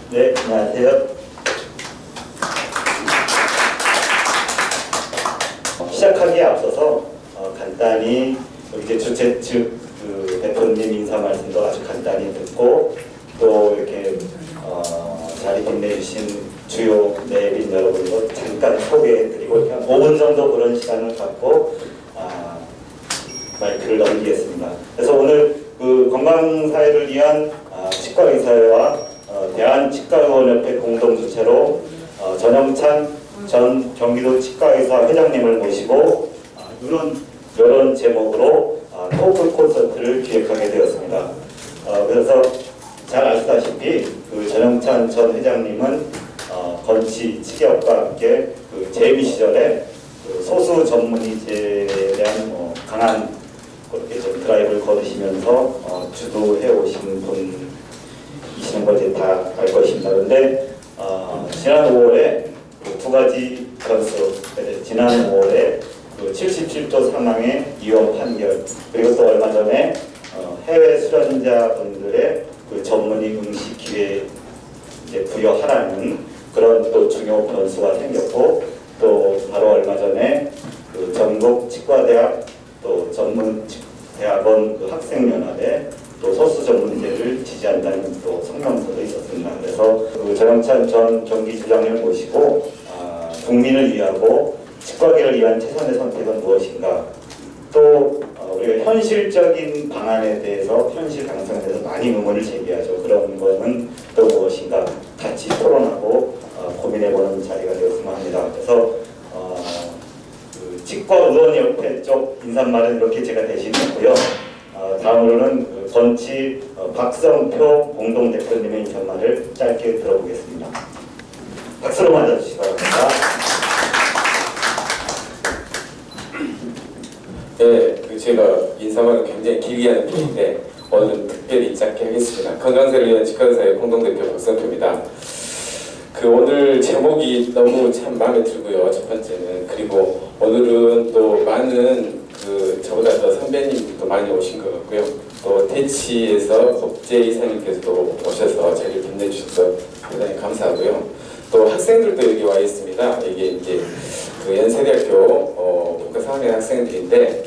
네, 안녕하세요. 시작하기에 앞서서 간단히 이제 주최 측 대표님 인사 말씀도 아주 간단히 듣고 또 이렇게 자리 빛내주신 주요 내빈 여러분도 잠깐 소개해드리고 한 5분 정도 그런 시간을 갖고 마이크를 넘기겠습니다. 그래서 오늘 그 건강사회를 위한 치과의사회와 대한치과의원협회 공동주최로 전영찬 전 경기도 치과의사 회장님을 모시고 이런 제목으로 토크 콘서트를 기획하게 되었습니다. 그래서 잘 아시다시피 그 전영찬 전 회장님은 건치 치계업과 함께 그 재미 시절에 그 소수 전문의제에 대한 강한 그렇게 좀 드라이브를 걸으시면서 주도해 오신 분이시는 걸 이제 다 알 것입니다. 그런데 지난 5월에 두 가지 변수, 지난 5월에 그 77조 사망의 위헌 판결, 그리고 또 얼마 전에 해외 수련자분들의 그 전문의 응시 기회 이제 부여하라는 그런 또 중요 변수가 생겼고, 또 바로 얼마 전에 그 전국 치과대학 또 전문대학원 그 학생연합에 또 소수 전문의제를 지지한다는 또 성명서도 있었습니다. 그래서 그 전영찬 전 경기지장을 모시고 국민을 위하고 치과계를 위한 최선의 선택은 무엇인가, 또 우리가 현실적인 방안에 대해서 현실 가능성에 대해서 많이 의문을 제기하죠. 그런 거는 또 무엇인가 같이 토론하고 고민해보는 자리가 되었으면 합니다. 그래서 그 치과의원협회 쪽 인사말은 이렇게 제가 대신했고요. 다음으로는 그 건치 박성표 공동대표님의 인사말을 짧게 들어보겠습니다. 박수로 맞아주시기 바랍니다. 네, 제가 인사말을 굉장히 길게 하는 편인데 오늘은 특별히 짧게 하겠습니다. 건강사를 위한 치과의사의 공동대표 박성표입니다. 그 오늘 제목이 너무 참 마음에 들고요. 첫 번째는. 그리고 오늘은 또 많은 그 저보다 더 선배님도 많이 오신 것 같고요. 또 대치에서 법제 이사님께서도 오셔서 자리를 빛내주셔서 대단히 감사하고요. 또 학생들도 여기 와 있습니다. 이게 이제 그 연세대학교 국가 4학년 학생들인데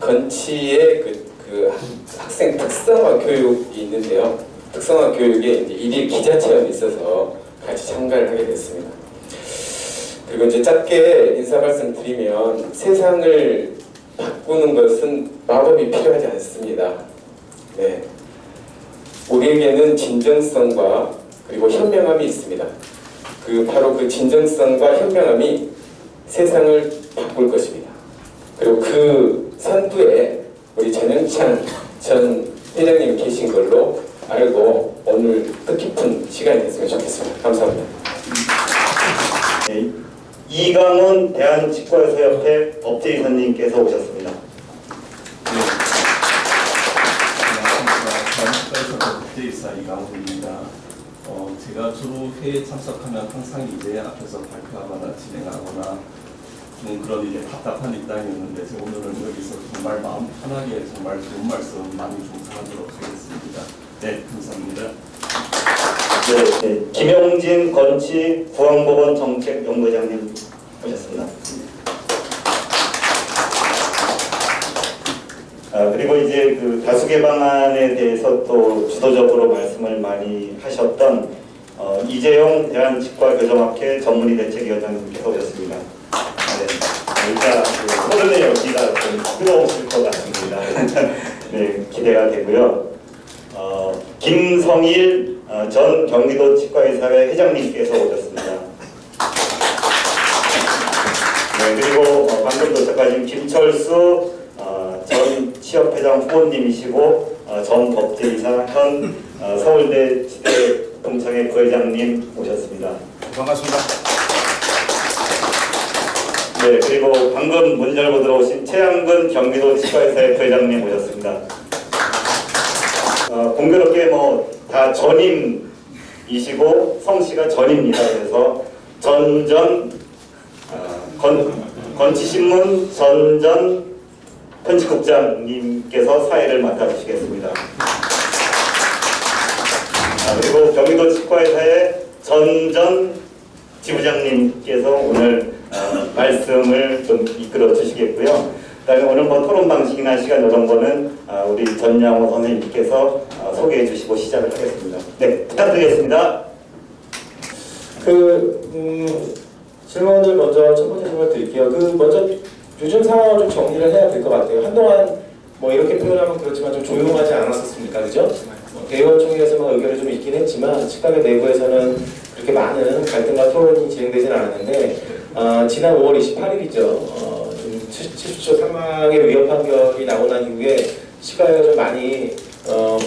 건치의 그 학생 특성화 교육이 있는데요. 특성화 교육에 이제 일일 기자 체험이 있어서 같이 참가를 하게 됐습니다. 그리고 이제 짧게 인사 말씀 드리면 세상을 바꾸는 것은 마법이 필요하지 않습니다. 네. 우리에게는 진정성과 그리고 현명함이 있습니다. 바로 그 진정성과 현명함이 세상을 바꿀 것입니다. 그리고 그 선두에 우리 전영찬 전 회장님이 계신 걸로 알고 오늘 뜻깊은 시간이 됐으면 좋겠습니다. 감사합니다. 네, 이강훈 대한치과의사협회 법제이사님께서 오셨습니다. 네. 안녕하십니까. 법제이사 이강훈입니다. 제가 주로 회의에 참석하면 항상 이제 앞에서 발표하거나 진행하거나 좀 그런 이제 답답한 입장이었는데 오늘은 여기서 정말 마음 편하게 정말 좋은 말씀 많이 종사하도록 하겠습니다. 네, 감사합니다. 네, 김용진 건치 부항보건 정책연구회장님 오셨습니다. 그리고 이제 그 다수개 방안에 대해서 또 주도적으로 말씀을 많이 하셨던 이재용 대한치과교정학회 전문의대책위원장님께서 오셨습니다. 네, 일단 그 토론의 열기가 좀 뜨거우실 것 같습니다. 네, 기대가 되고요. 김성일 전 경기도 치과의사회 회장님께서 오셨습니다. 네, 그리고 방금 도착하신 김철수 전 취업회장 후보님이시고 전 법제이사 현 서울대 지대 동창회 부회장님 오셨습니다. 반갑습니다. 네, 그리고 방금 문 열고 들어오신 최양근 경기도 치과의사회 부회장님 오셨습니다. 공교롭게 뭐 다 전임이시고 성씨가 전입니다. 그래서 건치신문 전전 편집국장님께서 사회를 맡아주시겠습니다. 그리고 경기도 치과의사의 전전 지부장님께서 오늘 말씀을 좀 이끌어 주시겠고요. 그다음에 오늘 뭐 토론 방식이나 시간 이런 거는 우리 전양호 선생님께서 소개해 주시고 시작을 하겠습니다. 네, 부탁드리겠습니다. 질문을 먼저 첫 번째 질문 드릴게요. 먼저 요즘 상황을 좀 정리를 해야 될 것 같아요. 한동안 뭐 이렇게 표현하면 그렇지만 좀 조용하지 않았었습니까, 그죠? 대의원총회에서 막 의견이 좀 있긴 했지만 치과계 내부에서는 그렇게 많은 갈등과 토론이 진행되진 않았는데 지난 5월 28일이죠. 70조 사망의 위협 판결이 나고 난 이후에 치과에 좀 많이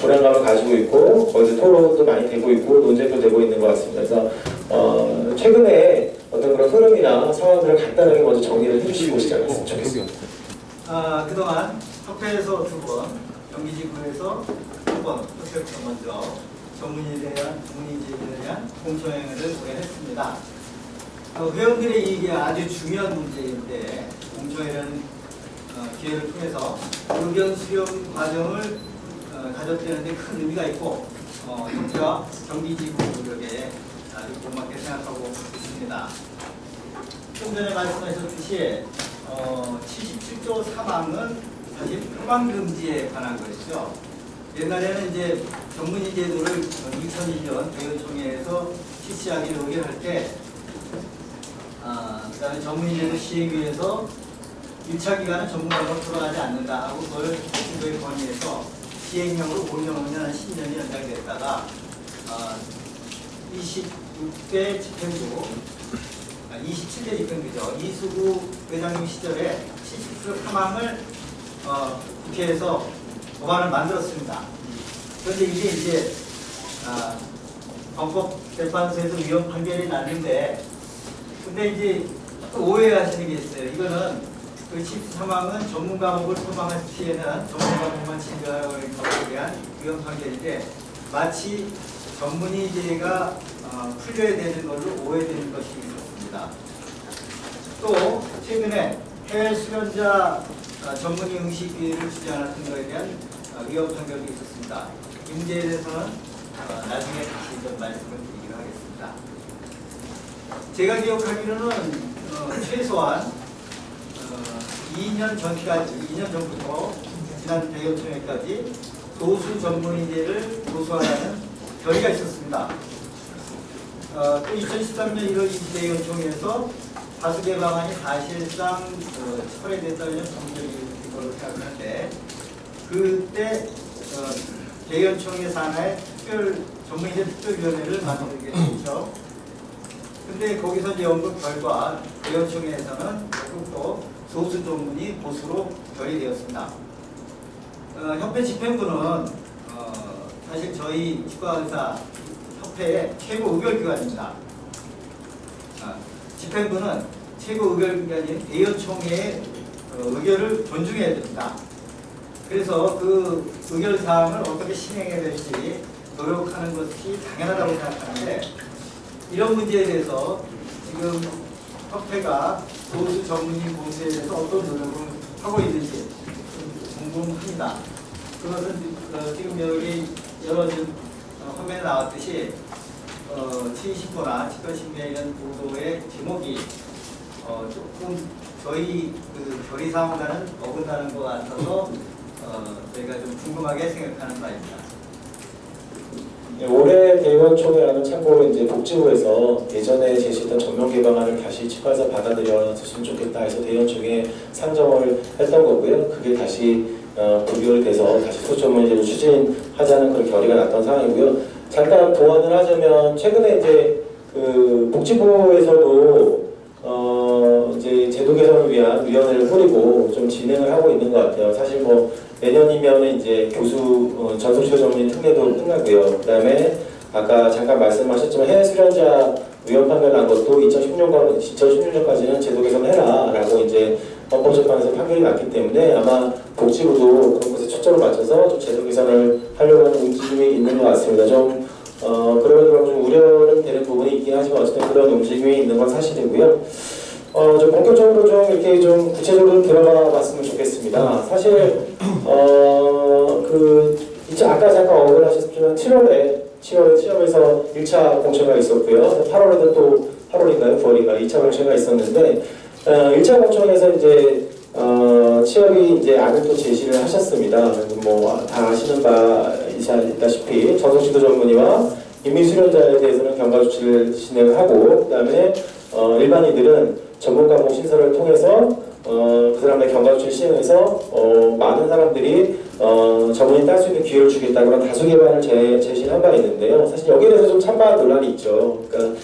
불안감을 가지고 있고 거기서 토론도 많이 되고 있고 논쟁도 되고 있는 것 같습니다. 그래서 최근에 어떤 그런 흐름이나 상황들을 간단하게 먼저 정리를 해주시고 시작했으면 좋겠습니다. 그동안 협회에서 2번, 경기지구에서 2번, 협회부터 먼저 전문의에 대한 공청회를 오래 했습니다. 회원들의 이익이 아주 중요한 문제인데 공청회라는 기회를 통해서 의견 수렴 과정을 가져되는 데 큰 의미가 있고 협회와 경기지구력에 아주 고맙게 생각하고 있습니다. 좀 전에 말씀하셨듯이 77조 사망은 사실 표방금지에 관한 것이죠. 옛날에는 이제 전문의 제도를 2001년 대의원총회에서 실시하기를 의결할 때 그다음에 전문의 제도 시행위에서 1차 기간은 전문가로 돌아가지 않는다 하고 그걸 정부에 건의해서 시행령으로 5년, 10년이 연장됐다가 26대 집행부 27대 집행부죠. 이수구 회장님 시절에 70% 사망을 국회에서 법안을 만들었습니다. 그런데 이게 이제 헌법재판소에서 위헌 판결이 났는데 근데 이제 또 오해하시는 게 있어요. 이거는 그 70% 사망은 전문 과목을 소망할 시에는 전문 과목만 진료하는 것에 대한 위헌 판결인데 마치 전문의제가 풀려야 되는 걸로 오해되는 것이 있었습니다. 또 최근에 해외 수련자 전문의 응시 기회를 주지 않았던 것에 대한 위헌 판결도 있었습니다. 이 문제에 대해서는 나중에 다시 좀 말씀을 드리기로 하겠습니다. 제가 기억하기로는 최소한 2년 전부터 지난 대의원총회까지 도수 전문의제를 도수하라는 결의가 있었습니다. 또 2013년 1월 20대의원총회에서 다수개 방안이 사실상 철회됐다면 정적인 걸로 생각하는데 그때 대의원총회 산하에 전문의제 특별위원회를 만들게 됐죠. 근데 거기서 이제 연구 결과 대의원총회에서는 결국 또 소수 전문의 보수로 결의되었습니다. 협회 집행부는 사실 저희 치과의사 협회의 최고 의결기관입니다. 집행부는 최고 의결기관인 대의원총회의 의결을 존중해야 됩니다. 그래서 그 의결사항을 어떻게 실행해야 될지 노력하는 것이 당연하다고 생각하는데 이런 문제에 대해서 지금 협회가 도수 전문의 보수에 대해서 어떤 노력을 하고 있는지 궁금합니다. 그것은 지금 여기 여러 화면에 나왔듯이 치의신고나 치과신고에 이런 보도의 제목이 조금 저희 결의사항과는 어긋나는 것 같아서 저희가 좀 궁금하게 생각하는 바입니다. 올해 대의원총회라는 참고로 이제 복지부에서 예전에 제시했던 전면 개방안을 다시 치과에서 받아들여줬으면 좋겠다 해서 대의원총회 상정을 했던 거고요. 그게 다시 부결돼서 다시 소전문제를 추진하자는 그런 결의가 났던 상황이고요. 잠깐 보완을 하자면 최근에 이제 그 복지부에서도 이제 제도 개선을 위한 위원회를 꾸리고 좀 진행을 하고 있는 것 같아요. 사실 뭐 내년이면 이제 교수 전속치료 전문의 특례도 끝나고요. 그다음에 아까 잠깐 말씀하셨지만 해외 수련자 위헌 판결 난 것도 2016년까지는 제도 개선해라라고 이제 헌법재판에서 판결이 났기 때문에 아마 복지부도 그런 것에 초점을 맞춰서 좀 제도 개선을 하려고 하는 움직임이 있는 것 같습니다. 좀 그러면 좀 우려는 되는 부분이 있긴 하지만 어쨌든 그런 움직임이 있는 건 사실이고요. 좀 본격적으로 좀 이렇게 좀 구체적으로 들어가 봤으면 좋겠습니다. 사실 아까 잠깐 언급하셨지만 7월에 10월에 시험에서 1차 공채가 있었고요. 8월에도 또 8월인가요? 9월인가 2차 공채가 있었는데 1차 공청에서 이제 취업이 이제 안을 또 제시를 하셨습니다. 뭐 다 아시는 바이다시피 전속 지도 전문의와 임미 수련자에 대해서는 경과 조치를 진행을 하고 그다음에 일반인들은 전문 과목 신설을 통해서 그 사람의 경과 조치를 시행해서 많은 사람들이 전문의 딸 수 있는 기회를 주겠다 그런 다수 개발을 제시한 바 있는데요. 사실 여기에 대해서 좀 찬반 논란이 있죠. 그러니까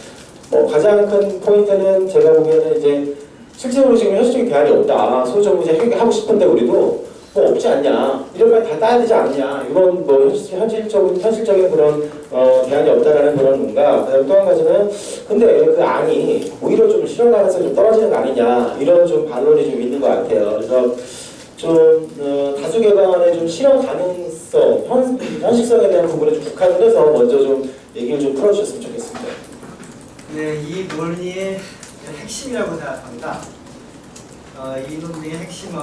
가장 큰 포인트는 제가 보기에는 이제 실제로 지금 현실적인 대안이 없다. 소정부제 하고 싶은데 우리도 뭐 없지 않냐. 이런 말 다 따야 되지 않냐. 이런 뭐 현실적인 그런 대안이 없다라는 그런 뭔가. 그다음에 또 한 가지는 근데 그 안이 오히려 좀 실현 가능성이 좀 떨어지는 거 아니냐. 이런 좀 반론이 좀 있는 것 같아요. 그래서 좀 다수 개방안의 좀 실현 가능성, 현실성에 대한 부분에 좀 국한을 해서 먼저 좀 얘기를 좀 풀어주셨으면 좋겠습니다. 네, 이 논리의 핵심이라고 생각합니다. 이 논리의 핵심은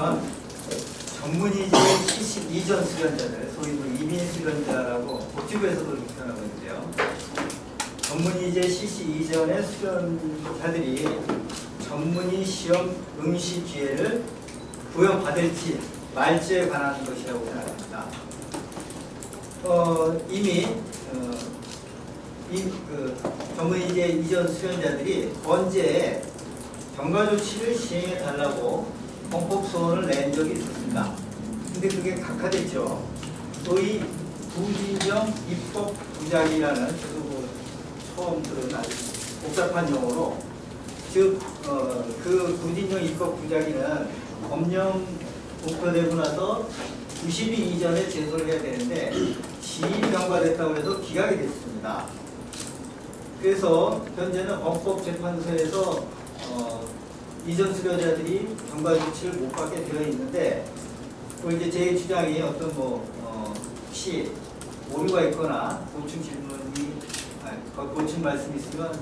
전문의제 72전 수련자들, 소위 이민 수련자라고 복지부에서도 이렇게 표현하고 있는데요. 전문의제 72전의 수련자들이 전문의 시험 응시 기회를 부여받을지 말지에 관한 것이라고 생각합니다. 이미 전문의제 이전 수련자들이 번제에 경과 조치를 시행해 달라고 헌법 소원을 낸 적이 있었습니다. 근데 그게 각하됐죠. 소위 부진정 입법 부작이라는 저도 처음 들은 아주 복잡한 용어로 즉 그 부진정 입법 부작이는 법령 공표되고 나서 90일 이전에 제소를 해야 되는데 지일 경과됐다고 해서 기각이 됐습니다. 그래서 현재는 헌법재판소에서 이전 수료자들이 경과 조치를 못 받게 되어 있는데 또 이제 제 주장이 어떤 혹시 오류가 있거나 보충 말씀이 있으면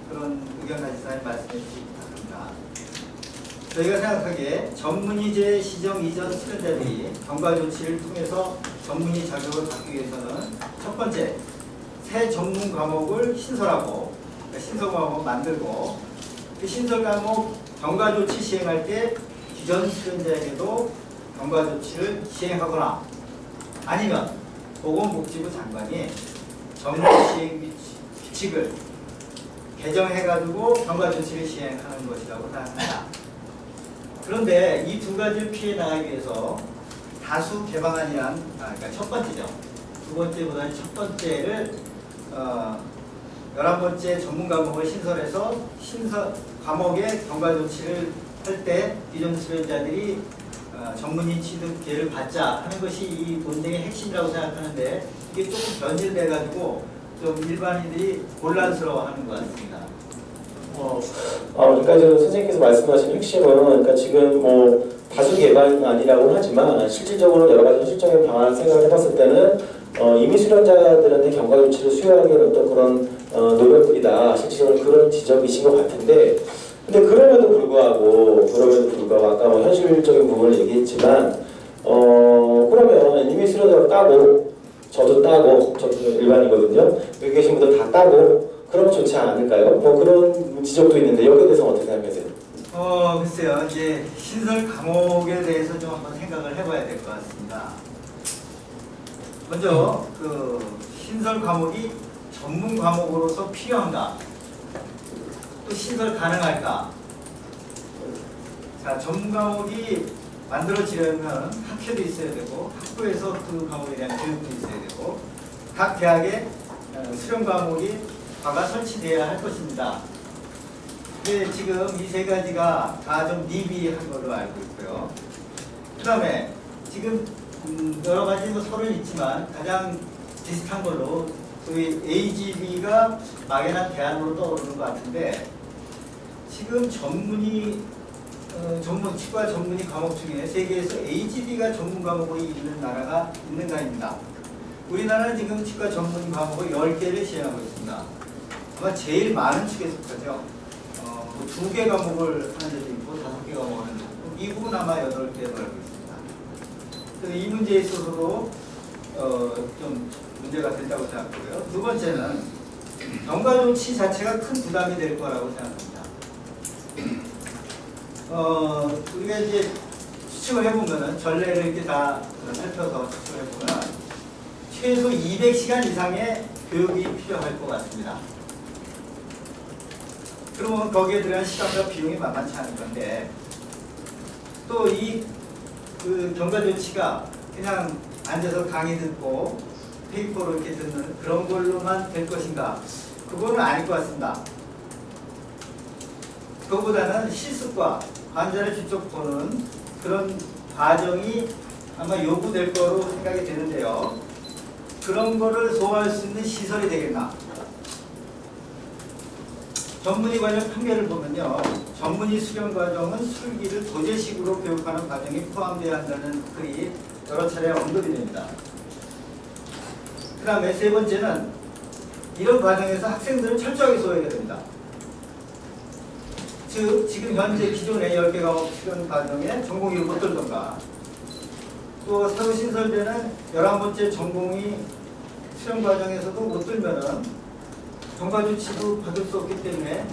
그런 의견 가진 사람이 말씀해 주시기 바랍니다. 저희가 생각하기에 전문의제 시정 이전 수련자들이 경과 조치를 통해서 전문의 자격을 받기 위해서는 첫 번째, 새 전문 과목을 신설하고 신설 과목을 만들고 그 신설 과목 경과 조치 시행할 때 기존 수련자에게도 경과 조치를 시행하거나 아니면 보건복지부 장관이 전문 시행 규칙을 개정해가지고 경과 조치를 시행하는 것이라고 생각합니다. 그런데 이 두 가지를 피해 나가기 위해서 다수 개방안이란 그러니까 첫 번째죠. 두 번째보다는 첫 번째를 11번째 전문 과목을 신설해서 신설 과목의 경과 조치를 할 때 기존 수련자들이 전문의 취득 기회를 받자 하는 것이 이 논쟁의 핵심이라고 생각하는데 이게 조금 변질돼가지고 좀 일반인들이 곤란스러워하는 것 같습니다. 그러니까 지금 선생님께서 말씀하신 핵심은 그러니까 지금 뭐 다수 개방안이라고 하지만 실질적으로 여러 가지 현실적인 방안 생각을 해봤을 때는 이미 수련자들한테 경과 조치를 수여하기 위한 어떤 그런 노력들이다. 실질적으로 그런 지적이신 것 같은데 근데 그럼에도 불구하고 아까 뭐 현실적인 부분을 얘기했지만 그러면 이미 수련자가 따고 저도 일반이거든요. 여기 계신 분들 다 따고 그러면 좋지 않을까요? 뭐 그런 지적도 있는데 여기에 대해서 어떻게 생각하세요? 글쎄요. 이제 신설 과목에 대해서 좀 한번 생각을 해봐야 될 것 같습니다. 먼저 그 신설 과목이 전문 과목으로서 필요한가? 또 신설 가능할까? 자, 전문 과목이 만들어지려면 학회도 있어야 되고 학부에서 그 과목에 대한 교육도 있어야 되고 각 대학에 수련 과목이 과가 설치돼야 할 것입니다. 근데 지금 이 세 가지가 다 좀 미비한 걸로 알고 있고요. 그 다음에 지금 여러 가지 서로는 있지만 가장 비슷한 걸로 소위 AGB가 막연한 대안으로 떠오르는 것 같은데 지금 치과 전문의 과목 중에 세계에서 AGB가 전문 과목으로 있는 나라가 있는가입니다. 우리나라는 지금 치과 전문 과목을 10개를 시행하고 있습니다. 아마 제일 많은 축에 속하죠. 2개 과목을 하는 데도 있고 5개 과목을 하는 데도 있고 미국은 아마 8개로 알고 있습니다. 그래서 이 문제에 있어서도 좀 문제가 된다고 생각하고요. 두 번째는 경과 조치 자체가 큰 부담이 될 거라고 생각합니다. 우리가 이제 추측을 해보면은 전례를 이렇게 다 살펴서 추측을 해보면 최소 200시간 이상의 교육이 필요할 것 같습니다. 그러면 거기에 들어간 시간과 비용이 만만치 않을 건데 또 이 그 경과 조치가 그냥 앉아서 강의 듣고 페이퍼로 이렇게 듣는 그런 걸로만 될 것인가? 그거는 아닐 것 같습니다. 그거보다는 실습과 환자를 직접 보는 그런 과정이 아마 요구될 거로 생각이 되는데요. 그런 거를 소화할 수 있는 시설이 되겠나? 전문의 관련 판결을 보면요. 전문의 수련 과정은 술기를 도제식으로 교육하는 과정이 포함되어야 한다는 글이 여러 차례 언급이 됩니다. 그 다음에 세 번째는 이런 과정에서 학생들은 철저하게 소화해야 됩니다. 즉 지금 현재 기존의 10개 과목 수련 과정에 전공이 못 들던가 또 새로 신설되는 11번째 전공이 수련 과정에서도 못 들면은 경과 조치도 받을 수 없기 때문에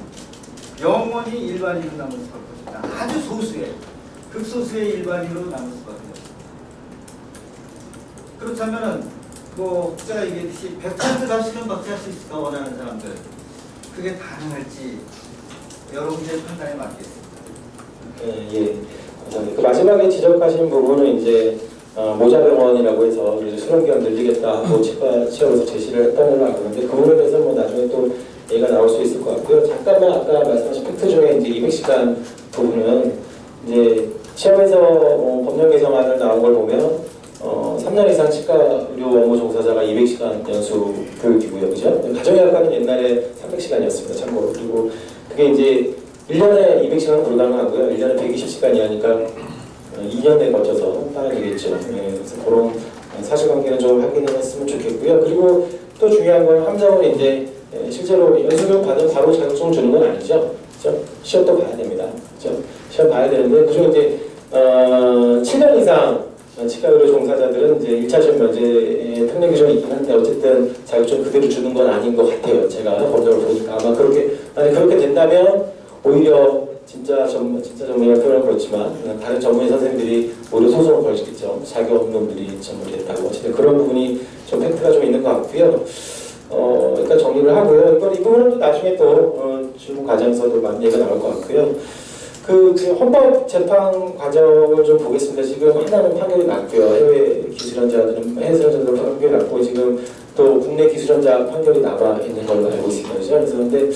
영원히 일반인으로 남을 수밖에 없습니다. 아주 소수의 극소수의 일반인으로 남을 수밖에 없습니다. 그렇다면은 뭐 제가 얘기했듯이 100%다 수련 받게 할 수 있을까 원하는 사람들 그게 가능할지 여러분들의 판단에 맡기겠습니다. 예, 감사합니다. 그 마지막에 지적하신 부분은 이제 모자병원이라고 해서 이제 수련기간 늘리겠다 하고 치과 취업에서 제시를 했다는 걸 알았는데 그 부분에 대해서 뭐 나중에 또 얘기가 나올 수 있을 것 같고요. 잠깐만 아까 말씀하신 팩트 중에 이제 200시간 부분은 이제 시험에서 법령 개정안을 나온 걸 보면 3년 이상 치과 의료 업무 종사자가 200시간 연수 교육이고요, 그죠? 가정의학과는 옛날에 300시간이었습니다, 참고로. 그리고 그게 이제 1년에 200시간은 불가능하고요. 1년에 120시간 이하니까 2년에 걸쳐서 따야 되겠죠. 네, 그래서 그런 사실관계는 좀 확인을 했으면 좋겠고요. 그리고 또 중요한 건 함정은 이제 실제로 연수교육 받으면 바로 자격증 주는 건 아니죠. 그렇죠? 시험도 봐야 됩니다. 그렇죠? 시험 봐야 되는데 그중 이제 7년 이상 치과의료 종사자들은 이제 1차 시험 면제 특례 규정이 있긴 한데 어쨌든 자격증 그대로 주는 건 아닌 것 같아요. 제가 법령을 보니까 아마 그렇게 된다면 오히려 진짜 전문이라고 표현은 그렇지만 다른 전문의 선생님들이 오히려 소송을 걸겠죠. 자격 없는 놈들이 전문이 됐다고. 어쨌든 그런 부분이 좀 팩트가 좀 있는 것 같고요. 일단 정리를 하고요. 이 부분은 또 나중에 또 주무 과정에서도 많은 얘기가 나올 것 같고요. 그 헌법 재판 과정을 좀 보겠습니다. 지금 하나는 판결이 났고요. 해외 기술연자들은 판결이 났고 지금 또 국내 기술연자 판결이 남아 있는 걸로 알고 있습니다. 그래서 근데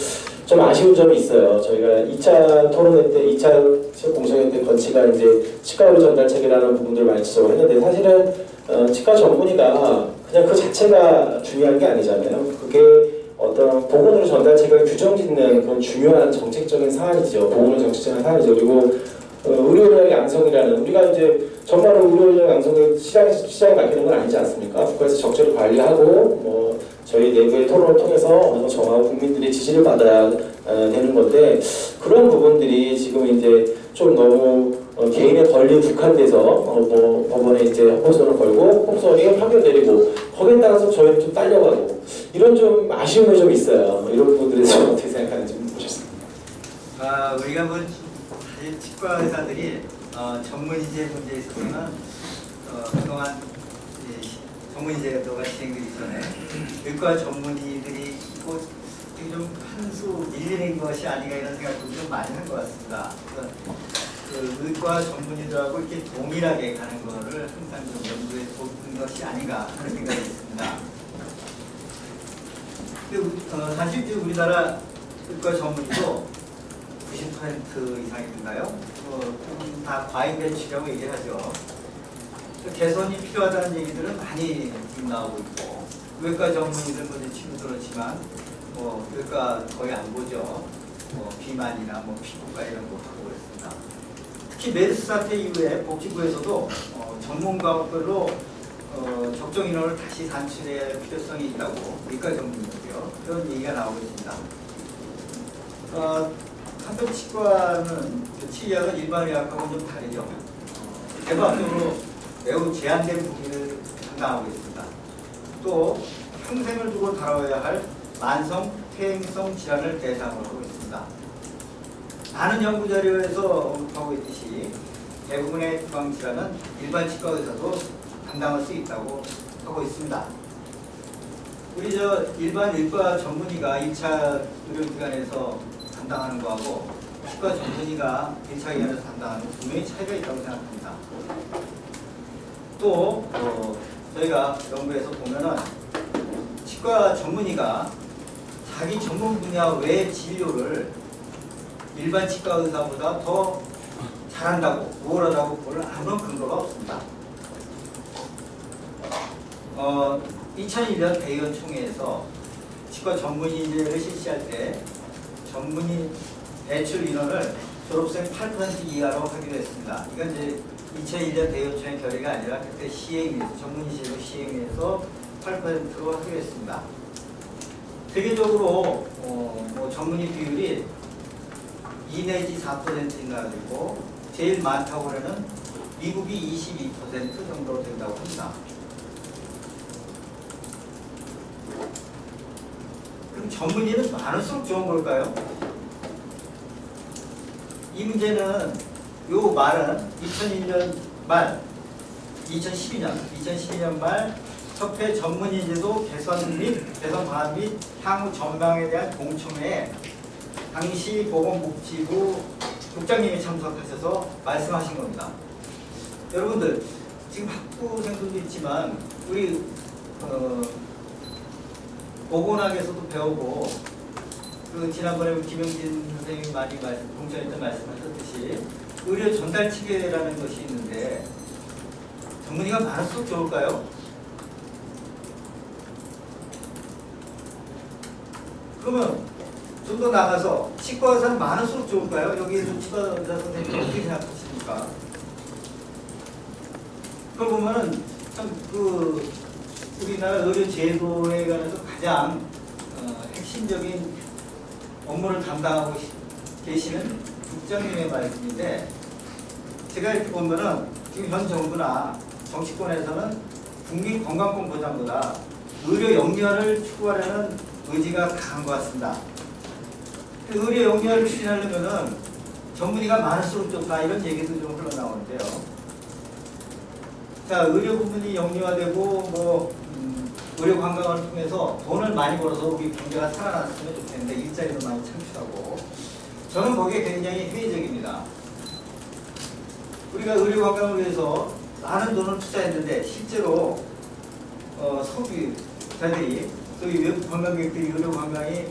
좀 아쉬운 점이 있어요. 저희가 2차 토론회 때, 2차 시험 공청회 때 건치가 이제 치과의료 전달책이라는 부분들을 많이 지적을 했는데 사실은 치과 전문의가 그냥 그 자체가 중요한 게 아니잖아요. 그게 어떤 보건의료 전달책을 규정짓는 그런 중요한 정책적인 사안이죠. 보건의료 정책적인 사안이죠. 그리고 의료인력 양성이라는 우리가 이제 정말로 의료인력 양성을 시장에 맡기는 건 아니지 않습니까? 국가에서 적절히 관리하고 뭐 저희 내부의 토론을 통해서 정하고 국민들의 지지를 받아야 되는 건데 그런 부분들이 지금 이제 좀 너무 개인의 권리에 국한돼서 뭐 법원에 이제 호소를 걸고 법원이 판결 내리고 거기에 따라서 저희는 좀 딸려가고 이런 좀 아쉬움이 좀 있어요. 이런 부분들에 대해서 어떻게 생각하는지 보셨습니다. 우리가 뭐 사실 치과 의사들이 전문의제 문제에 있어서는 그동안 전문의제도가 진행되기 전에 의과 전문의들이 뭐 좀 한 수 밀리는 것이 아닌가 이런 생각도 좀 많이 한 것 같습니다. 그 의과 전문의들하고 이렇게 동일하게 가는 거를 항상 좀 염두에 두는 것이 아닌가 하는 생각이 있습니다. 근데 사실 이제 우리나라 의과 전문의도 90% 이상이 된가요? 다 과잉 배치라고 얘기하죠. 개선이 필요하다는 얘기들은 많이 나오고 있고 외과 전문의들 뭐 치료도 그렇지만 뭐 외과 거의 안 보죠. 뭐 비만이나 뭐 피부과 이런 거 하고 그랬습니다. 특히 메르스 사태 이후에 복지부에서도 전문 과목별로 적정 인원을 다시 산출해야 할 필요성이 있다고 외과 전문의고요. 그런 얘기가 나오고 있습니다. 한편 치과는 치의학은 일반 의학하고는 좀 다르죠. 대부분적으로 매우 제한된 부분을 담당하고 있습니다. 또 평생을 두고 다뤄야 할 만성 퇴행성 질환을 대상으로 하고 있습니다. 많은 연구 자료에서 언급하고 있듯이 대부분의 구강 질환은 일반 치과 의사도 담당할 수 있다고 하고 있습니다. 우리 일반 의과 전문의가 1차 의료기관에서 담당하는 거하고 치과 전문의가 1차 기관에서 담당하는 거 분명히 차이가 있다고 생각합니다. 또 저희가 연구에서 보면은 치과 전문의가 자기 전문 분야 외 진료를 일반 치과 의사보다 더 잘한다고, 우월하다고 볼 아무런 근거가 없습니다. 2001년 대의원 총회에서 치과 전문의제를 실시할 때 전문의 배출 인원을 졸업생 8% 이하로 하기로 했습니다. 이건 이제 2001년 대의원 총회 결의가 아니라 그때 시행위에서 전문의제로 시행위에서 8%로 하기로 했습니다. 세계적으로 전문의 비율이 2 내지 4%인 나라도 있고 제일 많다고 하는 미국이 22% 정도 된다고 합니다. 그럼 전문의는 많을수록 좋은 걸까요? 이 문제는 요 말은 2001년 말 2012년 말 협회 전문의제도 개선 방안 및 향후 전망에 대한 공청회에 당시 보건복지부 국장님이 참석하셔서 말씀하신 겁니다. 여러분들 지금 학부생들도 있지만 우리 보건학에서도 배우고 그 지난번에 김영진 선생님이 많이 공청회 때 말씀하셨듯이 의료 전달 체계라는 것이 있는데 전문의가 많을수록 좋을까요? 그러면 좀 더 나가서 치과 의사는 많을수록 좋을까요? 여기에서 치과 의사 선생님이 어떻게 생각하십니까? 그걸 보면은 참 우리나라 의료 제도에 관해서 가장 핵심적인 업무를 담당하고 계시는 국장님의 말씀인데 제가 이렇게 보면은 지금 현 정부나 정치권에서는 국민 건강권 보장보다 의료 영리화를 추구하려는 의지가 강한 것 같습니다. 의료 영리화를 추진하려면은 전문의가 많을수록 좋다 이런 얘기도 좀 흘러나오는데요. 자, 의료 부분이 영리화되고 의료 관광을 통해서 돈을 많이 벌어서 우리 경제가 살아났으면 좋겠는데 일자리도 많이 창출하고 저는 거기에 굉장히 회의적입니다. 우리가 의료 관광을 위해서 많은 돈을 투자했는데 실제로 소비자들이 소위 외국 관광객들이 의료 관광이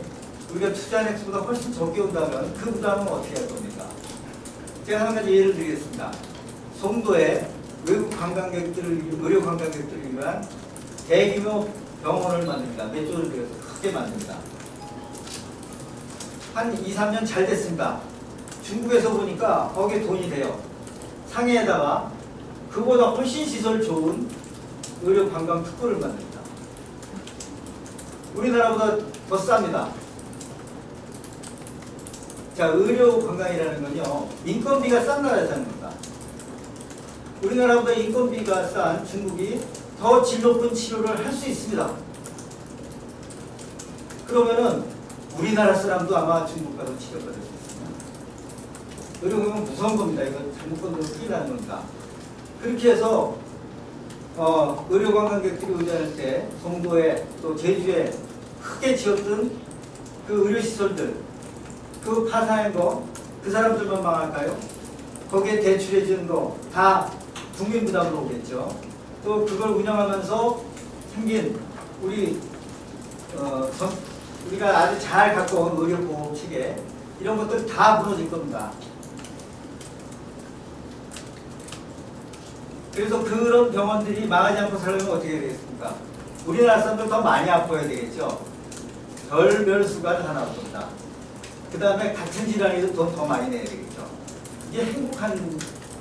우리가 투자한 액수보다 훨씬 적게 온다면 그 부담은 어떻게 할 겁니까? 제가 한 가지 예를 드리겠습니다. 송도에 외국 관광객들을 의료 관광객들을 위한 대규모 병원을 만듭니다. 몇 조를 들여서 크게 만듭니다. 한 2, 3년 잘 됐습니다. 중국에서 보니까 거기에 돈이 돼요. 상해에다가 그보다 훨씬 시설 좋은 의료 관광 특구를 만듭니다. 우리나라보다 더 쌉니다. 자, 의료 관광이라는 건요, 인건비가 싼 나라에서 하는 겁니다. 우리나라보다 인건비가 싼 중국이 더 질 높은 치료를 할 수 있습니다. 그러면은 우리나라 사람도 아마 중국 가서 치료받을 수 있습니다. 의료관광은 무서운 겁니다. 이거 잘못 건드리면 큰일 나는 겁니다. 그렇게 해서 의료관광객들이 의존할 때 송도에 또 제주에 크게 지었던 그 의료시설들 그 파산한 거 그 사람들만 망할까요? 거기에 대출해 주는 거 다 국민 부담으로 오겠죠. 또 그걸 운영하면서 생긴 우리가 아주 잘 갖고 온 의료보험 체계 이런 것들 다 무너질 겁니다. 그래서 그런 병원들이 망하지 않고 살려면 어떻게 해야 되겠습니까? 우리나라 사람들 더 많이 아파야 되겠죠. 별수가 다 나올 겁니다. 그 다음에 같은 질환에도 돈 더 많이 내야 되겠죠. 이게 행복한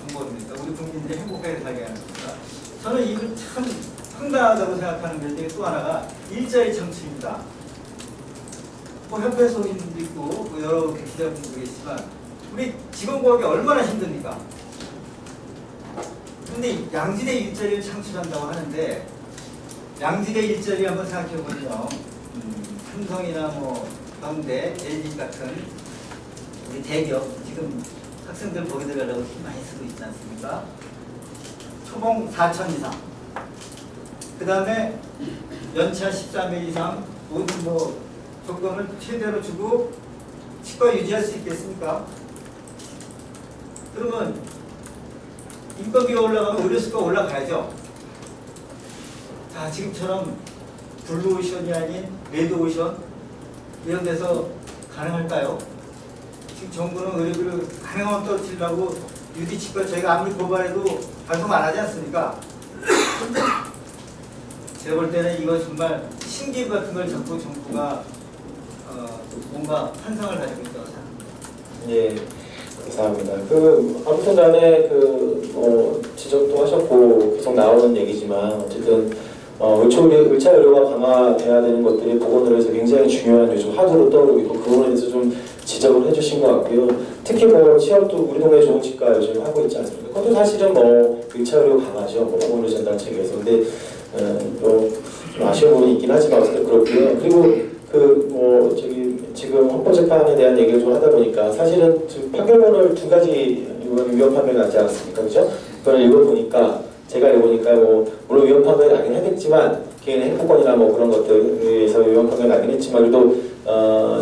방법입니까? 우리 국민들이 행복하게 살게 하는 겁니다. 저는 이걸 참 황당하다고 생각하는 게 또 하나가 일자리 창출입니다. 협회 소인도 있고 여러 기자분들도 계시지만 우리 직원 구하기 얼마나 힘듭니까? 그런데 양질의 일자리를 창출한다고 하는데 양질의 일자리 한번 생각해보면요. 삼성이나 뭐 현대, LG 같은 우리 대기업 지금 학생들 보게 들어가려고 힘 많이 쓰고 있지 않습니까? 초봉 4천 이상. 그 다음에 연차 13회 이상 모든 뭐 조건을 최대로 주고 치과 유지할 수 있겠습니까? 그러면 인건비가 올라가면 의료수가 올라가야죠. 자, 지금처럼 블루오션이 아닌 레드오션 이런 데서 가능할까요? 지금 정부는 의료비를 가능하면 떨어뜨리려고 유디치과 저희가 아무리 고발해도 발송 안 하지 않습니까? 제가 볼 때는 이거 정말 신기루 같은 걸 자꾸 정부가 뭔가 환상을 가지고 있다고 생각합니다. 예, 감사합니다. 아무튼 간에 지적도 하셨고 계속 나오는 얘기지만 어쨌든 의차 의료가 강화돼야 되는 것들이 보건의료에서 굉장히 중요한 요즘 화두로 떠오르고 있고 그 부분에 대해서 좀 지적을 해주신 것 같고요. 특히 취업도 우리 동네 좋은 치과 요즘 하고 있지 않습니까? 그것도 사실은 의차 의료 강하죠. 보건의료 전담 체계에서. 근데 좀 아쉬운 부분이 있긴 하지만 어쨌든 그렇고요. 그리고 지금 헌법재판에 대한 얘기를 좀 하다 보니까 사실은 지금 판결문을 두 가지 위헌 판결이 나지 않았습니까? 그죠? 그걸 읽어보니까 제가 읽어보니까 물론 위헌 판결이 나긴 하겠지만 개인의 행복권이나 그런 것들에서 위헌 판결이 나긴 했지만 그래도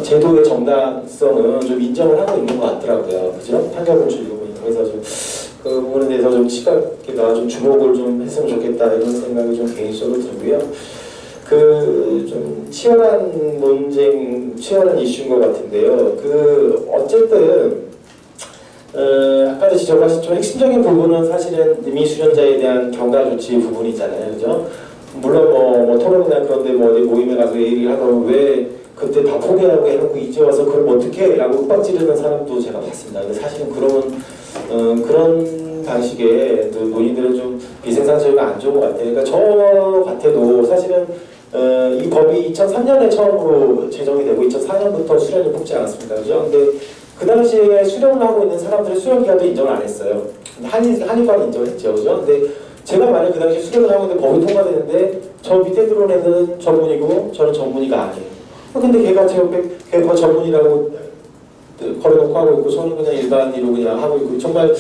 제도의 정당성은 좀 인정을 하고 있는 것 같더라고요. 그죠? 판결문을 읽어보니까. 그래서 좀 그 부분에 대해서 좀 시각계가 좀 주목을 좀 했으면 좋겠다 이런 생각이 좀 개인적으로 들고요. 좀 치열한 논쟁, 치열한 이슈인 것 같은데요. 어쨌든 아까도 지적하신 좀 핵심적인 부분은 사실은 미수련자에 대한 경과 조치 부분이잖아요, 그죠? 물론 토론이나 그런데 어디 모임에 가서 얘기를 하면 왜 그때 다 포기하고 해놓고 이제 와서 그걸 어떻게 해? 라고 윽박지르는 사람도 제가 봤습니다. 근데 사실은 그런 방식의 논의들은 좀 비생산적이고 안 좋은 것 같아요. 그러니까 저 같아도 사실은 이 법이 2003년에 처음으로 제정이 되고 2004년부터 수련을 뽑지 않았습니다. 그죠? 근데 그 당시에 수련을 하고 있는 사람들의 수련 기간도 인정을 안 했어요. 한의과는 인정했죠. 그죠? 근데 제가 만약 그 당시에 수련을 하고 있는데 법이 통과되는데 저 밑에 들어온 애는 전문이고 저는 전문의가 아니에요. 근데 걔가 전문이라고 걸어놓고 하고 있고 저는 그냥 일반인으로 그냥 하고 있고 정말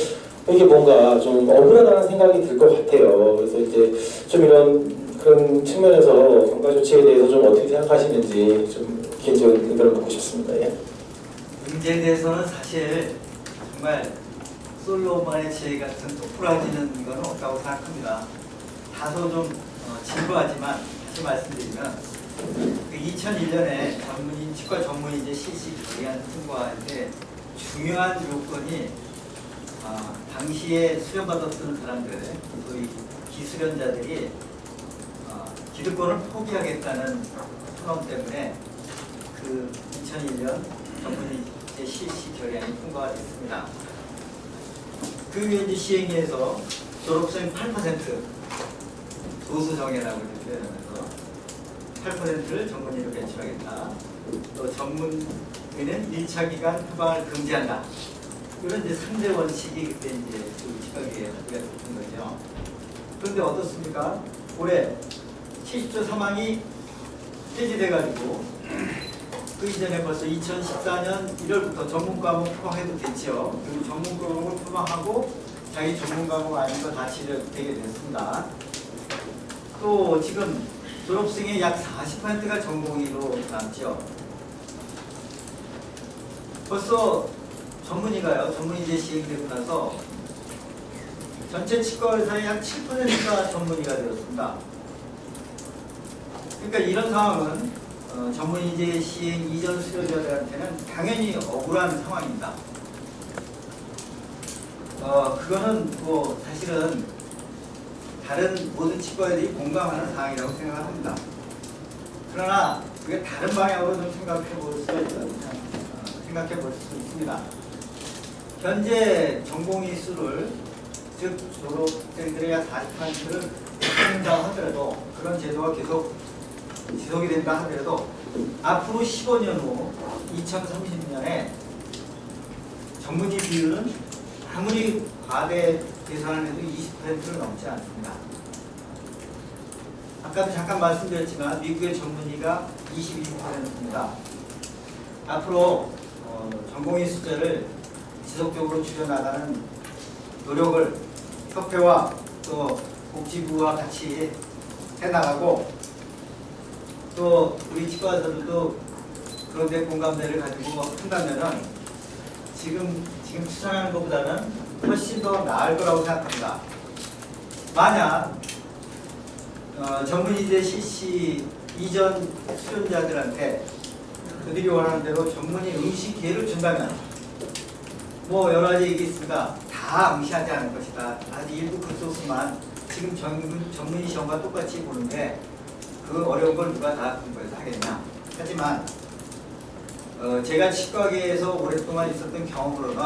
이게 뭔가 좀 억울하다는 생각이 들 것 같아요. 그래서 이제 좀 그런 측면에서 경과 조치에 대해서 좀 어떻게 생각하시는지 좀 개인적인 의견을 듣고 싶습니다. 예. 문제에 대해서는 사실 정말 솔로몬의 지혜 같은 똑부러지는 건 없다고 생각합니다. 다소 좀 진부하지만 다시 말씀드리면 2001년에 치과 전문의제 실시 결의안 통과할 때 중요한 요건이 당시에 수련받았던 사람들, 소위 기수련자들이 기득권을 포기하겠다는 토론 때문에 그 2001년 전문의제 실시 결의안이 통과가 됐습니다. 그 후에 이제 시행위에서 졸업생 8% 소수 정예라고 표현하면서 8%를 전문의로 배출하겠다. 또 전문의는 1차 기간 휴방을 금지한다. 이런 이제 3대 원칙이 그때 이제 그 치과계에 합의가 됐던 거죠. 그런데 어떻습니까? 올해 70조 사망이 폐지돼가지고 그 이전에 벌써 2014년 1월부터 전문 과목 휴방해도 됐죠. 그리고 전문 과목을 휴방하고 자기 전문 과목 아닌 거 다 치료되게 됐습니다. 또 지금 졸업생의 약 40%가 전공의로 남죠. 벌써 전문의제 시행되고 나서 전체 치과의사의 약 7%가 전문의가 되었습니다. 그러니까 이런 상황은 전문의제 시행 이전 수료자들한테는 당연히 억울한 상황입니다. 그거는 사실은 다른 모든 치과의들이 공감하는 사항이라고 생각을 합니다. 그러나 그게 다른 방향으로 좀 생각해 볼 수 있습니다. 현재 전공의 수를 즉 졸업생들의 약 40%를 뽑는다 하더라도 그런 제도가 계속 지속이 된다 하더라도 앞으로 15년 후 2030년에 전문의 비율은 아무리 과대 계산을 해도 20%를 넘지 않습니다. 아까도 잠깐 말씀드렸지만 미국의 전문의가 22%입니다. 앞으로 전공의 숫자를 지속적으로 줄여나가는 노력을 협회와 또 복지부와 같이 해나가고, 또 우리 치과의사들도 그런 데 공감대를 가지고 한다면은 지금 추천하는 것보다는 훨씬 더 나을 거라고 생각합니다. 만약 전문의제 CC 이전 수련자들한테 그들이 원하는 대로 전문의 응시 기회를 준다면, 뭐 여러 가지 얘기 있습니다. 다 응시하지 않을 것이다. 아주 일부 극소수만 지금 전문의 시험과 똑같이 보는데 그 어려운 걸 누가 다 공부해서 하겠냐. 하지만 제가 치과계에서 오랫동안 있었던 경험으로는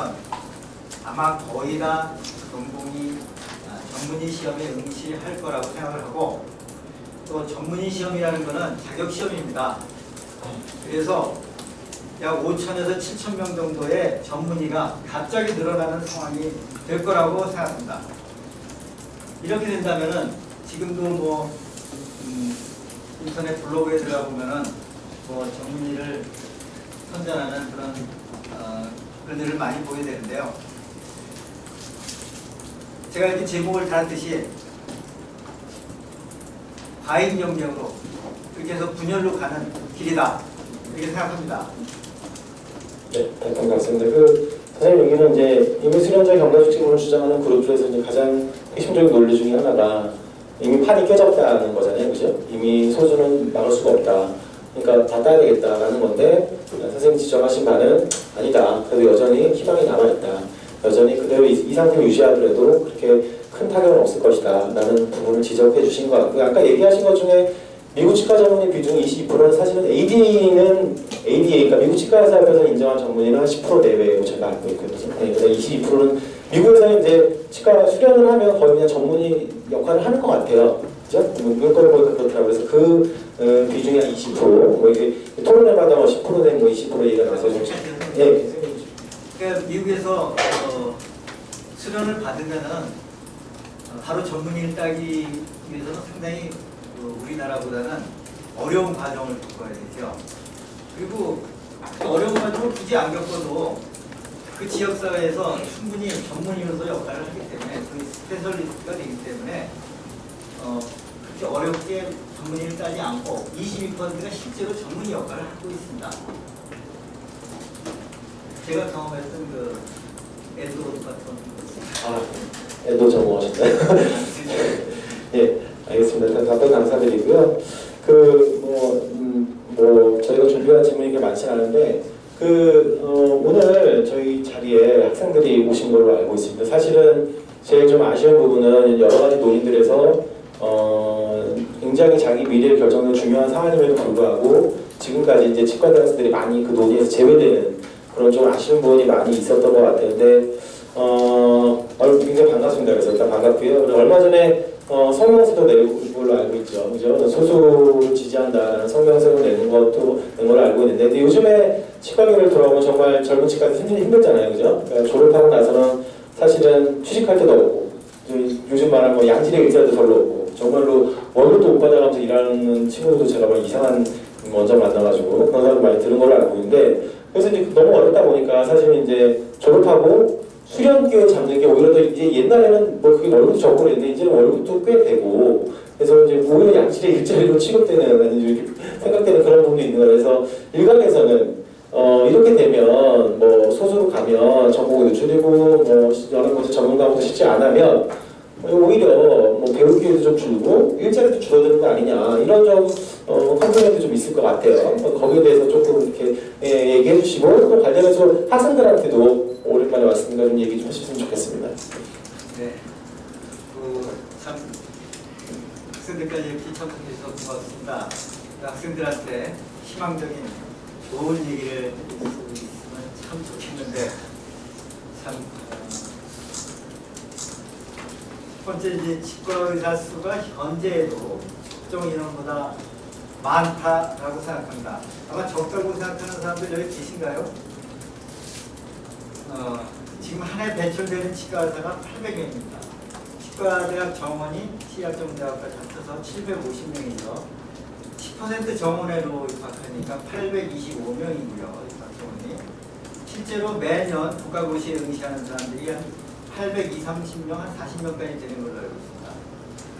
아마 거의 다 전문의 시험에 응시할 거라고 생각을 하고, 또 전문의 시험이라는 것은 자격 시험입니다. 그래서 약 5천에서 7천 명 정도의 전문의가 갑자기 늘어나는 상황이 될 거라고 생각합니다. 이렇게 된다면은 지금도 뭐 인터넷 블로그에 들어가 보면은 뭐 전문의를 선전하는 그런 글들을 많이 보게 되는데요. 제가 이렇게 제목을 달았듯이 과잉 경쟁으로 그렇게 해서 분열로 가는 길이다, 이렇게 생각합니다. 네, 반갑습니다. 선생님 여기는 이제 이미 수련자 경과수칙을 주장하는 그룹 중에서 이제 가장 핵심적인 논리 중에 하나가 이미 판이 깨졌다는 거잖아요, 그죠? 이미 소수는 막을 수가 없다. 그러니까 다 따야 되겠다라는 건데, 선생님 지적하신 바는 아니다. 그래도 여전히 희망이 남아있다. 여전히 그대로 이 상태를 유지하더라도 그렇게 큰 타격은 없을 것이다 라는 부분을 지적해 주신 것 같고요. 아까 얘기하신 것 중에 미국 치과 전문의 비중이 22%는 사실은 ADA, 그러니까 미국 치과의사 협회에서 인정한 전문의는 한 10% 내외로 제가 알고 있거든요. 네, 그래서 22%는 미국에서는 이제 치과 수련을 하면 거의 그냥 전문의 역할을 하는 것 같아요. 그죠? 문건을 보니까 그렇더라고요. 그래서 그 비중이 한 20%, 뭐 이게 토론회마다 뭐 10% 된 뭐 20% 얘기가 나서 좀. 네. 그러니까 미국에서 수련을 받으면은 바로 전문의를 따기 위해서는 상당히 우리나라보다는 어려운 과정을 겪어야 되죠. 그리고 그 어려운 과정을 굳이 안 겪어도 그 지역사회에서 충분히 전문의로서 역할을 하기 때문에, 그 스페셜리스트가 되기 때문에 그렇게 어렵게 전문의를 따지 않고 22%가 실제로 전문의 역할을 하고 있습니다. 제가 경험했던 그 에드워드 같은 에도 전공하셨나요? 예, 알겠습니다. 답변 감사드리고요. 저희가 준비한 질문이 많지 않은데, 오늘 저희 자리에 학생들이 오신 걸로 알고 있습니다. 사실은 제일 좀 아쉬운 부분은 여러 가지 논의들에서 굉장히 자기 미래를 결정하는 중요한 상황임에도 불구하고 지금까지 이제 치과대 학생들이 많이 그 논의에서 제외되는 그런 좀 아쉬운 부분이 많이 있었던 것 같은데, 굉장히 반갑습니다. 그래서 일단 반갑고요. 얼마 전에 성명서도 내고 걸로 알고 있죠. 그죠? 소수를 지지한다라는 성명서를 낸 걸로 알고 있는데, 근데 요즘에 치과계를 돌아오면 정말 젊은 치과들 굉장히 힘들잖아요. 그죠? 그러니까 졸업하고 나서는 사실은 취직할 때도 없고, 요즘 말하는 뭐 양질의 일자리도 별로 없고, 정말로 월급도 못 받아가면서 일하는 친구들도 제가 막 이상한 원장 만나가지고 그런 사람 많이 들은 걸로 알고 있는데, 그래서 이제 너무 어렵다 보니까 사실 이제 졸업하고 수련 기회 잡는 게 오히려 더 이제 옛날에는 뭐 그게 월급도 적고 그랬는데 이제는 월급도 꽤 되고, 그래서 이제 오히려 양질의 일자리로 취급되는 이렇게 생각되는 그런 부분도 있는 거예요. 그래서 일각에서는 이렇게 되면 뭐 소수로 가면 전공이 노출되고 뭐 여러 곳에 전문 과목도 쉽지 않으면 오히려 뭐 배울 기회도 좀 줄고 일자리도 줄어드는 거 아니냐, 이런 좀 컴플레인도 좀 있을 것 같아요. 거기에 대해서 조금 이렇게 얘기해 주시고, 또 관련해서 학생들한테도 오랜만에 왔으니까 좀 얘기 좀 하셨으면 좋겠습니다. 네, 참 학생들까지 이렇게 참석해 주셔서 고맙습니다. 학생들한테 희망적인 좋은 얘기를 해줄 수 있으면 참 좋겠는데, 참 첫 번째 이제 치과 의사 수가 현재에도 특정 인원보다 많다라고 생각합니다. 아마 적다고 생각하는 사람들 여기 계신가요? 지금 한 해 배출되는 치과 의사가 800명입니다. 치과대학 정원이 치의학전문대학까지 합쳐서 750명이죠. 10% 정원으로 입학하니까 825명이고요. 입학 정원이. 실제로 매년 국가고시에 응시하는 사람들이 한 820, 30명, 한 40명까지 되는 걸로 알고 있습니다.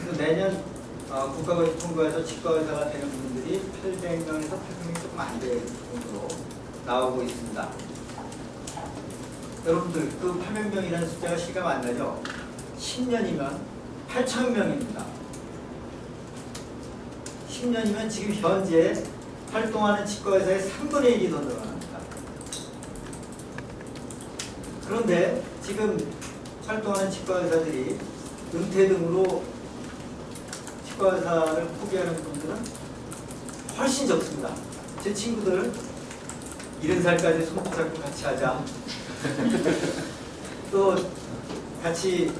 그래서 매년 국가고시 통과해서 치과의사가 되는 분들이 800명에서 800명이 조금 안 될 정도로 나오고 있습니다. 여러분들 그 800명이라는 숫자가 실감 안 나죠? 10년이면 8,000명입니다. 10년이면 지금 현재 활동하는 치과의사의 3분의 1이 더 늘어납니다. 그런데 지금 활동하는 치과의사들이 은퇴 등으로 치과의사를 포기하는 분들은 훨씬 적습니다. 제 친구들 70살까지 손잡고 같이 하자. 또 같이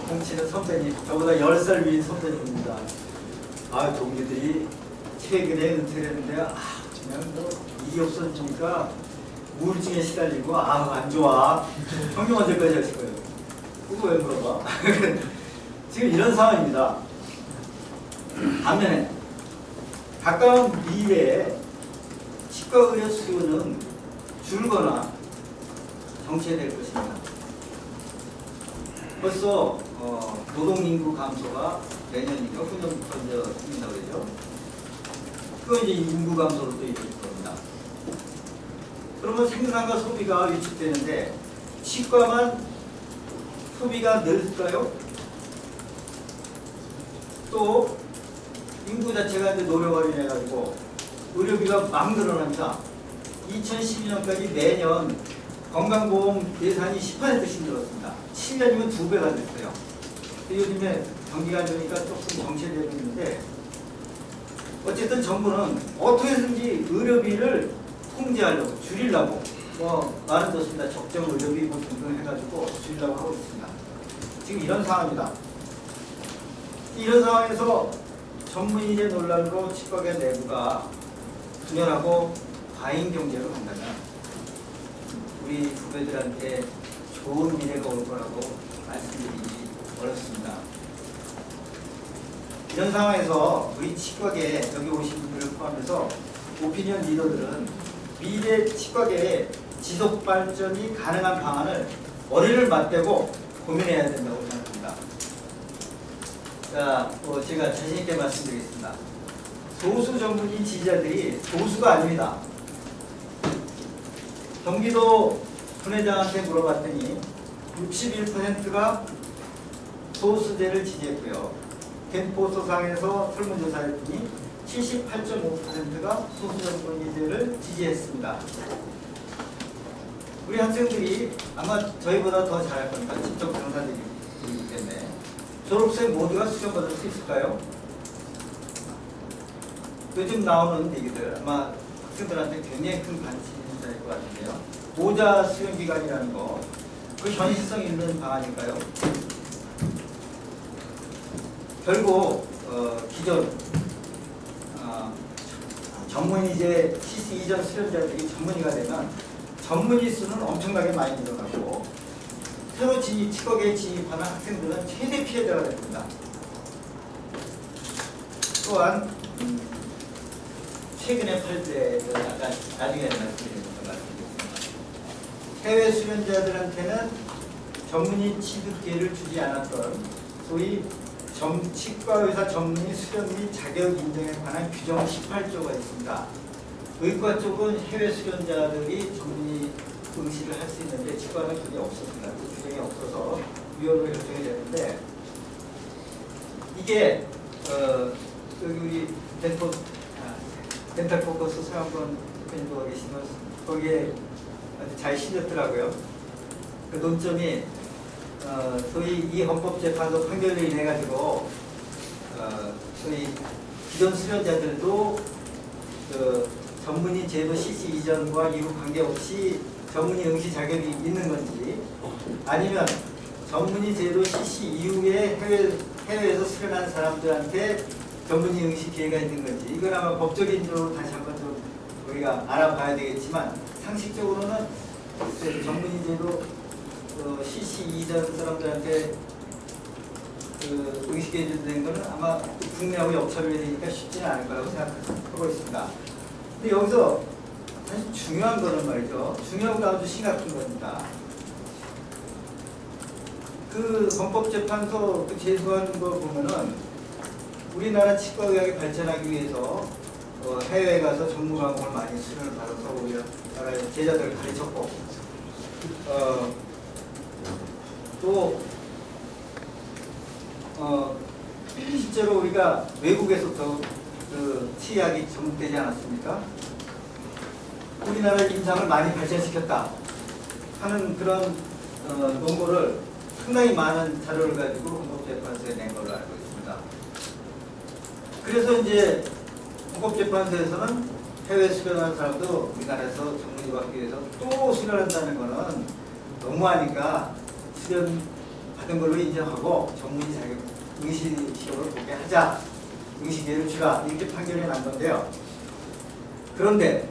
공치는 선배님, 저보다 10살 위인 선배님입니다. 동기들이 최근에 은퇴를 했는데 그냥 뭐 일이 없어지니까 우울증에 시달리고 안 좋아. 평균 언제까지 하실 거예요? 그거 왜 물어봐? 지금 이런 상황입니다. 반면에 가까운 미래에 치과 의료 수요는 줄거나 정체될 것입니다. 벌써 노동인구 감소가 내년인가 후년부터 이제 생긴다고 그러죠. 그거 이제 인구 감소로 또 이루어질 겁니다. 그러면 생산과 소비가 위축되는데 치과만 소비가 늘까요? 또 인구 자체가 이제 노령화로 인해 가지고 의료비가 막 늘어납니다. 2012년까지 매년 건강보험 예산이 10%씩 늘었습니다. 7년이면 2배가 됐어요. 요즘에 경기가 안 좋으니까 조금 정체되고 있는데 어쨌든 정부는 어떻게든지 의료비를 통제하려고 줄이려고 말은 좋습니다. 적정 의료비 등등 해가지고 줄이려고 하고 있습니다. 지금 이런 상황입니다. 이런 상황에서 전문의제 논란으로 치과계 내부가 분열하고 과잉 경제로 간다면 우리 후배들한테 좋은 미래가 올 거라고 말씀드리기 어렵습니다. 이런 상황에서 우리 치과계 여기 오신 분들을 포함해서 오피니언 리더들은 미래 치과계의 지속 발전이 가능한 방안을 머리를 맞대고 고민해야 된다고 생각합니다. 자, 제가 자신 있게 말씀드리겠습니다. 소수 전문의 지지자들이 소수가 아닙니다. 경기도 분회장한테 물어봤더니 61%가 소수제를 지지했고요. 겐포소상에서 설문조사했더니 78.5%가 소수전문의제를 지지했습니다. 우리 학생들이 아마 저희보다 더 잘할 거니까 직접 강사들이기 때문에 졸업생 모두가 수련받을 수 있을까요? 요즘 나오는 얘기들 아마 학생들한테 굉장히 큰 관심이 될 것 같은데요. 모자 수련 기간이라는 거, 그 현실성 있는 방안일까요? 결국 기존 전문의제 CC 이전 수련자들이 전문의가 되면 전문의 수는 엄청나게 많이 늘어나고 새로 치과계에 진입하는 학생들은 최대 피해자가 됩니다. 또한 최근에 팔때 아까 나중에 말씀드리는 것 같습니다. 해외 수련자들한테는 전문의 취득 기회를 주지 않았던 소위 치과의사 전문의 수련 및 자격 인정에 관한 규정 18조가 있습니다. 의과 쪽은 해외 수련자들이 전문의 응시를 할 수 있는데 치과는 그게 없었습니다. 그 규정이 없어서 위헌으로 결정이 되는데 이게 여기 우리 덴탈 포커스 서양권 대표님도 계시면 거기에 아주 잘 실렸더라고요. 그 논점이 소위 이 헌법재판소 판결로 인해 가지고 소위 기존 수련자들도 그 전문의 제도 실시 이전과 이후 관계없이 전문의 응시 자격이 있는 건지 아니면 전문의 제도 실시 이후에 해외에서 수련한 사람들한테 전문의 응시 기회가 있는 건지 이건 아마 법적인적으로 다시 한번 좀 우리가 알아봐야 되겠지만 상식적으로는 전문의 제도 CC 이전 사람들한테 그 의식해 준다는 거는 아마 국내하고 역차별이 되니까 쉽지는 않을 거라고 생각하고 있습니다. 근데 여기서 사실 중요한 거는 말이죠. 중요하고 아주 심각한 겁니다. 그 헌법재판소 그 제소하는 거 보면은 우리나라 치과의학이 발전하기 위해서 해외에 가서 전문 과목을 많이 수련을 받아서 우리나라의 제자들을 가르쳤고 또 실제로 우리가 외국에서부터 그 치약이 전문되지 않았습니까? 우리나라 임상을 많이 발전시켰다 하는 그런 논문을 상당히 많은 자료를 가지고 헌법재판소에 낸 걸로 알고 있습니다. 그래서 이제 헌법재판소에서는 해외 수련하는 사람도 우리나라에서 전문의 받기 위해서 또 수련한다는 거는 너무하니까 수련 받은 걸로 인정하고 전문의 자격 응시 시험을 보게 하자, 응시기회를 주라 이렇게 판결이 난 건데요. 그런데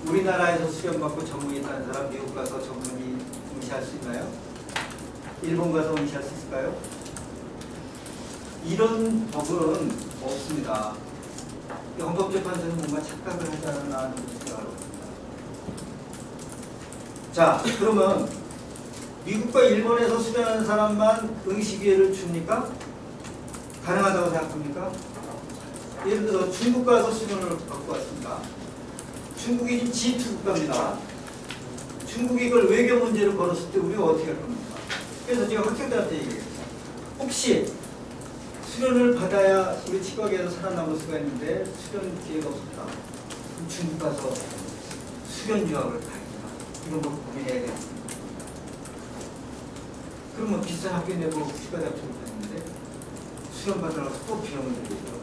우리나라에서 수련받고 전문의 하는 사람 미국 가서 전문의 응시할 수 있나요? 일본 가서 응시할 수 있을까요? 이런 법은 없습니다. 헌법재판소는 뭔가 착각을 하지 않았나 생각을 합니다. 자, 그러면 미국과 일본에서 수련하는 사람만 응시기회를 줍니까? 가능하다고 생각합니까? 예를 들어 중국 가서 수련을 받고 왔습니다. 중국이 G2 국가입니다. 중국이 이걸 외교 문제를 걸었을 때 우리가 어떻게 할 겁니까? 그래서 제가 학생들한테 얘기했어요. 혹시 수련을 받아야 우리 치과계에서 살아남을 수가 있는데 수련 기회가 없었다. 그럼 중국 가서 수련 유학을 가야겠다. 이런 걸 고민해야 되겠습니다. 그러면 비싼 학교 내고 치과대학 졸업했는데 수련 받으려고 또 비용을 들이죠.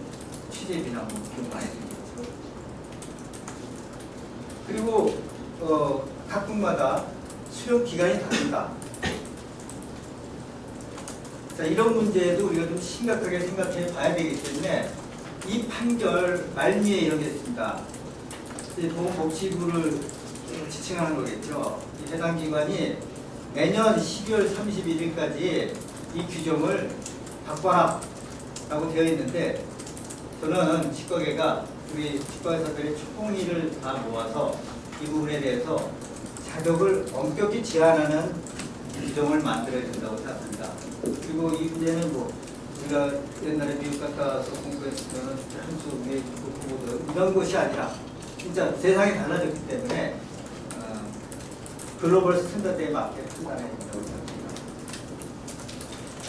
취재비나 뭐 비용 많이 들이죠. 그리고 각국마다 수련 기간이 다릅니다. 자, 이런 문제에도 우리가 좀 심각하게 생각해 봐야 되기 때문에 이 판결 말미에 이런 게 있습니다. 보건복지부를 지칭하는 거겠죠. 이 해당 기관이 내년 12월 31일까지 이 규정을 바꿔라라고 되어 있는데 저는 치과계가 우리 치과의사들의 총리를 다 모아서 이 부분에 대해서 자격을 엄격히 제한하는 규정을 만들어야 된다고 생각합니다. 그리고 이 문제는 뭐 우리가 옛날에 미국 갔다 와서 공부했으면 한수 위에 보고도 이런 것이 아니라 진짜 세상이 달라졌기 때문에 글로벌 스탠다드에 맞게 판단해야 된다고 생각합니다.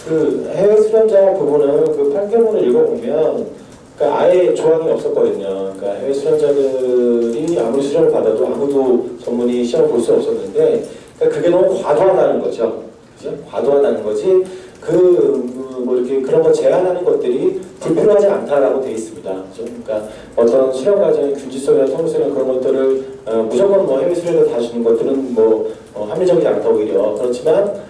그 해외 수련자 부분은 그 판결문을 읽어보면 그러니까 아예 조항이 없었거든요. 그러니까 해외 수련자들이 아무리 수련을 받아도 아무도 전문의 시험을 볼 수 없었는데 그러니까 그게 너무 과도하다는 거죠. 그죠? 과도하다는 거지. 뭐 이렇게 그런 거 제한하는 것들이 불필요하지 않다라고 되어 있습니다. 그러니까 어떤 수련 과정의 균질성이나 통일성이나 그런 것들을 무조건 뭐 해외 수련을 다 주는 것들은 뭐 합리적이지 않다 오히려. 그렇지만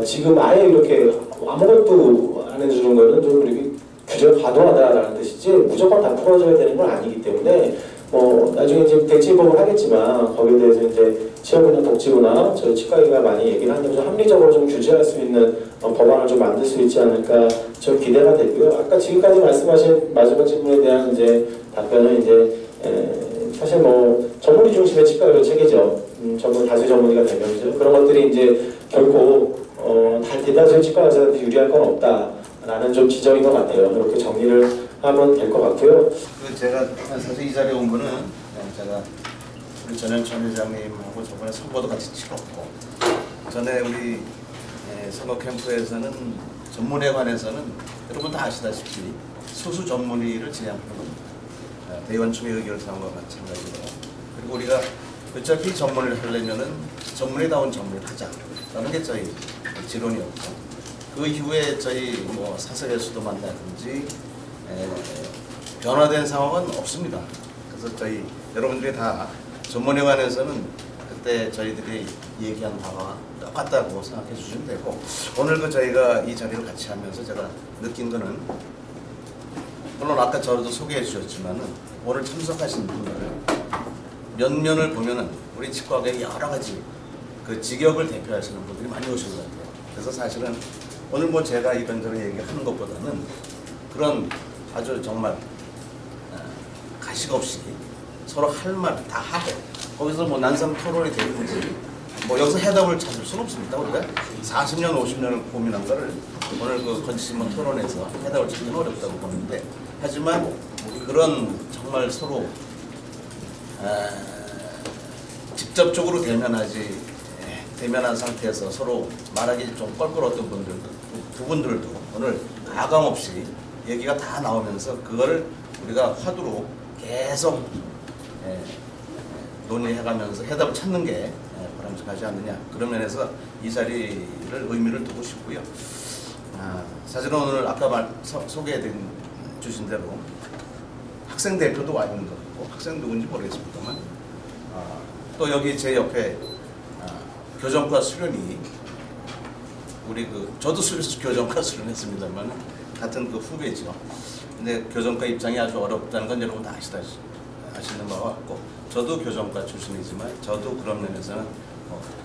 지금 아예 이렇게 아무것도 안 해주는 거는 좀 이렇게 규제가 과도하다라는 뜻이지 무조건 다 풀어줘야 되는 건 아니기 때문에 뭐 나중에 이제 대체법을 하겠지만 거기에 대해서 이제 취업이나 복지부나 저희 치과의가 많이 얘기를 하는데 좀 합리적으로 좀 규제할 수 있는 법안을 좀 만들 수 있지 않을까 좀 기대가 되고요. 아까 지금까지 말씀하신 마지막 질문에 대한 이제 답변은 이제 사실 뭐 전문의 중심의 치과의료 체계죠. 전문 다수 전문의가 대명이죠. 그런 것들이 이제 결코 대다수의 치과 의사한테 유리할 건 없다라는 좀 지적인 것 같아요. 이렇게 정리를 하면 될 것 같고요. 제가 사실 이 자리에 온 거는 제가 우리 전현천 회장님하고 저번에 선거도 같이 치렀고 전에 우리 선거 캠프에서는 전문에 관해서는 여러분 다 아시다시피 소수 전문의를 제한하는 겁니다. 대의원총회 의결사항과 마찬가지로 그리고 우리가 어차피 전문의를 하려면은 전문의다운 전문의를 하자라는 게 저희 지론이었고 그 이후에 저희 뭐 사석에서도 만나든지 변화된 상황은 없습니다. 그래서 저희 여러분들이 다 전문에 관해서는 그때 저희들이 얘기한 바와 똑같다고 생각해 주시면 되고 오늘 그 저희가 이 자리를 같이 하면서 제가 느낀 거는 물론 아까 저도 소개해 주셨지만은 오늘 참석하신 분들 면면을 보면은 우리 치과계의 여러 가지 그 직역을 대표하시는 분들이 많이 오신 것 같아요. 그래서 사실은 오늘 뭐 제가 이런저런 얘기하는 것보다는 그런 아주 정말 가식 없이 서로 할 말 다 하고 거기서 뭐 난상 토론이 되든지 뭐 여기서 해답을 찾을 수는 없습니다. 우리가 40년, 50년을 고민한 거를 오늘 그 건지신문 토론에서 해답을 찾기는 어렵다고 보는데 하지만 그런 정말 서로 직접적으로 대면한 상태에서 서로 말하기 좀 껄끄러웠던 분들도 두 분들도 오늘 가감 없이 얘기가 다 나오면서 그거를 우리가 화두로 계속 논의해가면서 해답을 찾는 게 바람직하지 않느냐 그런 면에서 이 자리를 의미를 두고 싶고요. 사실은 오늘 아까 소개해 주신 대로 학생 대표도 와 있는 것 같고 학생 누군지 모르겠습니다만 또 여기 제 옆에 교정과 수련이 우리 저도 교정과 수련했습니다만 같은 그 후배죠. 근데 교정과 입장이 아주 어렵다는 건 여러분 다 아시는 바와 같고 저도 교정과 출신이지만 저도 그런 면에서는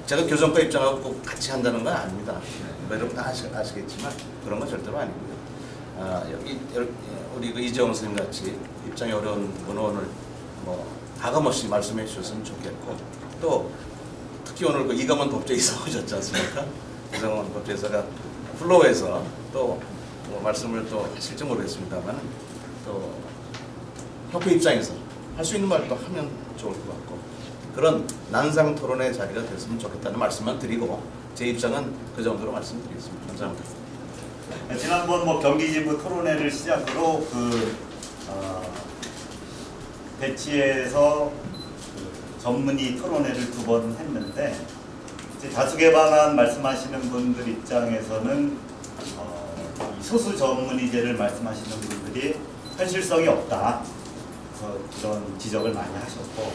제가 교정과 입장하고 꼭 같이 한다는 건 아닙니다. 여러분 다 아시겠지만 그런 건 절대로 아니고요. 여기 우리 그 이재원 선생님 같이 입장이 어려운 분은 오늘 뭐 가감없이 말씀해 주셨으면 좋겠고 또 특히 오늘 그 이감원 법제이사 오셨지 않습니까? 이감원 법제이사가 플로우에서 또 뭐 말씀을 또 하실지 모르겠습니다만 또 협회 입장에서 할 수 있는 말도 하면 좋을 것 같고 그런 난상 토론의 자리가 됐으면 좋겠다는 말씀만 드리고 제 입장은 그 정도로 말씀드리겠습니다. 감사합니다. 지난번 뭐 경기지부 토론회를 시작으로 배치에서 전문의 토론회를 2번 했는데 이제 다수개 방안 말씀하시는 분들 입장에서는 소수 전문의제를 말씀하시는 분들이 현실성이 없다. 그런 지적을 많이 하셨고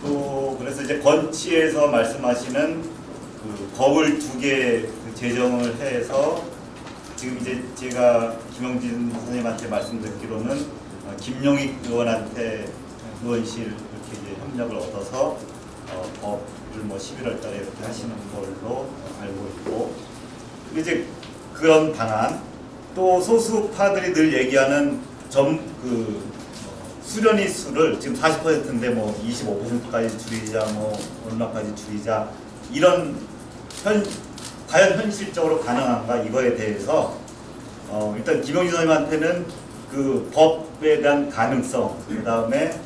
또 그래서 이제 건치에서 말씀하시는 그 법을 2개 제정을 해서 지금 이제 제가 김영진 선생님한테 말씀 듣기로는 김용익 의원실 이렇게 이제 협력을 얻어서 법을 뭐 11월 달에 이렇게 하시는 걸로 알고 있고 이제 그런 방안 또 소수파들이 늘 얘기하는 수련의 수를 지금 40%인데 뭐 25%까지 줄이자 뭐 얼마까지 줄이자 이런 과연 현실적으로 가능한가 이거에 대해서 일단 김용진 선생님한테는 그 법에 대한 가능성 그 다음에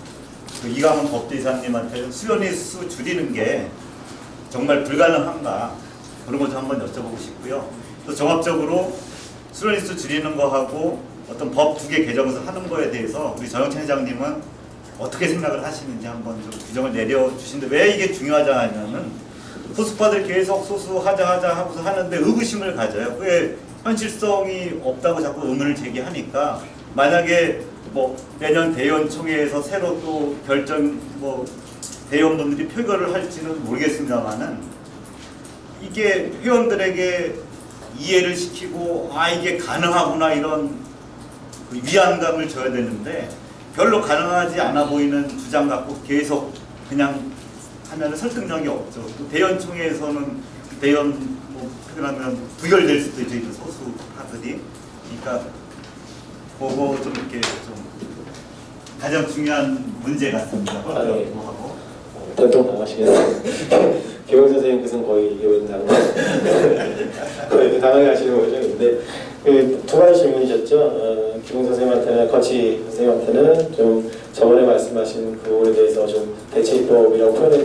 그 이강원 법제이사님한테는 수련의 수 줄이는 게 정말 불가능한가 그런 것 좀 한번 여쭤보고 싶고요. 또 종합적으로 수련의 수 줄이는 거하고 어떤 법 2개 개정해서 하는 거에 대해서 우리 전영찬 회장님은 어떻게 생각을 하시는지 한번 좀 규정을 내려주시는데 왜 이게 중요하냐면은 소수파들 계속 하자 하고서 하는데 의구심을 가져요. 왜 현실성이 없다고 자꾸 의문을 제기하니까 만약에 뭐 내년 대의원총회에서 새로 또 대의원분들이 표결을 할지는 모르겠습니다만은 이게 회원들에게 이해를 시키고 이게 가능하구나 이런 위안감을 줘야 되는데 별로 가능하지 않아 보이는 주장 갖고 계속 그냥 하면 설득력이 없죠. 또 대의원총회에서는 대의원 표결하면 부결될 수도 있죠. 소수파들이. 그러니까 그거 좀 이렇게 좀 가장 중요한 문제 같습니다. 하고. 또 당하시겠어요. 김용 선생님께서는 거의 의원당 거의 당하게 하시는 거죠. 근데 그 2가지 질문이셨죠. 김용 선생님한테는 건치 선생님한테는 좀 저번에 말씀하신 그 부분에 대해서 좀 대체입법이라고 표현이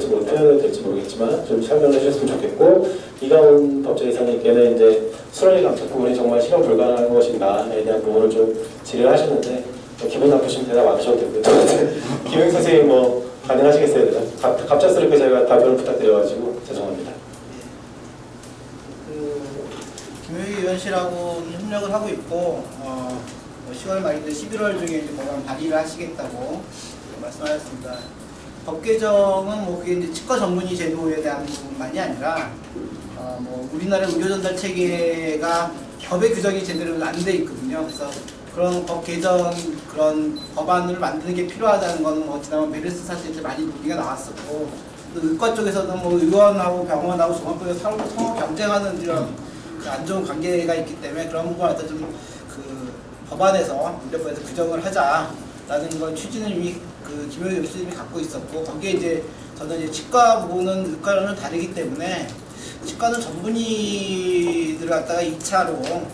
될지 모르겠지만 좀 설명해 주셨으면 좋겠고 이강원 법제이사님께는 이제 수련의 감축 부분이 정말 실현 불가능한 것인가에 대한 부분을 좀 질의를 하셨는데 기분 나쁘시면 대답 안 하셔도 되고요. 김용 선생님 뭐 가능하시겠어요? 갑작스럽게 제가 답변을 부탁드려가지고 죄송합니다. 김용익 의원실하고 협력을 하고 있고 10월 말인데 11월 중에 이제 법안 발의를 하시겠다고 말씀하셨습니다. 법 개정은 뭐 그게 이제 치과 전문의 제도에 대한 부분만이 아니라 뭐 우리나라 의료 전달 체계가 법의 규정이 제대로 안 돼 있거든요. 그래서 그런 법 개정 그런 법안을 만드는 게 필요하다는 거는 뭐 지난번 메르스 사실 이제 많이 논의가 나왔었고 또 의과 쪽에서는 뭐 의원하고 병원하고 종합병원 서로 경쟁하는 이런 그 안 좋은 관계가 있기 때문에 그런 부분을 갖다 좀 그 법안에서 문제법에서 규정을 하자라는 걸 취지는 이미 그 김효희 교수님이 갖고 있었고, 거기에 이제 저는 이제 치과 부분은 의과로는 다르기 때문에 치과는 전문의들을 갖다가 2차로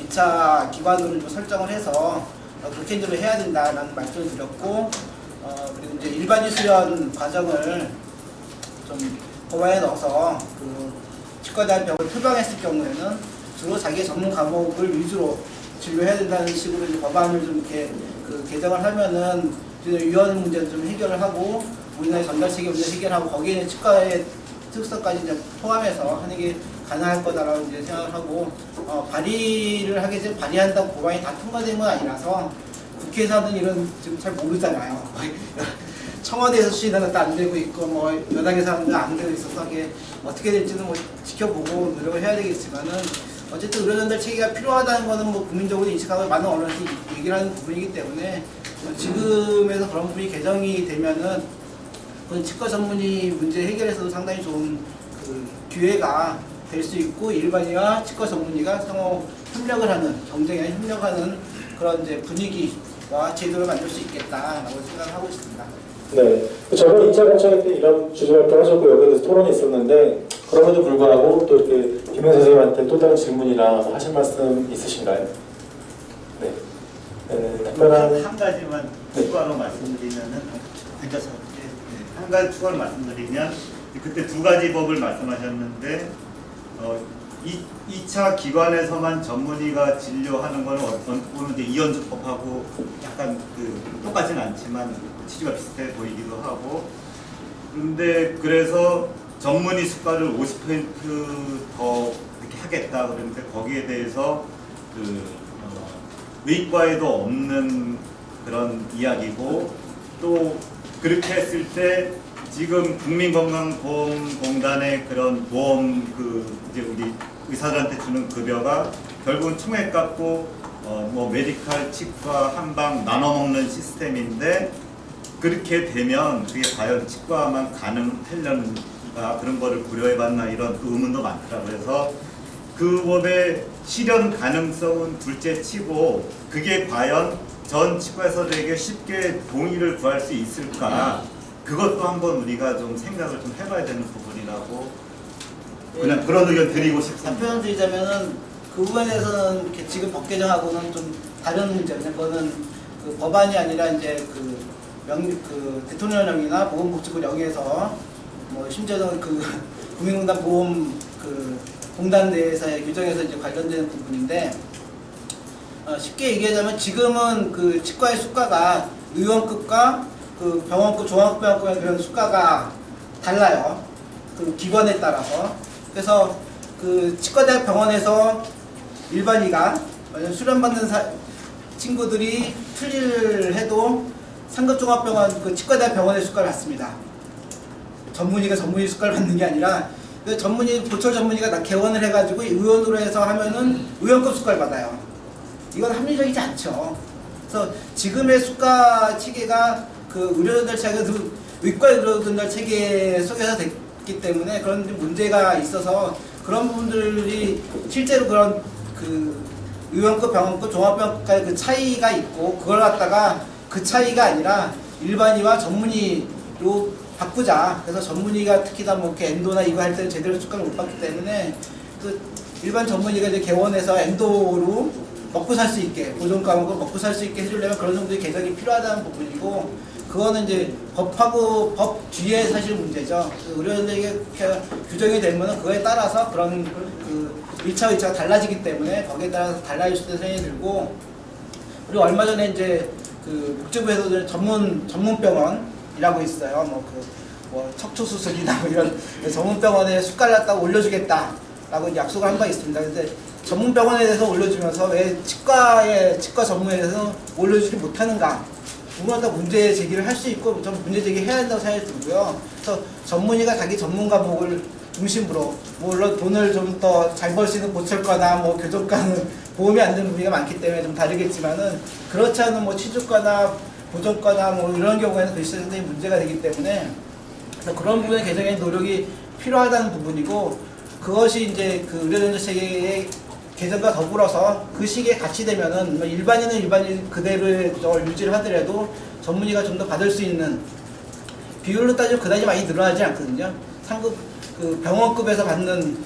2차 기관으로 좀 설정을 해서 그렇게 이제 해야 된다라는 말씀을 드렸고, 그리고 이제 일반인 수련 과정을 좀 법안에 넣어서 그 치과대학병을 표방했을 경우에는 주로 자기의 전문 과목을 위주로 진료해야 된다는 식으로 이제 법안을 좀 이렇게 그 개정을 하면은 위원 문제도 좀 해결을 하고 우리나라의 전달 체계 문제 해결하고 거기에 치과의 특성까지 이제 포함해서 하는 게 가능할 거다라고 이제 생각을 하고, 발의를 하게 되면 발의한다고 법안이 다 통과된 건 아니라서 국회에서는 이런 지금 잘 모르잖아요. 청와대에서 수신하는 것도 안 되고 있고 뭐 여당에서 하는 건 안 되고 있어서 이게 어떻게 될지는 뭐 지켜보고 노력을 해야 되겠지만은 어쨌든 의료 전달 체계가 필요하다는 거는 뭐 국민적으로 인식하고 많은 언론에서 얘기를 하는 부분이기 때문에 지금에서 그런 부분이 개정이 되면은 그건 치과 전문의 문제 해결에서도 상당히 좋은 그 기회가 될 수 있고, 일반인과 치과 전문의가 상호 협력을 하는, 경쟁에 협력하는 그런 이제 분위기와 제도를 만들 수 있겠다라고 생각을 하고 있습니다. 네, 저번 2차 공청회 때 이런 주제 활동하셨고 여기에 대해서 토론이 있었는데, 그럼에도 불구하고 또 이렇게 김현 선생님한테 또 다른 질문이나 하실 말씀 있으신가요? 네. 특별한 한 가지만 추가로 말씀드리면은 앉아서 한 가지 추가로 말씀드리면 그때 두 가지 법을 말씀하셨는데 2차 기관에서만 전문의가 진료하는 건 어떤 보면 이제 이연주법하고 약간 그 똑같지는 않지만 취지가 비슷해 보이기도 하고, 그런데 그래서 전문의 수가를 50%더 이렇게 하겠다 그러는데 거기에 대해서 그 의과에도 없는 그런 이야기고, 또 그렇게 했을 때 지금 국민건강보험공단의 그런 보험 그 이제 우리 의사들한테 주는 급여가 결국은 총액 갖고 뭐 메디칼, 치과, 한방 나눠 먹는 시스템인데, 그렇게 되면 그게 과연 치과만 가능하려는가 그런 거를 고려해봤나 이런 의문도 많더라고요. 그래서 그 법의 실현 가능성은 둘째 치고 그게 과연 전 치과의사들에게 쉽게 동의를 구할 수 있을까, 그것도 한번 우리가 좀 생각을 좀 해봐야 되는 부분이라고 그냥 그런 의견 드리고 싶습니다. 답변을 드리자면은 그 부분에 대해서는 이렇게 지금 법 개정하고는 좀 다른 문제입니다. 그거는 그 법안이 아니라 이제 그 대통령령이나 보건복지부령에서 뭐 심지어는 그 국민공단 보험 그 공단 내에서의 규정에서 이제 관련되는 부분인데, 쉽게 얘기하자면 지금은 그 치과의 수가가 의원급과 그 병원급, 종합병원급의 그런 수가가 달라요. 그 기관에 따라서. 그래서 그 치과대학 병원에서 일반이가 수련받는 친구들이 틀릴 해도 상급종합병원 그 치과대학 병원의 수가를 받습니다. 전문의가 전문의 수가를 받는 게 아니라 그 전문의, 보철 전문의가 개원을 해가지고 의원으로 해서 하면은 의원급 수가를 받아요. 이건 합리적이지 않죠. 그래서 지금의 수가 체계가 그 의료전달 체계가 의과 의료전달 체계 속에서 됐기 때문에 그런 문제가 있어서 그런 부분들이 실제로 그런 그 의원급, 병원급, 종합병원급까지 그 차이가 있고, 그걸 갖다가 그 차이가 아니라 일반의와 전문의로 바꾸자. 그래서 전문의가 특히나 뭐 이렇게 엔도나 이거 할 때는 제대로 수가를 못 받기 때문에 그 일반 전문의가 이제 개원해서 엔도로 먹고 살 수 있게, 보존 과목을 먹고 살 수 있게 해주려면 그런 정도의 개정이 필요하다는 부분이고, 그거는 이제 법하고 법 뒤에 사실 문제죠. 의료전달이 규정이 되면 그거에 따라서 그런 그 1차, 2차가 달라지기 때문에 거기에 따라서 달라질 수도 생각이 들고, 그리고 얼마 전에 이제 그 복지부에서도 전문병원이라고 있어요. 뭐 척추수술이나 뭐 이런 전문병원에 수가를 갖다가 올려주겠다라고 약속을 한 바 있습니다. 근데 전문병원에 대해서 올려주면서 왜 치과 전문에 대해서 올려주지 못하는가? 누구나 다 문제 제기를 할 수 있고, 좀 문제 제기해야 한다고 생각이 들고요. 그래서 전문의가 자기 전문 과목을 중심으로, 물론 돈을 좀 더 잘 벌 수 있는 보철과나 뭐 교정과는 보험이 안 되는 부위가 많기 때문에 좀 다르겠지만은, 그렇지 않은 뭐 취준과나 보정과나 뭐 이런 경우에는 글쎄 상당히 문제가 되기 때문에, 그래서 그런 부분의 개정의 노력이 필요하다는 부분이고, 그것이 이제 그 의료전자 체계의 개선과 더불어서 그 시기에 같이 되면은 뭐 일반인은 일반인 그대로의 저걸 유지를 하더라도 전문의가 좀 더 받을 수 있는 비율로 따지면 그다지 많이 늘어나지 않거든요. 상급 그 병원급에서 받는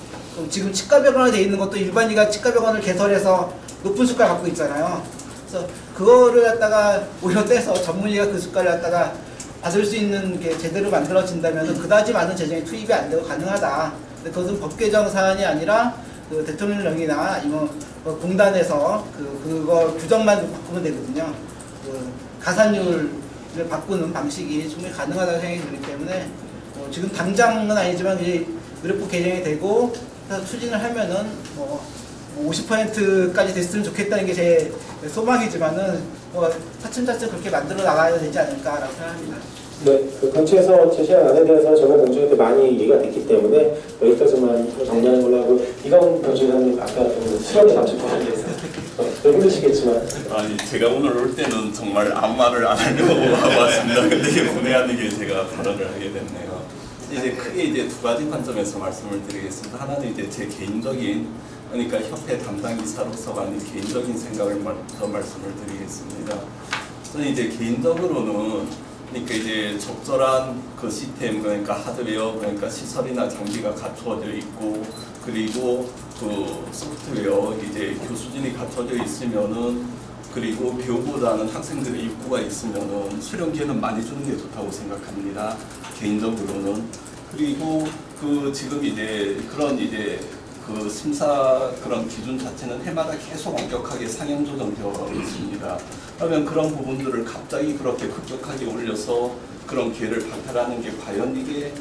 지금 치과병원에 돼 있는 것도 일반인가 치과병원을 개설해서 높은 수가를 갖고 있잖아요. 그래서 그거를 갖다가 오히려 떼서 전문의가 그 수가를 갖다가 받을 수 있는 게 제대로 만들어진다면 그다지 많은 재정이 투입이 안 되고 가능하다. 근데 그것은 법 개정 사안이 아니라 그 대통령령이나 아니면 공단에서 그거 규정만 바꾸면 되거든요. 그 가산율을 바꾸는 방식이 충분히 가능하다고 생각이 들기 때문에 지금 당장은 아니지만 이제 의료법 개정이 되고 해서 추진을 하면은 뭐 50%까지 됐으면 좋겠다는 게 제 소망이지만은 뭐 차츰차츰 그렇게 만들어 나가야 되지 않을까라고 생각합니다. 네, 그 근처에서 제시한 안에 대해서 전문 공정에도 많이 얘기가 됐기 때문에 여기까지만 정리하는 걸로 하고 이강훈 교수님 아까 수련회 남친 포함해서 힘드시겠지만 아니 제가 오늘 올 때는 정말 아무 말을 안 하려고 하고 왔습니다. 근데 이게 본의 아니게 제가 발언을 하게 됐네요. 이제 크게 이제 두 가지 관점에서 말씀을 드리겠습니다. 하나는 이제 제 개인적인 그러니까 협회 담당 이사로서 많이 개인적인 생각을 먼저 말씀을 드리겠습니다. 저는 이제 개인적으로는 그러니까 이제 적절한 그 시스템 그러니까 하드웨어 그러니까 시설이나 장비가 갖추어져 있고 그리고 그 소프트웨어 이제 교수진이 갖춰져 있으면은 그리고 배우고자 하는 학생들의 입구가 있으면은 수련 기회는 많이 주는 게 좋다고 생각합니다. 개인적으로는. 그리고 그 지금 이제 그런 이제 그 심사 그런 기준 자체는 해마다 계속 엄격하게 상향 조정되어 있습니다. 그러면 그런 부분들을 갑자기 그렇게 급격하게 올려서 그런 기회를 박탈하는 게 과연 이게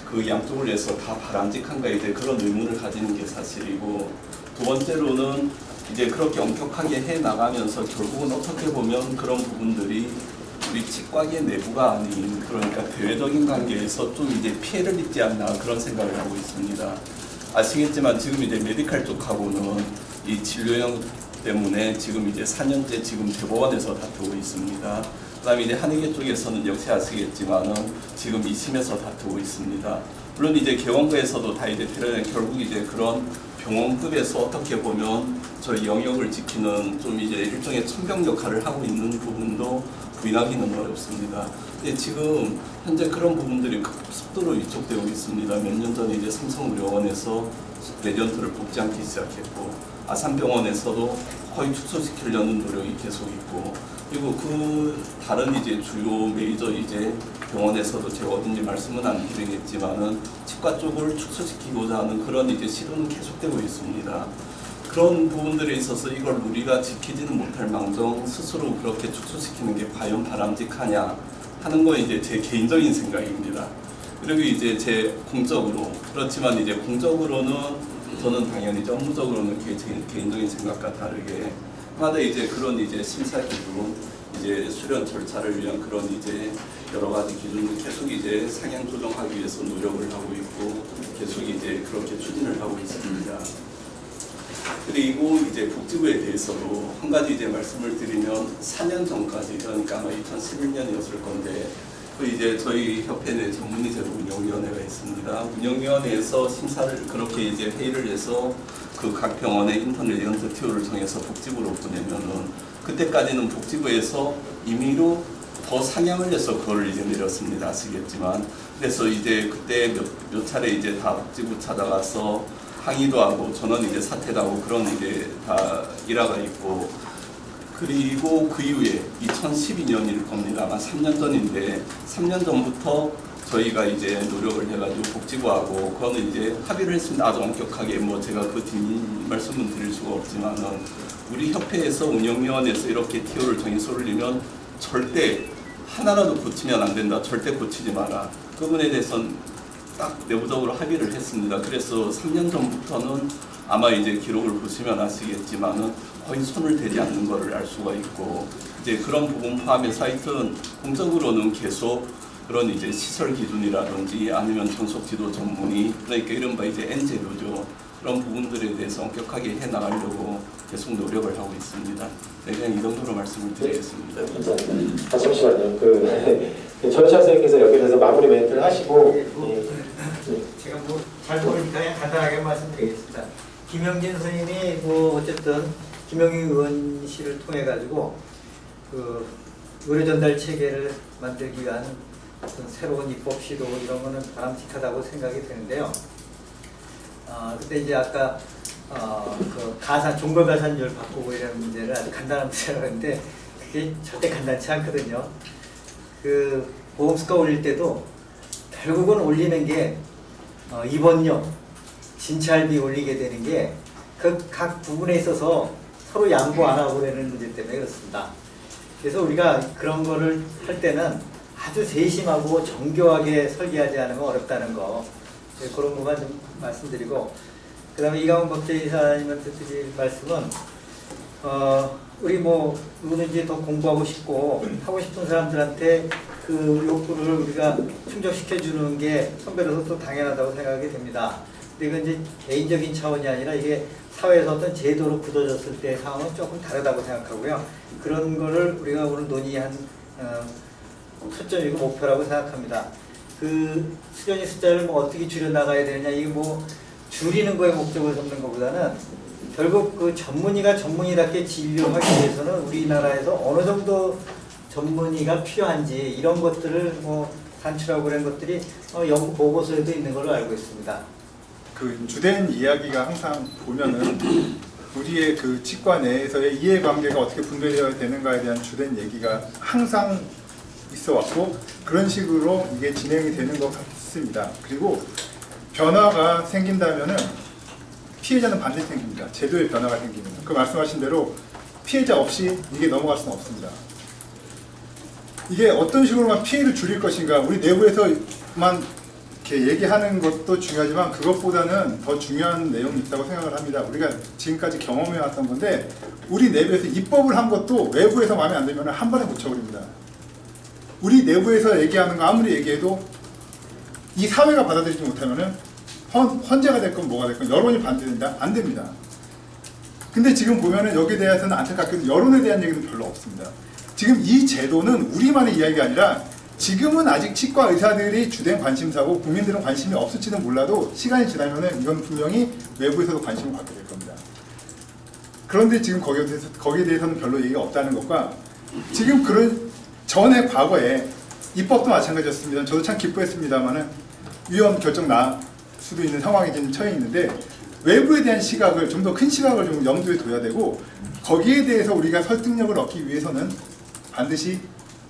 그 양쪽을 위해서 다 바람직한가 이제 그런 의문을 가지는 게 사실이고 두 번째로는 이제 그렇게 엄격하게 해 나가면서 결국은 어떻게 보면 그런 부분들이 우리 치과계 내부가 아닌 그러니까 대외적인 관계에서 좀 이제 피해를 입지 않나 그런 생각을 하고 있습니다. 아시겠지만 지금 이제 메디칼 쪽하고는 이 진료형 때문에 지금 이제 4년째 지금 대법원에서 다투고 있습니다. 그다음에 이제 한의계 쪽에서는 역시 아시겠지만은 지금 2심에서 다투고 있습니다. 물론 이제 개원부에서도 다 이제 결국 이제 그런 병원급에서 어떻게 보면 저희 영역을 지키는 좀 이제 일종의 천병 역할을 하고 있는 부분도 부인하기는 어렵습니다. 근데 지금 현재 그런 부분들이 급속도로 위축되고 있습니다. 몇 년 전에 이제 삼성의료원에서 레전트를 뽑지 않기 시작했고 아산병원에서도 거의 축소시키려는 노력이 계속 있고 그리고 그 다른 이제 주요 메이저 이제 병원에서도 제가 어딘지 말씀은 안 드리겠지만은 치과 쪽을 축소시키고자 하는 그런 이제 시도는 계속되고 있습니다. 그런 부분들에 있어서 이걸 우리가 지키지는 못할 망정 스스로 그렇게 축소시키는 게 과연 바람직하냐 하는 건 이제 제 개인적인 생각입니다. 그리고 이제 제 공적으로 그렇지만 이제 공적으로는 저는 당연히 업무적으로는 제 개인적인 생각과 다르게 하나 이제 그런 이제 심사 기준 이제 수련 절차를 위한 그런 이제 여러 가지 기준을 계속 이제 상향 조정하기 위해서 노력을 하고 있고 계속 이제 그렇게 추진을 하고 있습니다. 그리고 이제 복지부에 대해서도 한 가지 이제 말씀을 드리면 4년 전까지 그러니까 아마 2011년이었을 건데 그 이제 저희 협회 내 전문의제도 운영위원회가 있습니다. 운영위원회에서 심사를 그렇게 이제 회의를 해서 그 각 병원의 인턴 레전트 티오를 통해서 복지부로 보내면은 그때까지는 복지부에서 임의로 더 상향을 해서 그걸 이제 내렸습니다. 아시겠지만 그래서 이제 그때 몇 차례 이제 다 복지부 찾아가서 항의도 하고 전원 이제 사퇴도 하고 그런 이제 다 일화가 있고 그리고 그 이후에 2012년일 겁니다. 아마 3년 전인데 3년 전부터 저희가 이제 노력을 해가지고 복지부하고 그거는 이제 합의를 했습니다. 아주 엄격하게 뭐 제가 그 뒷 말씀은 드릴 수가 없지만은 우리 협회에서 운영위원회에서 이렇게 티오를 정해서 올리면 절대 하나라도 고치면 안 된다. 절대 고치지 마라. 그 부분에 대해서는 딱 내부적으로 합의를 했습니다. 그래서 3년 전부터는 아마 이제 기록을 보시면 아시겠지만은 거의 손을 대지 않는 것을 알 수가 있고 이제 그런 부분 포함해서 하여튼 공적으로는 계속 그런 이제 시설 기준이라든지 아니면 전속 지도 전문의 그러니까 이른바 이제 N제도죠. 그런 부분들에 대해서 엄격하게 해 나가려고 계속 노력을 하고 있습니다. 네, 그냥 이 정도로 말씀을 드리겠습니다. 감사합니다. 잠시만요. 전 선생님께서 여기 대해서 마무리 멘트를 하시고 제가 뭐 잘 모르니까 그냥 간단하게 말씀드리겠습니다. 김영진 선생님이 어쨌든 김영희 의원실을 통해 가지고 그 의료 전달 체계를 만들기 위한 어떤 새로운 입법 시도 이런 거는 바람직하다고 생각이 되는데요. 그때 이제 아까 그 종걸 가산율 바꾸고 이런 문제를 아주 간단한 문제라고 했는데 그게 절대 간단치 않거든요. 그 보험수가 올릴 때도 결국은 올리는 게 입원료, 진찰비 올리게 되는 게 그 각 부분에 있어서 서로 양보 안 하고 그러는 문제 때문에 그렇습니다. 그래서 우리가 그런 거를 할 때는 아주 세심하고 정교하게 설계하지 않으면 어렵다는 거, 그런 것만 좀 말씀드리고, 그 다음에 이강훈 법제이사님한테 드릴 말씀은 우리 누구든지 더 공부하고 싶고 하고 싶은 사람들한테 그 욕구를 우리가 충족시켜 주는 게 선배로서 또 당연하다고 생각이 됩니다. 근데 이건 이제 개인적인 차원이 아니라 이게 사회에서 어떤 제도로 굳어졌을 때 상황은 조금 다르다고 생각하고요. 그런 거를 우리가 오늘 논의한 초점이고 목표라고 생각합니다. 그 수련의 숫자를 어떻게 줄여나가야 되느냐, 이게 줄이는 거에 목적을 삼는 것보다는 결국 그 전문의가 전문의답게 진료하기 위해서는 우리나라에서 어느 정도 전문의가 필요한지 이런 것들을 단출하고 그런 것들이 연구 보고서에도 있는 걸로 알고 있습니다. 그 주된 이야기가 항상 보면은 우리의 그 치과 내에서의 이해관계가 어떻게 분배되어야 되는가에 대한 주된 얘기가 항상 있어 왔고 그런 식으로 이게 진행이 되는 것 같습니다. 그리고 변화가 생긴다면은 피해자는 반드시 생깁니다. 제도의 변화가 생기면 그 말씀하신 대로 피해자 없이 이게 넘어갈 수는 없습니다. 이게 어떤 식으로만 피해를 줄일 것인가, 우리 내부에서만 이렇게 얘기하는 것도 중요하지만 그것보다는 더 중요한 내용이 있다고 생각을 합니다. 우리가 지금까지 경험해 왔던 건데 우리 내부에서 입법을 한 것도 외부에서 마음에 안 들면 한 번에 고쳐버립니다. 우리 내부에서 얘기하는 거 아무리 얘기해도 이 사회가 받아들이지 못하면은 헌재가 됐건 뭐가 됐건 여론이 반대된다? 안 됩니다. 근데 지금 보면은 여기에 대해서는 안타깝게도 여론에 대한 얘기는 별로 없습니다. 지금 이 제도는 우리만의 이야기가 아니라 지금은 아직 치과 의사들이 주된 관심사고 국민들은 관심이 없을지는 몰라도 시간이 지나면은 이건 분명히 외부에서도 관심을 갖게 될 겁니다. 그런데 지금 거기에 대해서는 별로 얘기가 없다는 것과 지금 그런 전에 과거에 입법도 마찬가지였습니다. 저도 참 기뻐했습니다만은 위헌 결정 날 수도 있는 상황에 지금 처해 있는데 외부에 대한 시각을 좀 더 큰 시각을 좀 염두에 둬야 되고 거기에 대해서 우리가 설득력을 얻기 위해서는 반드시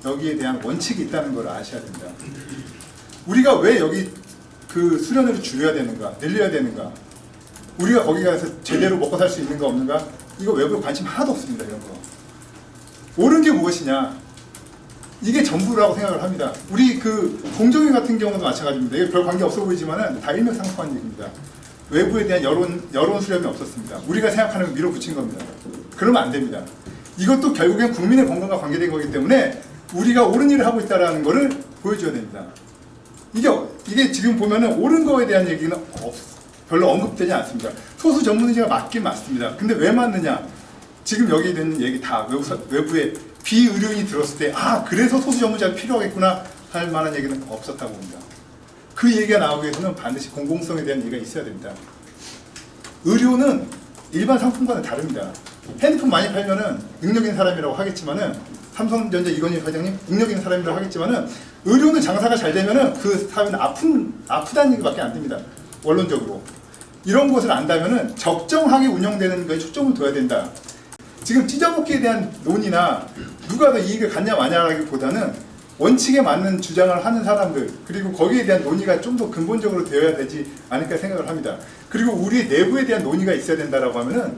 여기에 대한 원칙이 있다는 걸 아셔야 됩니다. 우리가 왜 여기 그 수련회를 줄여야 되는가, 늘려야 되는가, 우리가 거기 가서 제대로 먹고 살 수 있는가 없는가, 이거 외부에 관심 하나도 없습니다. 이런 거. 옳은 게 무엇이냐, 이게 전부라고 생각을 합니다. 우리 그 공정위 같은 경우도 마찬가지입니다. 이게 별 관계 없어 보이지만은 다 일맥상통한 얘기입니다. 외부에 대한 여론 수렴이 없었습니다. 우리가 생각하는 걸 밀어붙인 겁니다. 그러면 안 됩니다. 이것도 결국엔 국민의 건강과 관계된 거기 때문에 우리가 옳은 일을 하고 있다는 것을 보여줘야 됩니다. 이게 지금 보면은 옳은 거에 대한 얘기는 별로 언급되지 않습니다. 소수 전문의가 맞긴 맞습니다. 근데 왜 맞느냐? 지금 여기 있는 얘기 다 외부에 비의료인이 들었을 때 그래서 소수 전문의가 필요하겠구나 할 만한 얘기는 없었다고 봅니다. 그 얘기가 나오기 위해서는 반드시 공공성에 대한 얘기가 있어야 됩니다. 의료는 일반 상품과는 다릅니다. 핸드폰 많이 팔면은 능력 있는 사람이라고 하겠지만은 삼성전자 이건희 회장님 능력 있는 사람이라고 하겠지만은 의료는 장사가 잘 되면은 그 사람은 아프다는 얘기밖에 안 됩니다. 원론적으로 이런 것을 안다면은 적정하게 운영되는 거에 초점을 둬야 된다. 지금 찢어먹기에 대한 논의나 누가 더 이익을 갖냐 마냐라기보다는 원칙에 맞는 주장을 하는 사람들 그리고 거기에 대한 논의가 좀 더 근본적으로 되어야 되지 않을까 생각을 합니다. 그리고 우리 내부에 대한 논의가 있어야 된다라고 하면은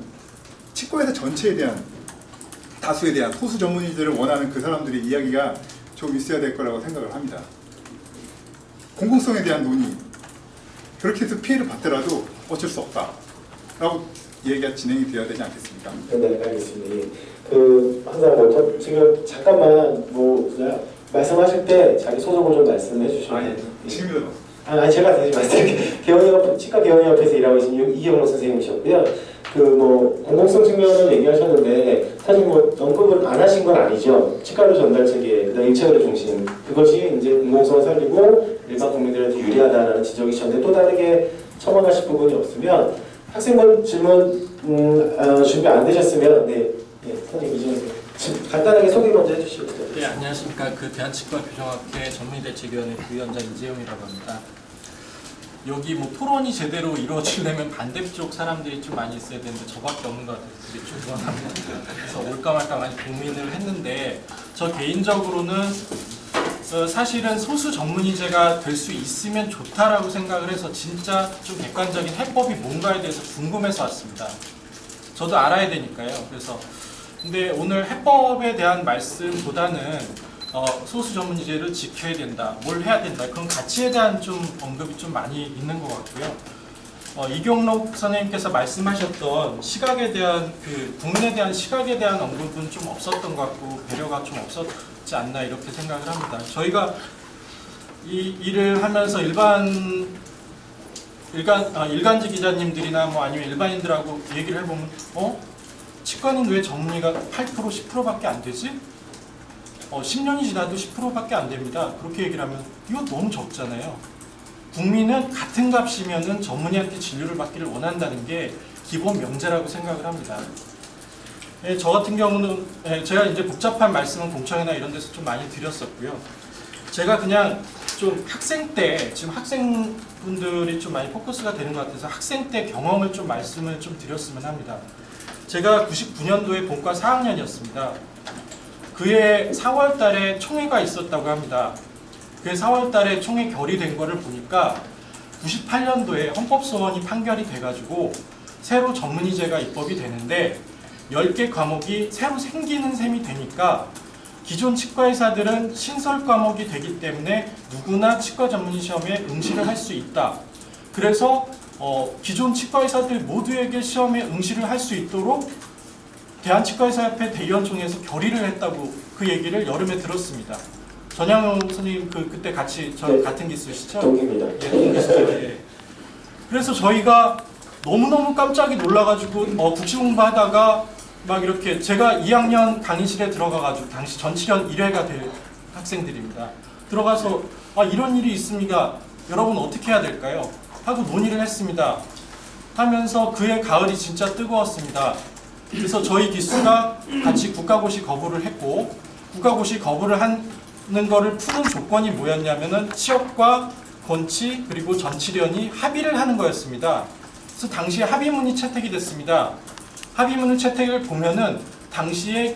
치과의사 전체에 대한 다수에 대한 소수 전문의들을 원하는 그 사람들의 이야기가 좀 있어야 될 거라고 생각을 합니다. 공공성에 대한 논의 그렇게 해서 피해를 받더라도 어쩔 수 없다라고 얘기가 진행이 되어야 되지 않겠습니까? 네, 알겠습니다. 항상 지금 잠깐만 말씀하실 때 자기 소속을 좀 말씀해 주시면. 지금이라도. 제가 다시 말씀드릴게요. 치과 개원의협회에서 일하고 계신 이경록 선생님이셨고요. 공공성 측면을 얘기하셨는데 사실 언급을 안 하신 건 아니죠. 치과의료 전달 체계, 그다음 1차 의료 중심 그것이 이제 공공성을 살리고 일반 국민들한테 유리하다는 지적이셨는데 또 다르게 첨언하실 부분이 없으면 학생분 질문 준비 안 되셨으면 네, 선생님 이제 간단하게 소개 먼저 해주시죠. 네, 안녕하십니까. 그 대한치과교정학회 전문의대책위원회 부위원장 이재용이라고 합니다. 여기 뭐 토론이 제대로 이루어지려면 반대쪽 사람들이 좀 많이 있어야 되는데 저밖에 없는 것 같아서 되게 죄송합니다. 그래서 올까 말까 많이 고민을 했는데 저 개인적으로는 사실은 소수 전문의제가 될 수 있으면 좋다라고 생각을 해서 진짜 좀 객관적인 해법이 뭔가에 대해서 궁금해서 왔습니다. 저도 알아야 되니까요. 그래서 근데 오늘 해법에 대한 말씀보다는 소수 전문의제를 지켜야 된다, 뭘 해야 된다, 그런 가치에 대한 좀 언급이 좀 많이 있는 것 같고요. 이경록 선생님께서 말씀하셨던 시각에 대한 국민에 대한 시각에 대한 언급은 좀 없었던 것 같고 배려가 좀 없었지 않나 이렇게 생각을 합니다. 저희가 이 일을 하면서 일간지 기자님들이나 뭐 아니면 일반인들하고 얘기를 해보면 치과는 왜 전문의가 8%, 10%밖에 안 되지? 10년이 지나도 10%밖에 안 됩니다. 그렇게 얘기를 하면 이거 너무 적잖아요. 국민은 같은 값이면은 전문의한테 진료를 받기를 원한다는 게 기본 명제라고 생각을 합니다. 저 같은 경우는 제가 이제 복잡한 말씀은 공청회나 이런 데서 좀 많이 드렸었고요. 제가 그냥 좀 학생 때, 지금 학생분들이 좀 많이 포커스가 되는 것 같아서 학생 때 경험을 좀 말씀을 좀 드렸으면 합니다. 제가 99년도에 본과 4학년이었습니다. 그해 4월 달에 총회가 있었다고 합니다. 그해 4월 달에 총회 결의된 거를 보니까 98년도에 헌법소원이 판결이 돼가지고 새로 전문의제가 입법이 되는데 10개 과목이 새로 생기는 셈이 되니까 기존 치과의사들은 신설 과목이 되기 때문에 누구나 치과 전문의 시험에 응시를 할 수 있다. 그래서 기존 치과의사들 모두에게 시험에 응시를 할 수 있도록 대한치과의사협회 대의원총회에서 결의를 했다고 그 얘기를 여름에 들었습니다. 전양호 선생님 그때 같이 네. 같은 기수시죠? 동기입니다. 예, 동기시죠. 예. 그래서 저희가 너무너무 깜짝이 놀라가지고 국시 공부하다가 막 이렇게 제가 2학년 강의실에 들어가가지고 당시 전치련 1회가 될 학생들입니다. 들어가서 이런 일이 있습니다. 여러분 어떻게 해야 될까요? 하고 논의를 했습니다. 하면서 그해 가을이 진짜 뜨거웠습니다. 그래서 저희 기수가 같이 국가고시 거부를 했고 국가고시 거부를 하는 거를 푸는 조건이 뭐였냐면은 취업과 건치 그리고 전치련이 합의를 하는 거였습니다. 그래서 당시에 합의문이 채택이 됐습니다. 합의문을 채택을 보면은 당시에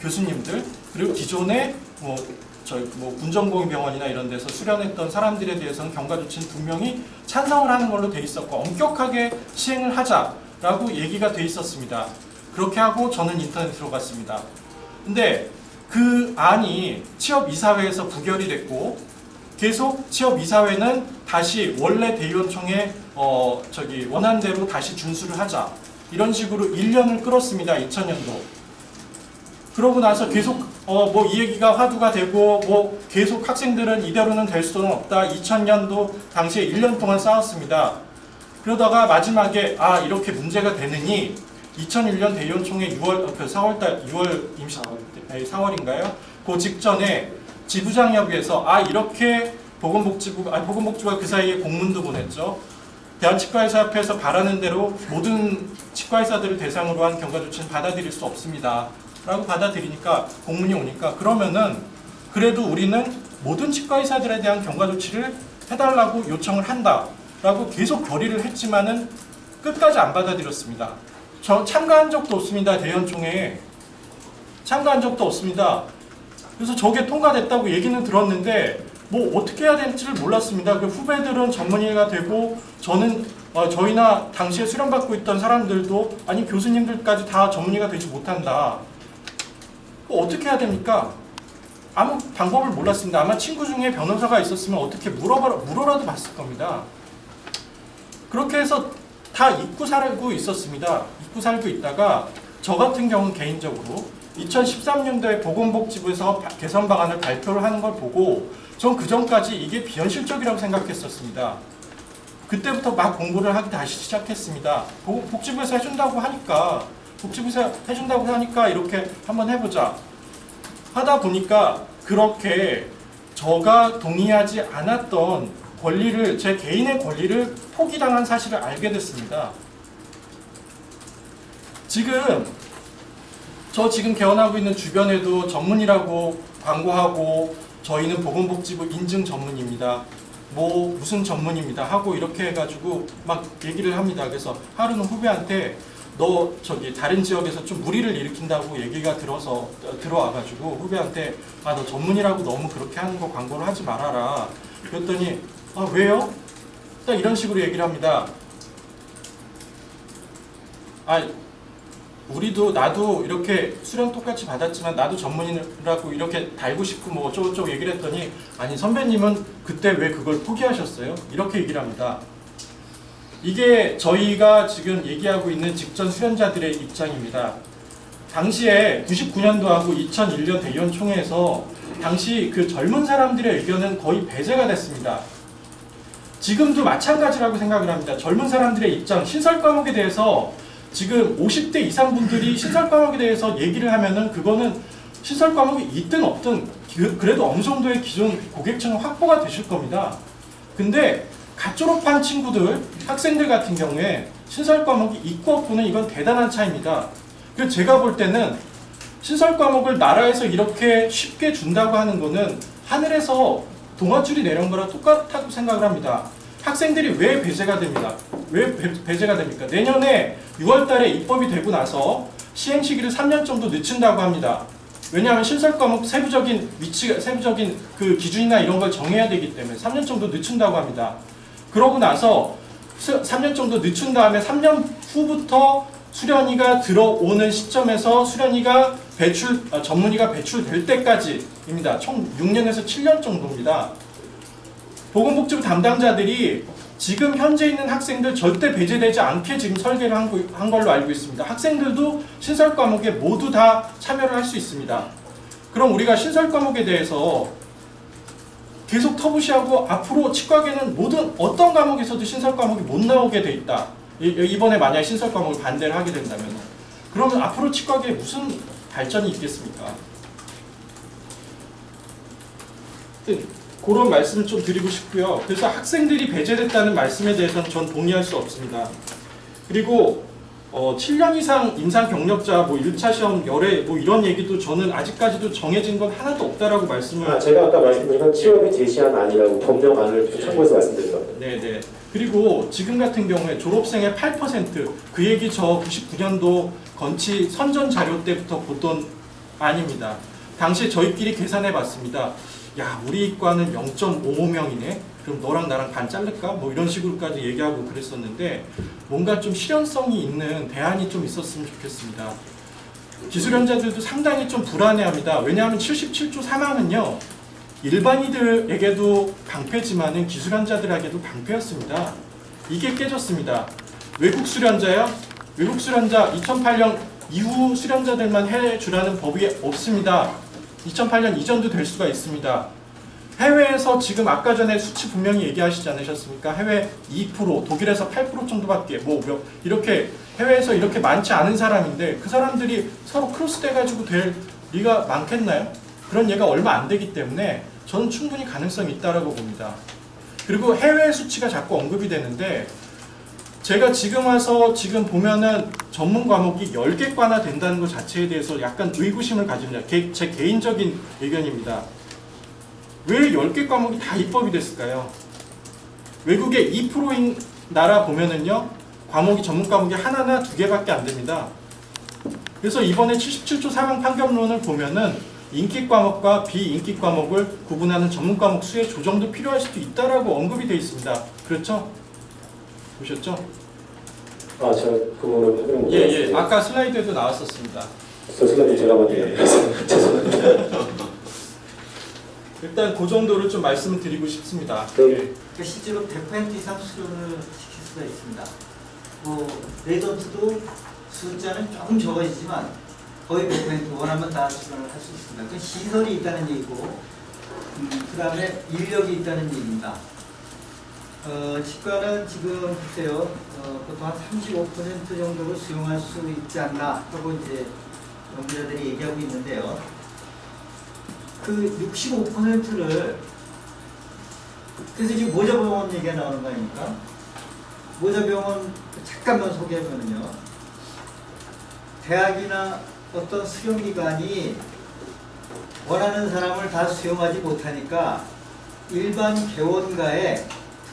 교수님들 그리고 기존에 군정공병원이나 이런 데서 수련했던 사람들에 대해서는 경과조치는 분명히 찬성을 하는 걸로 돼 있었고 엄격하게 시행을 하자라고 얘기가 돼 있었습니다. 그렇게 하고 저는 인터넷에 들어갔습니다. 근데 그 안이 취업이사회에서 부결이 됐고 계속 취업이사회는 다시 원래 대의원총회 원안대로 다시 준수를 하자 이런 식으로 1년을 끌었습니다. 2000년도. 그러고 나서 계속 이 얘기가 화두가 되고 계속 학생들은 이대로는 될 수는 없다. 2000년도 당시에 1년 동안 싸웠습니다. 그러다가 마지막에 이렇게 문제가 되느니 2001년 대의원총회 4월달 6월 임시 4월인가요? 그 직전에 지부장협의회에서 이렇게 보건복지부가 그 사이에 공문도 보냈죠. 대한치과의사협회에서 바라는 대로 모든 치과의사들을 대상으로 한 경과조치는 받아들일 수 없습니다. 라고 받아들이니까 공문이 오니까 그러면은 그래도 우리는 모든 치과의사들에 대한 경과조치를 해달라고 요청을 한다. 라고 계속 결의를 했지만은 끝까지 안 받아들였습니다. 저 참가한 적도 없습니다. 대의원총회에. 참가한 적도 없습니다. 그래서 저게 통과됐다고 얘기는 들었는데 어떻게 해야 될지를 몰랐습니다. 그 후배들은 전문의가 되고 저희나 당시에 수련받고 있던 사람들도 교수님들까지 다 전문의가 되지 못한다. 어떻게 해야 됩니까? 아무 방법을 몰랐습니다. 아마 친구 중에 변호사가 있었으면 어떻게 물어라도 봤을 겁니다. 그렇게 해서 다 잊고 살고 있었습니다. 잊고 살고 있다가 저 같은 경우는 개인적으로 2013년도에 보건복지부에서 개선 방안을 발표를 하는 걸 보고 전 그 전까지 이게 비현실적이라고 생각했었습니다. 그때부터 막 공부를 하기 다시 시작했습니다. 복지부에서 해준다고 하니까 이렇게 한번 해보자. 하다 보니까 그렇게 저가 동의하지 않았던 권리를, 제 개인의 권리를 포기당한 사실을 알게 됐습니다. 저 지금 개원하고 있는 주변에도 전문이라고 광고하고 저희는 보건복지부 인증 전문입니다. 뭐 무슨 전문입니다 하고 이렇게 해가지고 막 얘기를 합니다. 그래서 하루는 후배한테 너 저기 다른 지역에서 좀 무리를 일으킨다고 얘기가 들어와가지고 후배한테 아 너 전문이라고 너무 그렇게 하는 거 광고를 하지 말아라. 그랬더니 아 왜요? 딱 이런 식으로 얘기를 합니다. 아 우리도 나도 이렇게 수련 똑같이 받았지만 나도 전문이라고 이렇게 달고 싶고 뭐 어쩌고저쩌고 얘기를 했더니 아니 선배님은 그때 왜 그걸 포기하셨어요? 이렇게 얘기를 합니다. 이게 저희가 지금 얘기하고 있는 직전 수련자들의 입장입니다. 당시에 99년도하고 2001년 대의원 총회에서 당시 그 젊은 사람들의 의견은 거의 배제가 됐습니다. 지금도 마찬가지라고 생각을 합니다. 젊은 사람들의 입장, 신설 과목에 대해서 지금 50대 이상 분들이 신설 과목에 대해서 얘기를 하면은 그거는 신설 과목이 있든 없든 그래도 어느 정도의 기존 고객층은 확보가 되실 겁니다. 근데 갓 졸업한 친구들, 학생들 같은 경우에 신설 과목이 있고 없고는 이건 대단한 차이입니다. 그래서 제가 볼 때는 신설 과목을 나라에서 이렇게 쉽게 준다고 하는 거는 하늘에서 동아줄이 내려온 거랑 똑같다고 생각을 합니다. 학생들이 왜 배제가 됩니다. 왜 배제가 됩니까? 내년에 6월 달에 입법이 되고 나서 시행 시기를 3년 정도 늦춘다고 합니다. 왜냐하면 신설 과목 세부적인 그 기준이나 이런 걸 정해야 되기 때문에 3년 정도 늦춘다고 합니다. 그러고 나서 3년 정도 늦춘 다음에 3년 후부터 수련이가 들어오는 시점에서 수련이가 전문의가 배출될 때까지입니다. 총 6년에서 7년 정도입니다. 보건복지부 담당자들이 지금 현재 있는 학생들 절대 배제되지 않게 지금 설계를 한 걸로 알고 있습니다. 학생들도 신설 과목에 모두 다 참여를 할 수 있습니다. 그럼 우리가 신설 과목에 대해서 계속 터부시하고 앞으로 치과계는 모든 어떤 과목에서도 신설 과목이 못 나오게 돼 있다. 이번에 만약 신설 과목을 반대를 하게 된다면 그러면 앞으로 치과계에 무슨 발전이 있겠습니까? 그런 말씀을 좀 드리고 싶고요. 그래서 학생들이 배제됐다는 말씀에 대해서는 전 동의할 수 없습니다. 그리고 7년 이상 임상 경력자, 뭐 1차 시험 열애, 뭐 이런 얘기도 저는 아직까지도 정해진 건 하나도 없다라고 말씀을. 제가 아까 말씀드린 건 취업이 제시한 안이라고 법령안을 참고해서 말씀드렸거든요. 네네. 그리고 지금 같은 경우에 졸업생의 8%, 그 얘기 저 99년도 건치 선전 자료 때부터 보던 안입니다. 당시에 저희끼리 계산해 봤습니다. 야, 우리 과는 0.55명이네. 그럼 너랑 나랑 반 자를까? 뭐 이런 식으로까지 얘기하고 그랬었는데 뭔가 좀 실현성이 있는 대안이 좀 있었으면 좋겠습니다. 기술연자들도 상당히 좀 불안해합니다. 왜냐하면 77조 3항은요. 일반인들에게도 방패지만은 기술연자들에게도 방패였습니다. 이게 깨졌습니다. 외국 수련자요? 외국 수련자 2008년 이후 수련자들만 해주라는 법이 없습니다. 2008년 이전도 될 수가 있습니다. 해외에서 지금 아까 전에 수치 분명히 얘기하시지 않으셨습니까? 해외 2%, 독일에서 8% 정도밖에 이렇게 해외에서 이렇게 많지 않은 사람인데 그 사람들이 서로 크로스 돼가지고 될 리가 많겠나요? 그런 예가 얼마 안 되기 때문에 저는 충분히 가능성이 있다라고 봅니다. 그리고 해외 수치가 자꾸 언급이 되는데 제가 지금 와서 지금 보면은 전문 과목이 10개과나 된다는 것 자체에 대해서 약간 의구심을 가집니다. 제 개인적인 의견입니다. 왜 10개 과목이 다 입법이 됐을까요? 외국의 2%인 나라 보면은요, 과목이 전문 과목이 하나나 2개밖에 안 됩니다. 그래서 이번에 77조 3항 판결론을 보면은 인기 과목과 비인기 과목을 구분하는 전문 과목 수의 조정도 필요할 수도 있다라고 언급이 되어 있습니다. 그렇죠? 보셨죠? 제가 그 부분을 확인을 못 예. 아까 슬라이드에도 나왔었습니다. 저 슬라이드 제가 먼저 죄송합니다. 일단 그 정도를 좀 말씀을 드리고 싶습니다. 네. 예. 실제로 100% 이상 수련을 시킬 수가 있습니다. 레전트도 숫자는 조금 적어지지만 거의 100% 원하면 다 수련을 할 수 있습니다. 그 시설이 있다는 얘기고, 그 다음에 인력이 있다는 얘기입니다. 치과는 지금 보세요, 보통 한 35% 정도로 수용할 수 있지 않나 하고 이제 연구자들이 얘기하고 있는데요. 그 65%를 그래서 지금 모자병원 얘기가 나오는 거 아닙니까? 모자병원 잠깐만 소개하면요. 대학이나 어떤 수련기관이 원하는 사람을 다 수용하지 못하니까 일반 개원가에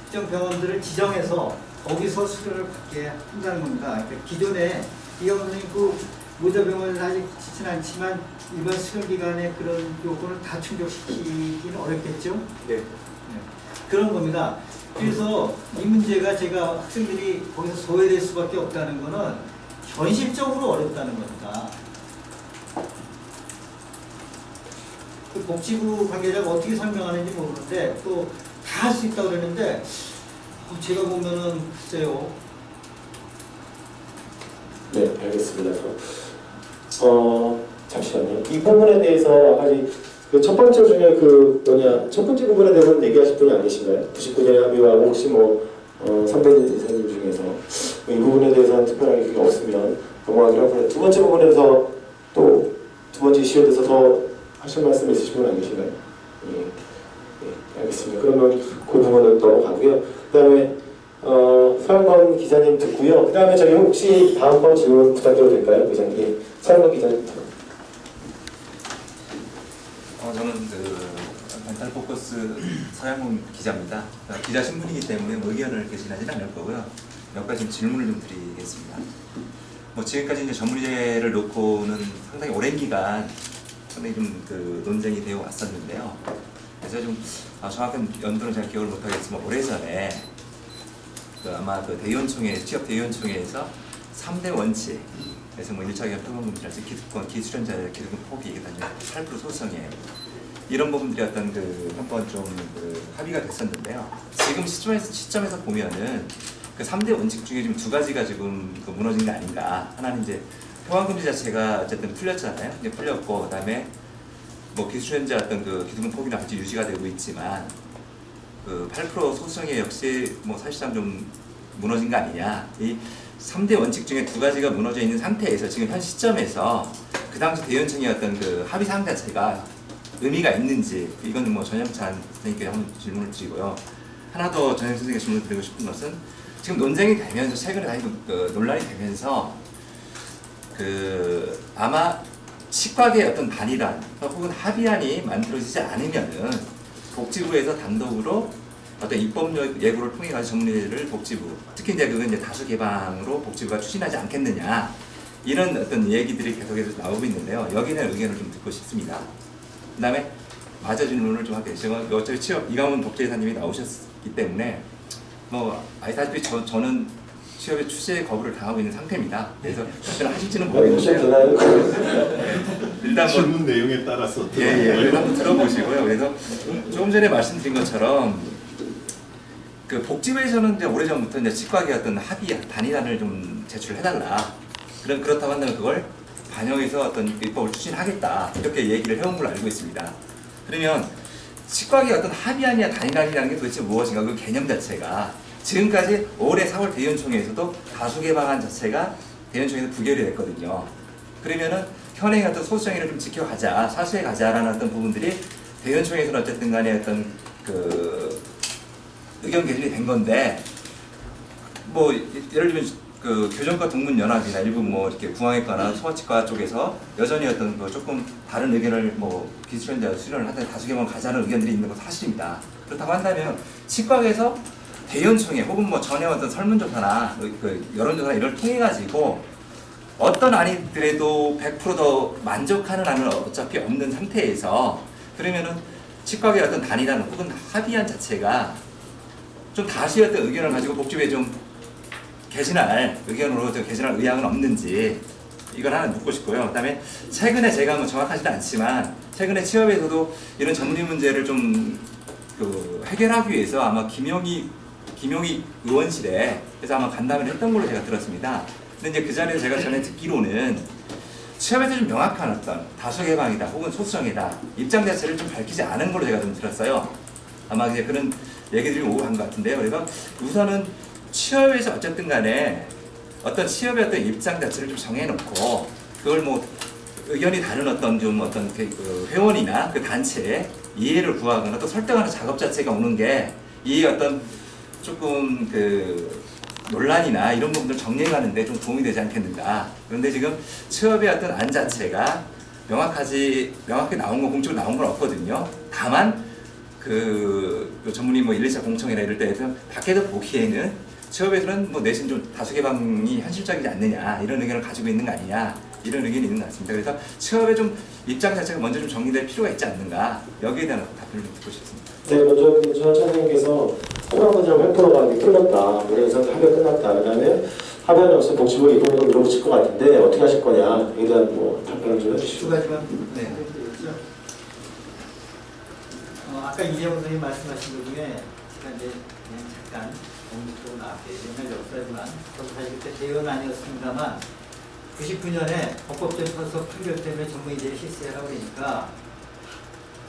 특정 병원들을 지정해서 거기서 수련을 받게 한다는 겁니다. 그러니까 기존에 이영 선생님 그 모자병원은 아직 그렇진 않지만 일반 수련기관의 그런 요건을 다 충족시키기는 어렵겠죠? 네. 그런 겁니다. 그래서 이 문제가 제가 학생들이 거기서 소외될 수밖에 없다는 거는 현실적으로 어렵다는 겁니다. 그 복지부 관계자가 어떻게 설명하는지 모르는데 또 다 할 수 있다고 그러는데 제가 보면은 글쎄요. 네, 알겠습니다. 잠시만요. 이 부분에 대해서 아까 그 첫 번째 중에 첫 번째 부분에 대해서는 얘기하실 분이 안 계신가요? 99년에 합의하고 혹시 선배님 이사님 중에서 이 부분에 대해서는 특별하게 그게 없으면 넘어가기로 하고요. 두 번째 부분에서 또 두 번째 이슈에 대해서 더 하실 말씀 있으신 분 안 계신가요? 예, 알겠습니다. 그러면 그 부분은 넘어가고요. 그 다음에 서영건 기자님 듣고요. 그 다음에 저희 혹시 다음번 질문 부탁드려도 될까요? 기자님. 서영건 기자님. 저는 멘탈 포커스 서영건 기자입니다. 기자 신분이기 때문에 의견을 개진하지는 않을 거고요. 몇 가지 질문을 좀 드리겠습니다. 지금까지 이제 전문의제를 놓고는 상당히 오랜 기간 상당히 좀 논쟁이 되어 왔었는데요. 그래서 좀 정확한 연도는 제가 기억을 못하겠지만 오래전에 아마 대의원총회, 취업 대의원총회에서 3대 원칙, 그래서 1차 기업 토론금지랄지 기득권, 기술연자의 기득권 포기, 그다음에 8% 소수성에 이런 부분들이 어떤 한번 좀 합의가 됐었는데요. 지금 시점에서 보면은 3대 원칙 중에 지금 두 가지가 지금 무너진 게 아닌가. 하나는 이제 포함금지 자체가 어쨌든 풀렸잖아요. 이제 풀렸고, 그다음에 기술연자 어떤 기득권 포기는 아직 유지가 되고 있지만 8% 소수성에 역시 사실상 좀 무너진 거 아니냐. 이 3대 원칙 중에 두 가지가 무너져 있는 상태에서 지금 현 시점에서 그 당시 대의원총회 어떤 합의 사항 자체가 의미가 있는지 이건 전영찬 선생님께 한번 질문을 드리고요. 하나 더 전영찬 선생님께 질문을 드리고 싶은 것은 지금 논쟁이 되면서 최근에 많이 논란이 되면서 아마 치과계 어떤 단일화 혹은 합의안이 만들어지지 않으면은 복지부에서 단독으로 어떤 입법 예고를 통해 가지고 전문의를 복지부, 특히 이제 그건 이제 다수 개방으로 복지부가 추진하지 않겠느냐 이런 어떤 얘기들이 계속해서 나오고 있는데요. 여기는 의견을 좀 듣고 싶습니다. 그다음에 마저 질문을 좀 할게요. 제가 어차피 취업 이강훈 복지회사님이 나오셨기 때문에 아시다시피 저는 취업의 취재 거부를 당하고 있는 상태입니다. 그래서 답변을 하실지는 모르겠는데 일단 질문 내용에 따라서 그래서 한번 들어보시고요. 그래서 조금 전에 말씀드린 것처럼 복지부에서는 이제 오래전부터 이제 치과계 어떤 합의 단일안을 좀 제출해달라. 그렇다고 한다면 그걸 반영해서 어떤 입법을 추진하겠다 이렇게 얘기를 해온 걸로 알고 있습니다. 그러면 치과계 어떤 합의안이야 단일안이라는 게 도대체 무엇인가 그 개념 자체가 지금까지 올해 4월 대의원총회에서도 다수 개방안 자체가 대의원총회에서 부결이 됐거든요. 그러면은 현행의 어떤 소수정의를 좀 지켜가자, 사수해 가자라는 어떤 부분들이 대의원총회에서는 어쨌든 간에 어떤 의견 개진이 된 건데 예를 들면 교정과 동문연합이나 일부 이렇게 구강외과나 소아치과 쪽에서 여전히 어떤 조금 다른 의견을 기술연자 수련을 하든 다수 개방 가자는 의견들이 있는 건 사실입니다. 그렇다고 한다면 치과에서 대의원총회 혹은 전에 어떤 설문조사나 여론조사 이걸 통해 가지고 어떤 안이더라도 100%더 만족하는 안은 어차피 없는 상태에서 그러면은 치과의 어떤 단일한 혹은 합의안 자체가 좀 다시 어떤 의견을 가지고 복지부에 좀 개진할 의견으로 개진할 의향은 없는지 이걸 하나 묻고 싶고요. 그다음에 최근에 제가 정확하지는 않지만 최근에 취업에서도 이런 전문의 문제를 좀 해결하기 위해서 아마 김용희 의원실에 그래서 아마 간담회를 했던 걸로 제가 들었습니다. 근데 이제 그 자리에서 제가 전에 듣기로는 취업에서 좀 명확한 어떤 다수 개방이다 혹은 소수정이다 입장 자체를 좀 밝히지 않은 걸로 제가 좀 들었어요. 아마 이제 그런 얘기들이 오고 간 것 같은데요. 그래서 우선은 취업에서 어쨌든 간에 어떤 취업의 어떤 입장 자체를 좀 정해놓고 그걸 의견이 다른 어떤 회원이나 그 단체에 이해를 구하거나 또 설득하는 작업 자체가 오는 게 이 어떤 조금 그 논란이나 이런 부분들 정리하는데 좀 도움이 되지 않겠는가. 그런데 지금 취업의 어떤 안 자체가 명확하게 나온 건 공적으로 나온 건 없거든요. 다만 그 전문의 뭐 1, 2차 공청회나 이럴 때에서 밖에서 보기에는 취업에서는 뭐 내신 좀 다수 개방이 현실적이지 않느냐 이런 의견을 가지고 있는 거 아니냐 이런 의견이 있는 것 같습니다. 그래서 취업의 좀 입장 자체가 먼저 좀 정리될 필요가 있지 않는가 여기에 대한 답변을 좀 듣고 싶습니다. 네, 먼저 김준환 차장님께서 소방관이랑 활동가 끝났다, 노래상 합의 끝났다. 그다음에 합의는 없으면 복지부 이동으로 밀어붙일 것 같은데 어떻게 하실 거냐 이에 대한 뭐 답변을 좀 해주시죠. 두 가지만 드리죠. 아까 이재용 선생님 말씀하신 것 중에 제가 이제 그냥 잠깐 공식적으로 나왔게 옛날 역사지만 저도 사실 그때 대의원 아니었습니다만 99년에 법법재판소 판결 때문에 전문의제를 실시하라고 그러니까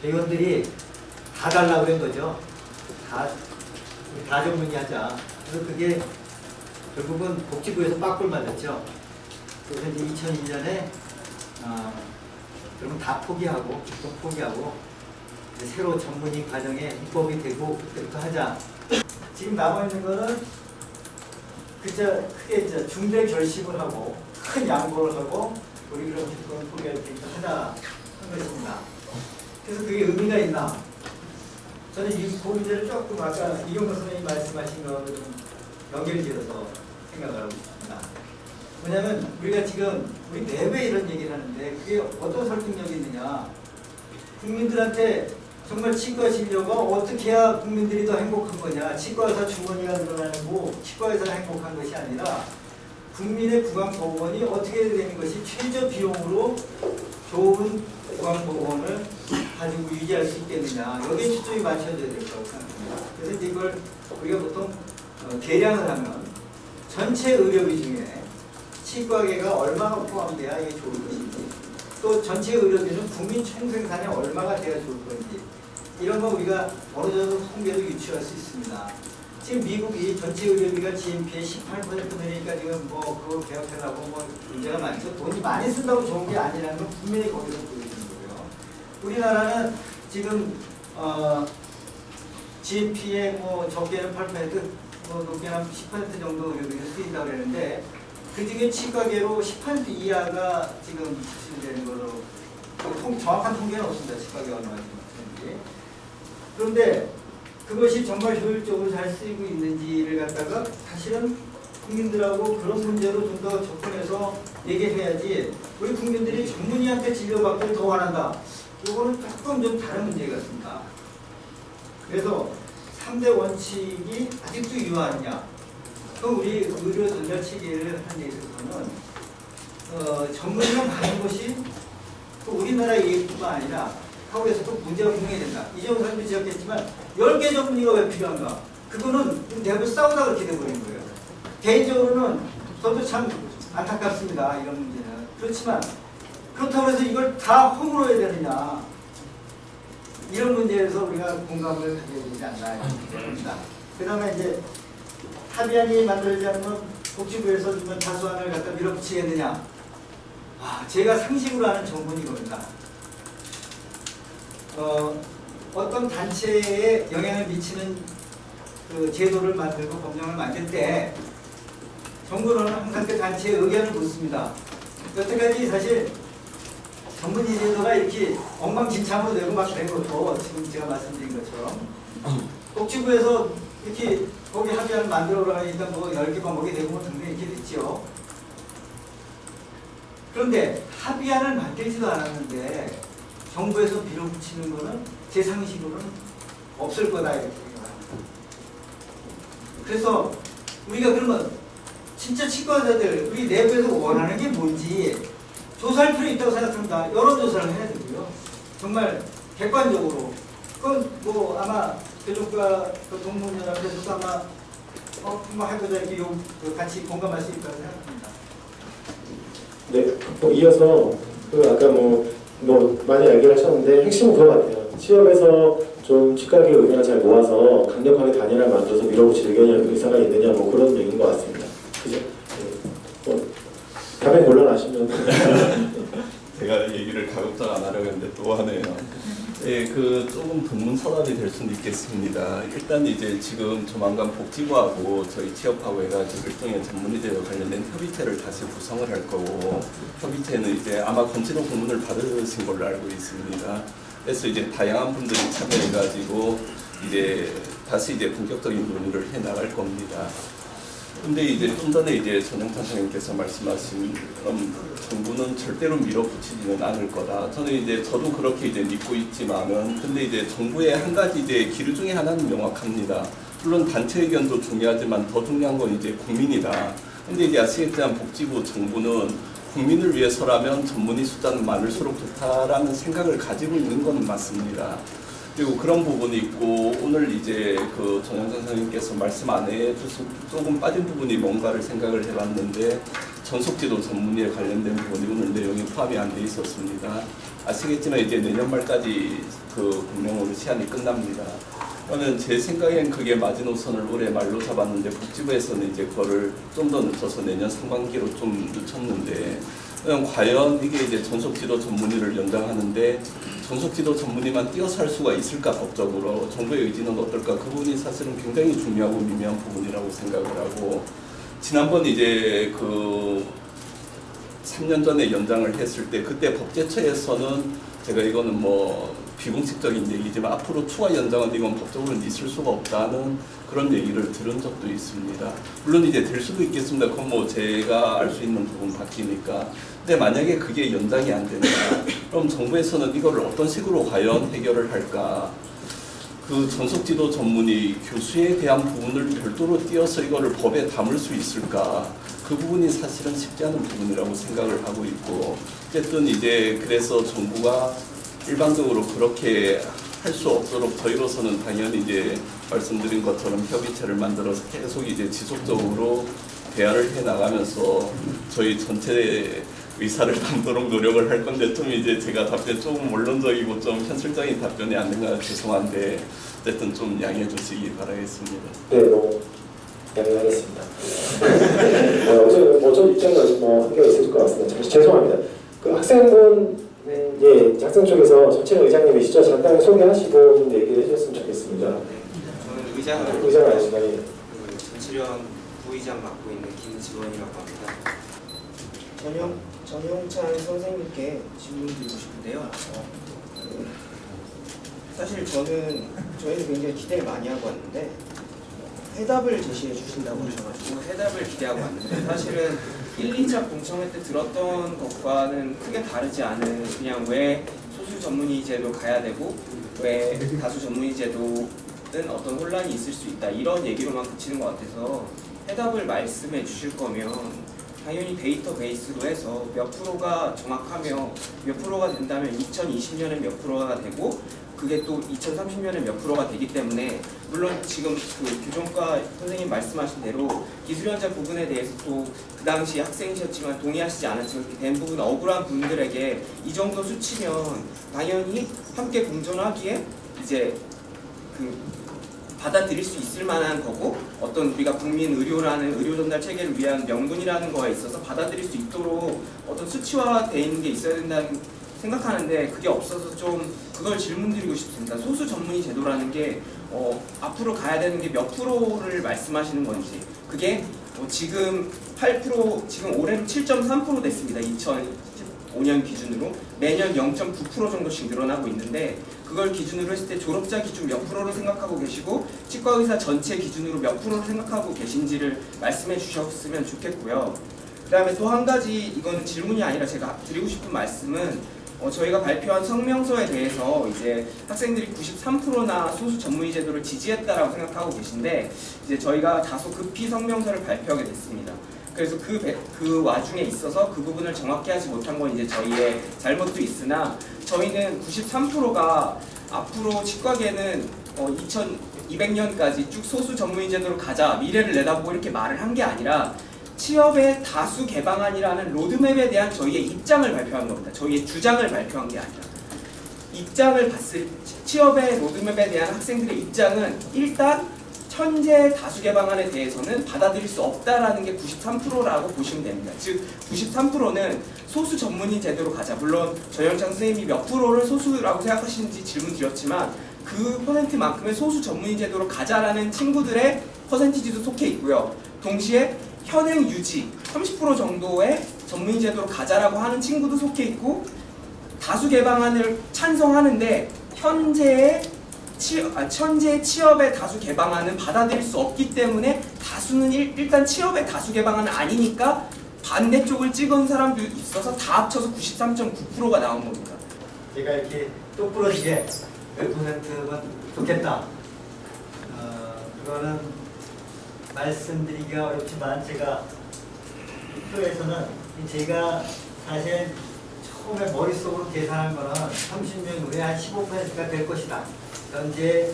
대의원들이 다 달라고 그런 거죠. 다 전문의 하자. 그래서 그게 결국은 복지부에서 빠꿀 맞았죠. 그래서 이제 2002년에 그러면 다 포기하고 보통 포기하고 이제 새로 전문의 과정에 입법이 되고 그때부터 하자. 지금 남아 있는 거는 그저 크게 이제 중대 결심을 하고 큰 양보를 하고 우리 그럼 그건 포기할 테니까 하자 한 것입니다. 그래서 그게 의미가 있나? 저는 이 고민들을 조금 아까 이용호 선생님이 말씀하신 거하고 좀 연결지어서 생각을 하고 있습니다. 뭐냐면 우리가 지금 우리 내부에 이런 얘기를 하는데 그게 어떤 설득력이 있느냐. 국민들한테 정말 치과 진료가 어떻게 해야 국민들이 더 행복한 거냐. 치과의사 주머니가 늘어나고 치과의사가 행복한 것이 아니라 국민의 구강보건이 어떻게 되는 것이 최저 비용으로 좋은 구강보건을 가지고 유지할 수 있겠느냐. 여기에 초점이 맞춰져야 될 거라고 생각합니다. 그래서 이제 이걸 우리가 보통 계량을 하면 전체 의료비 중에 치과계가 얼마가 포함돼야 이게 좋을 것인지 또 전체 의료비는 국민 총생산에 얼마가 돼야 좋을 건지 이런 거 우리가 어느 정도 통계도 유추할 수 있습니다. 지금 미국이 전체 의료비가 GNP의 18% 되니까 지금 뭐 그걸 개혁하려고 뭐 문제가 많죠. 돈이 많이 쓴다고 좋은 게 아니라는 건 분명히 거기서 보여주는 거고요. 우리나라는 지금 GNP의 뭐 적게는 8%, 뭐 높게는 10% 정도 의료비가 쓰인다고 그러는데 그 중에 치과계로 10% 이하가 지금 지출되는 걸로 정확한 통계는 없습니다. 치과계가 얼마나 지출되는지. 그런데 그것이 정말 효율적으로 잘 쓰이고 있는지를 갖다가 사실은 국민들하고 그런 문제로 좀 더 접근해서 얘기해야지 우리 국민들이 전문의한테 진료받기를 더 원한다. 이거는 조금 좀 다른 문제 같습니다. 그래서 3대 원칙이 아직도 유효하느냐. 그럼 우리 의료 전달 체계를 하는 데 있어서는 전문의만 가는 것이 또 우리나라 얘기뿐만 아니라 한국에서도 문제가 분명히 된다. 이재용 선생님도 지적했지만 10개 전문의가 왜 필요한가? 그거는 대부분 싸우다 그렇게 돼버린 거예요. 개인적으로는 저도 참 안타깝습니다. 이런 문제는. 그렇지만 그렇다고 해서 이걸 다 허물어야 되느냐. 이런 문제에서 우리가 공감을 가져야 되지 않나 이렇게 합니다. 그 다음에 이제 합의안이 만들지 않으면 복지부에서 주면 다수안을 갖다 밀어붙이겠느냐. 제가 상식으로 하는 정문이 겁니다. 어떤 단체에 영향을 미치는 그 제도를 만들고 법령을 만들 때 정부는 항상 그 단체의 의견을 묻습니다. 여태까지 사실 전문의 제도가 이렇게 엉망진창으로 되고 막 된 것도 지금 제가 말씀드린 것처럼 복지부에서 이렇게 거기 합의안을 만들어라 하니까 뭐 10개만 먹게 되고 뭐 등등 이렇게 됐죠. 그런데 합의안을 만들지도 않았는데 정부에서 밀어붙이는 거는 제 상식으로는 없을 거다 이렇게 생각합니다. 그래서 우리가 그러면 진짜 치과의사들 우리 내부에서 원하는 게 뭔지 조사할 필요 있다고 생각합니다. 여론조사를 해야 되고요. 정말 객관적으로. 그건 뭐 아마 교정과 동문연합에서도 아마 뭐 해보자 이렇게 같이 공감할 수 있다고 생각합니다. 네, 이어서 그 아까 뭐 많이 얘기를 하셨는데 핵심은 그거 같아요. 취업에서 좀 치과계 의견을 잘 모아서 강력하게 단일화를 만들어서 밀어붙일 의사가 있느냐 뭐 그런 얘기인 것 같습니다. 그죠? 네. 답변 곤란하시면 제가 얘기를 가급적 안 하려고 했는데 또 하네요. 예, 그 조금 동문서답이 될 수는 있겠습니다. 일단 이제 지금 조만간 복지부하고 저희 취업하고 해가지고 일종의 전문의제와 관련된 협의체를 다시 구성을 할 거고, 협의체는 이제 아마 건치로 공문을 받으신 걸로 알고 있습니다. 그래서 이제 다양한 분들이 참여해가지고 이제 다시 이제 본격적인 논의를 해 나갈 겁니다. 근데 이제 좀 전에 이제 전영찬 선생님께서 말씀하신 정부는 절대로 밀어붙이지는 않을 거다. 저는 이제 저도 그렇게 이제 믿고 있지만은, 근데 이제 정부의 한 가지 이제 기류 중에 하나는 명확합니다. 물론 단체 의견도 중요하지만 더 중요한 건 이제 국민이다. 근데 이제 아시겠지만 복지부 정부는 국민을 위해서라면 전문의 숫자는 많을수록 좋다라는 생각을 가지고 있는 건 맞습니다. 그리고 그런 부분이 있고, 오늘 이제 그 전영찬 선생님께서 말씀 안 해주신 조금 빠진 부분이 뭔가를 생각을 해봤는데, 전속지도 전문의에 관련된 부분이 오늘 내용이 포함이 안 돼 있었습니다. 아시겠지만 이제 내년 말까지 그 공명으로 시한이 끝납니다. 그러면 제 생각엔 그게 마지노선을 올해 말로 잡았는데, 복지부에서는 이제 그거를 좀 더 늦춰서 내년 상반기로 좀 늦췄는데, 그럼 과연 이게 이제 전속지도 전문의를 연장하는데 전속지도 전문의만 뛰어살 수가 있을까, 법적으로 정부의 의지는 어떨까, 그 부분이 사실은 굉장히 중요하고 미묘한 부분이라고 생각을 하고, 지난번 이제 그 3년 전에 연장을 했을 때 그때 법제처에서는 제가 이거는 뭐 비공식적인 얘기지만 앞으로 추가 연장은 이건 법적으로는 있을 수가 없다는 그런 얘기를 들은 적도 있습니다. 물론 이제 될 수도 있겠습니다. 그건 뭐 제가 알 수 있는 부분 바뀌니까. 근데 만약에 그게 연장이 안 된다, 그럼 정부에서는 이거를 어떤 식으로 과연 해결을 할까? 그 전속지도 전문의 교수에 대한 부분을 별도로 띄어서 이거를 법에 담을 수 있을까? 그 부분이 사실은 쉽지 않은 부분이라고 생각을 하고 있고, 어쨌든 이제 그래서 정부가 일반적으로 그렇게 할 수 없도록 저희로서는 당연히 이제 말씀드린 것처럼 협의체를 만들어서 계속 이제 지속적으로 대화를 해 나가면서 저희 전체 의사를 담도록 노력을 할 건데, 좀 이제 제가 답변 조금 원론적이고 좀 현실적인 답변이 안 된가 죄송한데, 어쨌든 좀 양해해 주시기 바라겠습니다. 네, 양해하겠습니다. 어제 입장과 뭐 한계가 있을 것 같습니다. 잠시 죄송합니다. 그 학생분, 예, 학생 쪽에서 전체 의장님이시죠? 잠깐 소개하시고 얘기를 해주셨으면 좋겠습니다. 저는 의장 아니시나요? 예. 전치련 부의장 맡고 있는 김지원이라고 합니다. 전용찬 선생님께 질문 드리고 싶은데요. 사실 저희는 굉장히 기대를 많이 하고 왔는데, 해답을 제시해 주신다고 하셔가지고 해답을 기대하고 왔는데, 사실은 1, 2차 공청회 때 들었던 것과는 크게 다르지 않은, 그냥 왜 소수 전문의 제도 가야 되고 왜 다수 전문의 제도는 어떤 혼란이 있을 수 있다, 이런 얘기로만 그치는 것 같아서, 해답을 말씀해 주실 거면 당연히 데이터 베이스로 해서 몇 프로가 정확하며 몇 프로가 된다면 2020년에 몇 프로가 되고 그게 또 2030년에 몇 프로가 되기 때문에, 물론 지금 그 교정과 선생님 말씀하신 대로 기술연자 부분에 대해서 또 그 당시 학생이셨지만 동의하시지 않았지만 그렇게 된 부분, 억울한 분들에게 이 정도 수치면 당연히 함께 공존하기에 이제 그 받아들일 수 있을 만한 거고, 어떤 우리가 국민 의료라는 의료 전달 체계를 위한 명분이라는 거에 있어서 받아들일 수 있도록 어떤 수치화되어 있는 게 있어야 된다는 생각하는데, 그게 없어서 좀 그걸 질문드리고 싶습니다. 소수 전문의 제도라는 게 앞으로 가야 되는 게 몇 프로를 말씀하시는 건지, 그게 지금 8%, 지금 올해로 7.3% 됐습니다. 2015년 기준으로 매년 0.9% 정도씩 늘어나고 있는데, 그걸 기준으로 했을 때 졸업자 기준 몇 프로를 생각하고 계시고 치과의사 전체 기준으로 몇 프로를 생각하고 계신지를 말씀해 주셨으면 좋겠고요. 그 다음에 또 한 가지, 이거는 질문이 아니라 제가 드리고 싶은 말씀은, 저희가 발표한 성명서에 대해서 이제 학생들이 93%나 소수 전문의 제도를 지지했다라고 생각하고 계신데, 이제 저희가 다소 급히 성명서를 발표하게 됐습니다. 그래서 그 와중에 있어서 그 부분을 정확히 하지 못한 건 이제 저희의 잘못도 있으나, 저희는 93%가 앞으로 치과계는 2200년까지 쭉 소수 전문의 제도로 가자, 미래를 내다보고 이렇게 말을 한 게 아니라, 취업의 다수 개방안이라는 로드맵에 대한 저희의 입장을 발표한 겁니다. 저희의 주장을 발표한 게 아니라. 입장을 봤을, 취업의 로드맵에 대한 학생들의 입장은 일단 현재 다수 개방안에 대해서는 받아들일 수 없다라는 게 93%라고 보시면 됩니다. 즉 93%는 소수 전문의 제도로 가자. 물론 전영창 선생님이 몇 프로를 소수라고 생각하시는지 질문 드렸지만 그 퍼센트만큼의 소수 전문의 제도로 가자라는 친구들의 퍼센티지도 속해 있고요. 동시에 현행 유지 30% 정도의 전문의 제도로 가자라고 하는 친구도 속해 있고 다수 개방안을 찬성하는데 현재의 취업의 다수 개방안은 받아들일 수 없기 때문에 다수는 일단 취업의 다수 개방안은 아니니까 반대쪽을 찍은 사람도 있어서 다 합쳐서 93.9%가 나온 겁니다. 제가 이렇게 똑부러지게 몇 %면 좋겠다. 그거는 말씀드리기가 어렵지만 제가 표에서는 제가 사실 처음에 머릿속으로 계산한 거는 30년 후에 한 15%가 될 것이다. 현재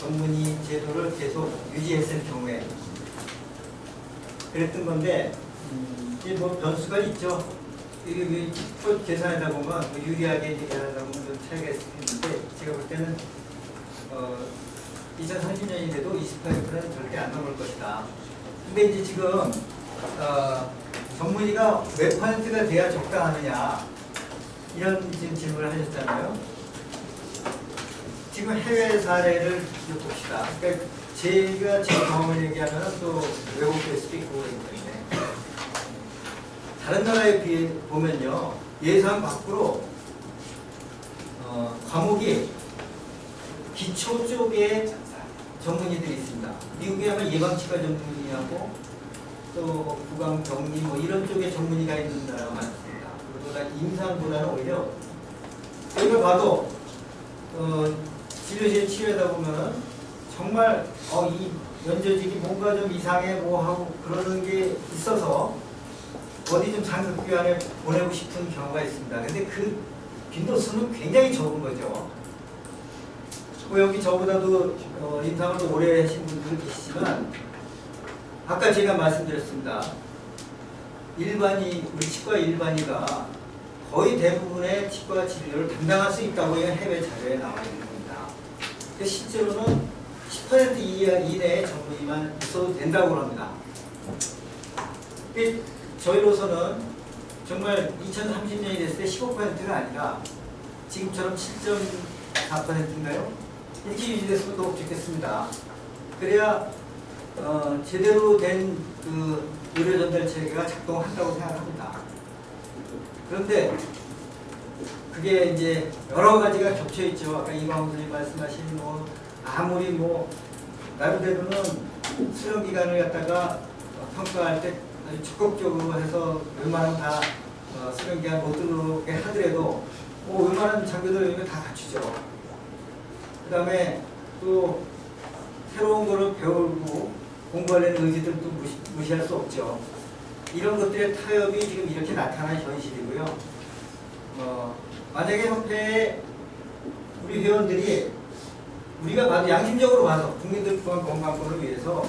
전문의 제도를 계속 유지했을 경우에 그랬던 건데 이게 뭐 변수가 있죠. 이게 표 계산하다 보면 유리하게 계산하다 보면 좀 차이가 있는데 제가 볼 때는 2030년이 돼도 28%는 절대 안 넘을 것이다. 근데 이제 지금 전문의가 몇 %가 돼야 적당하느냐 이런 지금 질문을 하셨잖아요. 지금 해외 사례를 봅시다. 그러니까 제가 제 경험을 얘기하면 또 외국될 수도 있고 그러기 때문에 다른 나라에 비해 보면요 예산 밖으로 과목이 기초 쪽에 전문의들이 있습니다. 미국에 하면 예방치과 전문의하고 또 구강병리 뭐 이런 쪽에 전문의가 있는 나라가 많습니다. 그보다 임상보다는 오히려 저희가 봐도 진료실 치료하다 보면은 정말 이 연조직이 뭔가 좀 이상해 뭐 하고 그러는 게 있어서 어디 좀 장급교환에 보내고 싶은 경우가 있습니다. 근데 그 빈도수는 굉장히 적은 거죠. 여기 저보다도 임상을 또 오래 하신 분들 계시지만 아까 제가 말씀드렸습니다. 우리 치과 일반의가 거의 대부분의 치과 진료를 담당할 수 있다고 해외 자료에 나와 있는 겁니다. 실제로는 10% 이내의 전문의만 있어도 된다고 합니다. 저희로서는 정말 2030년이 됐을 때 15%가 아니라 지금처럼 7.4%인가요? 이렇게 유지됐으면 더 좋겠습니다. 그래야 제대로 된 그 의료 전달 체계가 작동한다고 생각합니다. 그런데 그게 이제 여러 가지가 겹쳐 있죠. 아까 이광훈 선생님 말씀하신 뭐 아무리 뭐 나름대로는 수련 기간을 갖다가 평가할 때 아주 적극적으로 해서 웬만하면 다 수련 기간 못 들어오게 하더라도 뭐 웬만한 장비들 이거 다 갖추죠. 그 다음에 또 새로운 거를 배우고 공부하려는 의지들도 무시할 수 없죠. 이런 것들의 타협이 지금 이렇게 나타난 현실이고요. 만약에 협회에 우리 회원들이 우리가 봐도 양심적으로 봐서 국민들 또한 건강권을 위해서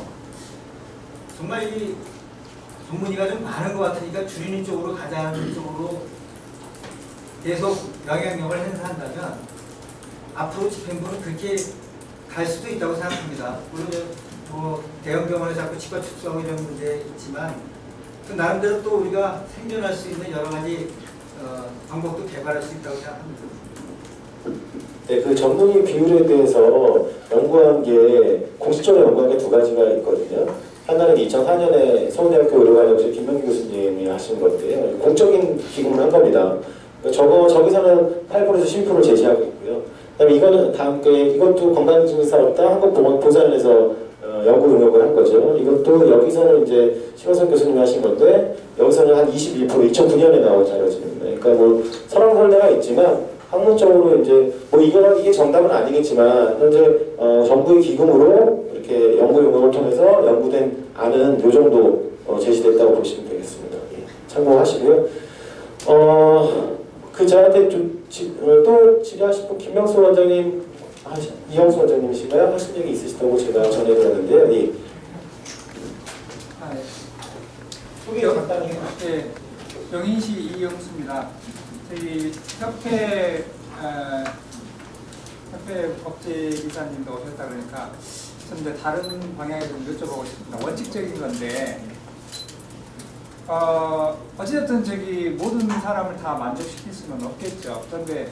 정말 이 전문의가 좀 많은 것 같으니까 줄이는 쪽으로 가자는 쪽으로 계속 영향력을 행사한다면 앞으로 집행부는 그렇게 갈 수도 있다고 생각합니다. 물론 뭐 대형 병원에 자꾸 치과 축소하고 이런 문제 있지만 그 나름대로 또 우리가 생존할 수 있는 여러 가지 방법도 개발할 수 있다고 생각합니다. 네, 그 전문의 비율에 대해서 연구한 게 공식적으로 연구한 게 두 가지가 있거든요. 하나는 2004년에 서울대학교 의료관역실 김명기 교수님이 하신 건데요. 공적인 기금을 한 겁니다. 저기서는 8%에서 12%를 제시하고 있고요. 그다음에 이거는 이것도 건강증진사업단 한국보건보건에서 연구 용역을 한 거죠. 이것도 여기서는 이제 신원석 교수님이 하신 건데 여기서는 한 22% 2009년에 나온 자료집입니다. 그러니까 뭐 설왕설래가 있지만 학문적으로 이제 뭐 이게 정답은 아니겠지만 현재 정부의 기금으로 이렇게 연구 용역을 통해서 연구된 안은 요 정도 제시됐다고 보시면 되겠습니다. 예, 참고하시고요. 저한테 또 질의하실 분 김명수 원장님, 이영수 원장님이신가요? 하신 얘기 있으시다고 제가 전해드렸는데요. 예. 소개 간단히 할게. 영인시 이영수입니다. 저희 협회 법제이사님도 오셨다 그러니까 좀 더 다른 방향에 좀 여쭤보고 싶습니다. 원칙적인 건데 어찌됐든 저기 모든 사람을 다 만족시킬 수는 없겠죠. 그런데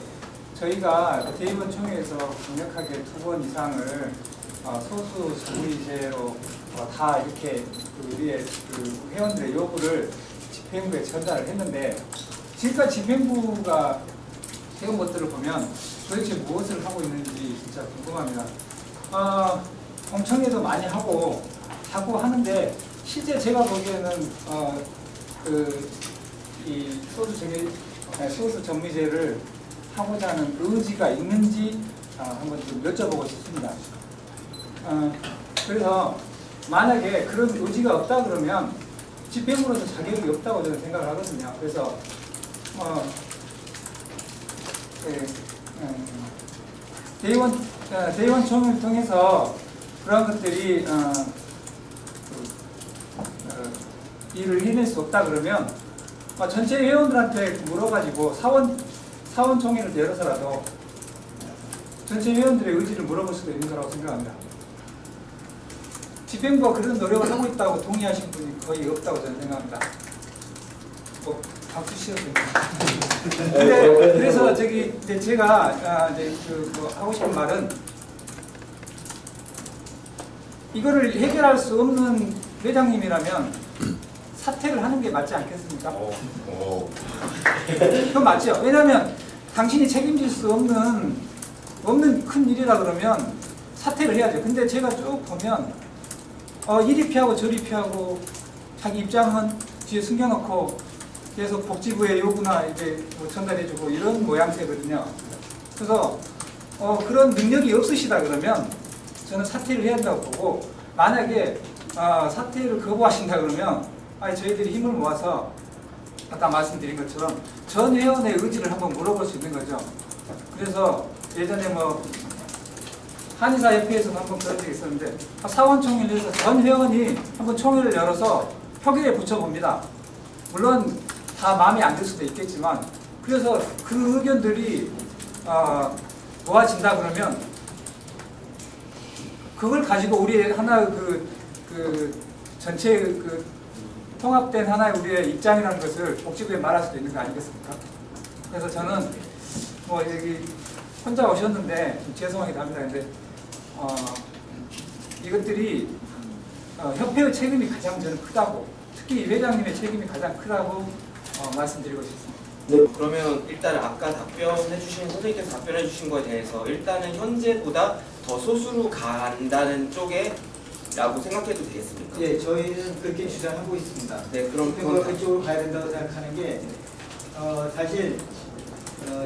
저희가 대의원 총회에서 강력하게 2번 이상을 소수 전문의제로 다 이렇게 우리의 그 회원들의 요구를 집행부에 전달을 했는데 지금까지 집행부가 해온 것들을 보면 도대체 무엇을 하고 있는지 진짜 궁금합니다. 공청회도 많이 하고 하는데 실제 제가 보기에는 이 소수 전문의제를 하고자 하는 의지가 있는지 한번 좀 여쭤보고 싶습니다. 그래서 만약에 그런 의지가 없다 그러면 집행부로서 자격이 없다고 저는 생각을 하거든요. 그래서 대의원 총회를 통해서 그런 것들이 일을 해낼 수 없다 그러면 전체 회원들한테 물어가지고 사원 총회를 열어서라도 전체 회원들의 의지를 물어볼 수도 있는 거라고 생각합니다. 집행부가 그런 노력을 하고 있다고 동의하신 분이 거의 없다고 저는 생각합니다. 박수 치셨습니다. 그래서 제가 하고 싶은 말은 이거를 해결할 수 없는 회장님이라면 사퇴를 하는 게 맞지 않겠습니까? 그건 맞죠. 왜냐하면 당신이 책임질 수 없는 큰 일이라 그러면 사퇴를 해야죠. 근데 제가 쭉 보면 이리 피하고 저리 피하고 자기 입장은 뒤에 숨겨놓고 계속 복지부의 요구나 이제 전달해주고 이런 모양새거든요. 그래서 그런 능력이 없으시다 그러면 저는 사퇴를 해야 한다고 보고 만약에 사퇴를 거부하신다 그러면 저희들이 힘을 모아서 아까 말씀드린 것처럼 전 회원의 의지를 한번 물어볼 수 있는 거죠. 그래서 예전에 한의사협회에서도 한번 그런 적이 있었는데 사원총회를 해서 전 회원이 한번 총회를 열어서 표결에 붙여봅니다. 물론 다 마음에 안 들 수도 있겠지만 그래서 그 의견들이 모아진다 그러면 그걸 가지고 우리의 하나의 전체 통합된 하나의 우리의 입장이라는 것을 복지부에 말할 수도 있는 거 아니겠습니까? 그래서 저는 여기 혼자 오셨는데 좀 죄송하기도 합니다. 근데 이것들이 협회의 책임이 가장 저는 크다고, 특히 회장님의 책임이 가장 크다고 말씀드리고 싶습니다. 네. 그러면 일단 아까 선생님께서 답변해 주신 거에 대해서 일단은 현재보다 더 소수로 간다는 쪽에 라고 생각해도 되겠습니까? 예, 저희는 그렇게 주장하고 있습니다. 네, 그럼 그쪽으로 가야 된다고 생각하는 게 사실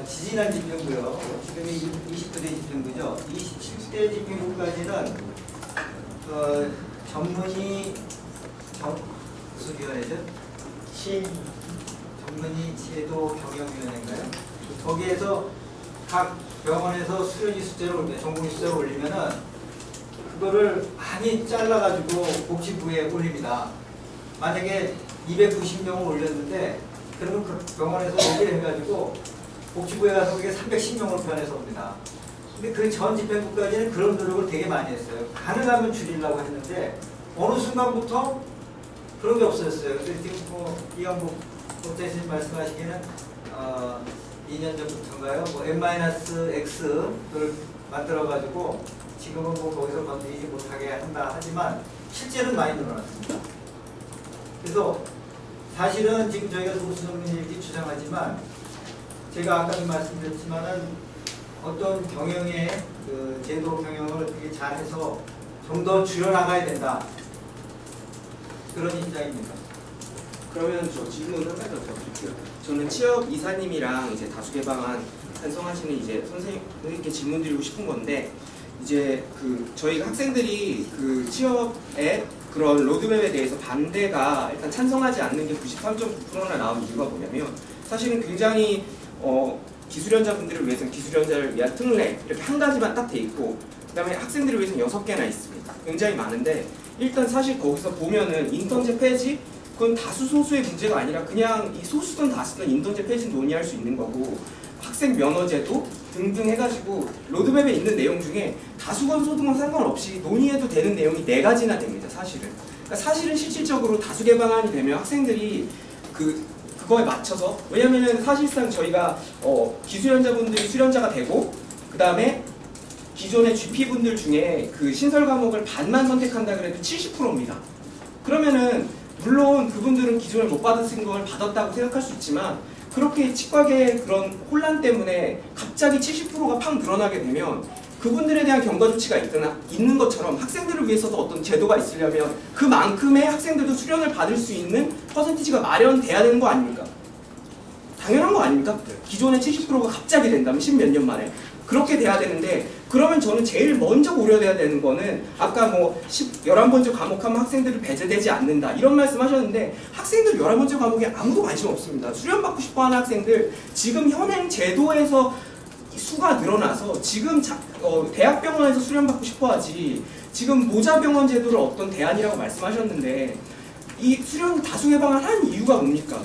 지지난 집행부요. 지금이 20대 집행부죠. 27대 집행부까지는 전문의 무슨 위원회죠? 전문의 제도 경영위원회인가요? 거기에서 각 병원에서 수련의 숫자를 올리면 전공의 숫자를 올리면은 그거를 많이 잘라가지고 복지부에 올립니다. 만약에 290명을 올렸는데 그러면 그 병원에서 얘기를 해가지고 복지부에 가서 그게 310명으로 변해서 옵니다. 근데 그 전 집행부까지는 그런 노력을 되게 많이 했어요. 가능하면 줄이려고 했는데 어느 순간부터 그런 게 없어졌어요. 그래서 지금 이강복 법대신 말씀하시기는 2년 전부터인가요? N-X를 만들어가지고 지금은 거기서 건드리지 못하게 한다 하지만 실제는 많이 늘어났습니다. 그래서 사실은 지금 저희가 소수 전문의들이 주장하지만 제가 아까도 말씀드렸지만은 어떤 경영의 제도 경영을 되게 잘해서 좀 더 줄여나가야 된다. 그런 입장입니다. 그러면 저 질문 한 가지 더 드릴게요. 저는 취업 이사님이랑 이제 다수 개방안 찬성하시는 이제 선생님께 질문 드리고 싶은 건데 이제 저희가 학생들이 취업의 그런 로드맵에 대해서 반대가 일단 찬성하지 않는 게 93.9%나 나온 이유가 뭐냐면 사실은 굉장히 기술연자분들을 위해서는 기술연자를 위한 특례 이렇게 한 가지만 딱 돼 있고 그다음에 학생들을 위해서는 6개나 있습니다. 굉장히 많은데 일단 사실 거기서 보면은 인턴제 폐지 그건 다수 소수의 문제가 아니라 그냥 이 소수든 다수든 인턴제 폐지는 논의할 수 있는 거고 학생 면허제도 등등 해가지고 로드맵에 있는 내용 중에 다수건 소득과 상관없이 논의해도 되는 내용이 4가지나 됩니다. 사실은. 그러니까 사실은 실질적으로 다수 개방안이 되면 학생들이 그거에 맞춰서, 왜냐면은 사실상 저희가 기수련자분들이 수련자가 되고 그 다음에 기존의 GP분들 중에 그 신설 과목을 반만 선택한다 그래도 70%입니다. 그러면은 물론 그분들은 기존에 못 받으신 걸 받았다고 생각할 수 있지만, 그렇게 치과계의 그런 혼란 때문에 갑자기 70%가 팍 늘어나게 되면 그분들에 대한 경과 조치가 있는 것처럼 학생들을 위해서도 어떤 제도가 있으려면 그만큼의 학생들도 수련을 받을 수 있는 퍼센티지가 마련돼야 되는 거 아닙니까? 당연한 거 아닙니까? 기존의 70%가 갑자기 된다면 10몇 년 만에 그렇게 돼야 되는데, 그러면 저는 제일 먼저 고려돼야 되는 거는 아까 11번째 과목하면 학생들이 배제되지 않는다 이런 말씀 하셨는데, 학생들 11번째 과목에 아무도 관심 없습니다. 수련받고 싶어하는 학생들 지금 현행 제도에서 수가 늘어나서 지금 대학병원에서 수련받고 싶어하지, 지금 모자병원 제도를 어떤 대안이라고 말씀하셨는데 이 수련 다수 개방을 한 이유가 뭡니까?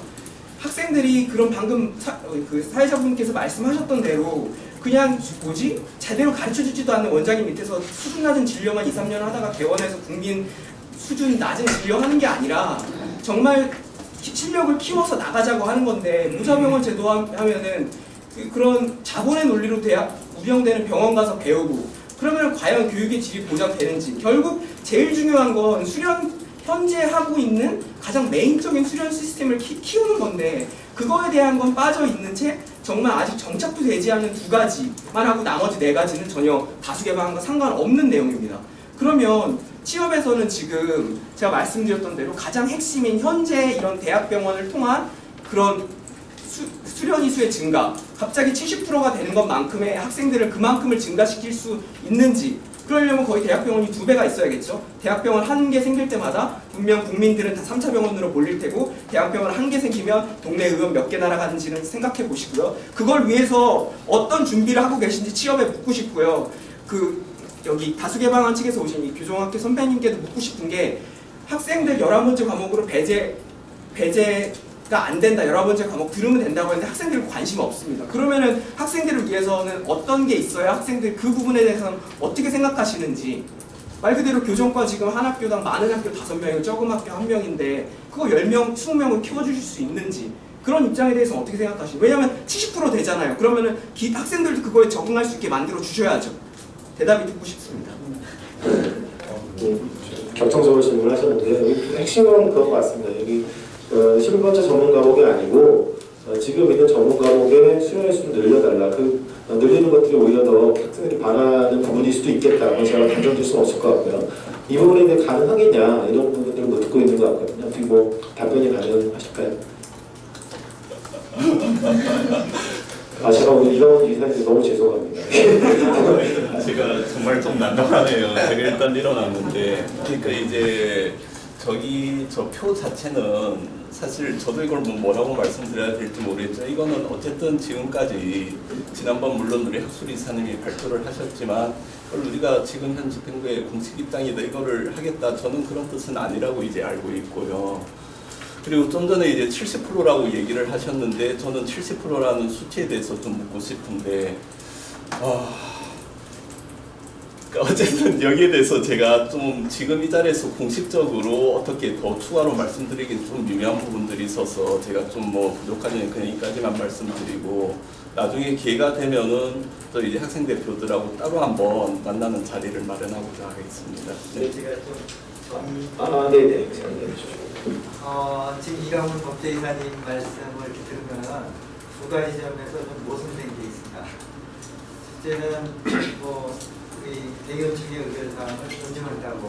학생들이 그런 방금 사회자분께서 말씀하셨던 대로 그냥 제대로 가르쳐주지도 않는 원장님 밑에서 수준 낮은 진료만 2, 3년 하다가 개원해서 국민 수준 낮은 진료 하는 게 아니라 정말 실력을 키워서 나가자고 하는 건데, 모자병원 제도 하면은 그런 자본의 논리로 운영되는 병원 가서 배우고, 그러면 과연 교육의 질이 보장되는지, 결국 제일 중요한 건 현재 하고 있는 가장 메인적인 수련 시스템을 키우는 건데, 그거에 대한 건 빠져 있는 채 정말 아직 정착도 되지 않은 2가지만 하고 나머지 4가지는 전혀 다수 개방과 상관없는 내용입니다. 그러면 취업에서는 지금 제가 말씀드렸던 대로 가장 핵심인 현재 이런 대학병원을 통한 그런 수련 이수의 증가, 갑자기 70%가 되는 것만큼의 학생들을 그만큼을 증가시킬 수 있는지, 그러려면 거의 대학병원이 2배가 있어야겠죠. 대학병원 1개 생길 때마다 분명 국민들은 다 3차 병원으로 몰릴 테고, 대학병원 1개 생기면 동네 의원 몇 개 날아가는지는 생각해 보시고요. 그걸 위해서 어떤 준비를 하고 계신지 취업에 묻고 싶고요. 여기 다수개방안 측에서 오신 이 교정학교 선배님께도 묻고 싶은 게, 학생들 11번째 과목으로 배제가 안 된다, 11번째 과목 들으면 된다고 했는데 학생들 관심 없습니다. 그러면은 학생들을 위해서는 어떤 게 있어야 학생들 그 부분에 대해서는 어떻게 생각하시는지, 말 그대로 교정과 지금 한 학교당 많은 학교 5명이고 적은 학교 1명인데 그거 10명, 20명을 키워주실 수 있는지, 그런 입장에 대해서 어떻게 생각하시는지. 왜냐하면 70% 되잖아요. 그러면은 학생들도 그거에 적응할 수 있게 만들어 주셔야죠. 대답이 듣고 싶습니다. 격정적으로 질문하셨는데, 핵심은 그런 것 같습니다. 여기 11번째 전문 과목이 아니고 지금 있는 전문 과목의 수련의 수를 늘려달라. 늘리는 것들이 오히려 더 학생들이 바라는 부분일 수도 있겠다. 제가 단정질 수는 없을 것 같고요. 이 부분에 대해 가능하겠냐 이런 부분들을 듣고 있는 것 같거든요. 어떻게 답변이 가능하실까요? 제가 오늘 이런 인사에 너무 죄송합니다. 제가 정말 좀 난감하네요. 제가 일단 일어났는데, 그러니까 이제 저 표 자체는 사실 저도 이걸 뭐라고 말씀드려야 될지 모르겠죠. 이거는 어쨌든 지금까지 지난번 물론 우리 학술 이사님이 발표를 하셨지만, 그걸 우리가 지금 현 집행부의 공식 입장이다 이거를 하겠다, 저는 그런 뜻은 아니라고 이제 알고 있고요. 그리고 좀 전에 이제 70%라고 얘기를 하셨는데, 저는 70%라는 수치에 대해서 좀 묻고 싶은데, 어쨌든 여기에 대해서 제가 좀 지금 이 자리에서 공식적으로 어떻게 더 추가로 말씀드리긴 좀 미묘한 부분들이 있어서 제가 좀 부족하니 그냥 여기까지만 말씀드리고, 나중에 기회가 되면은 또 이제 학생 대표들하고 따로 한번 만나는 자리를 마련하고자 하겠습니다. 네. 네네. 지금 이강훈 법제이사님 말씀을 이렇게 들으면 2가지 점에서 좀 모순된 게 있습니다. 첫째는 우리 대의원 측의 의견사항을 존중한다고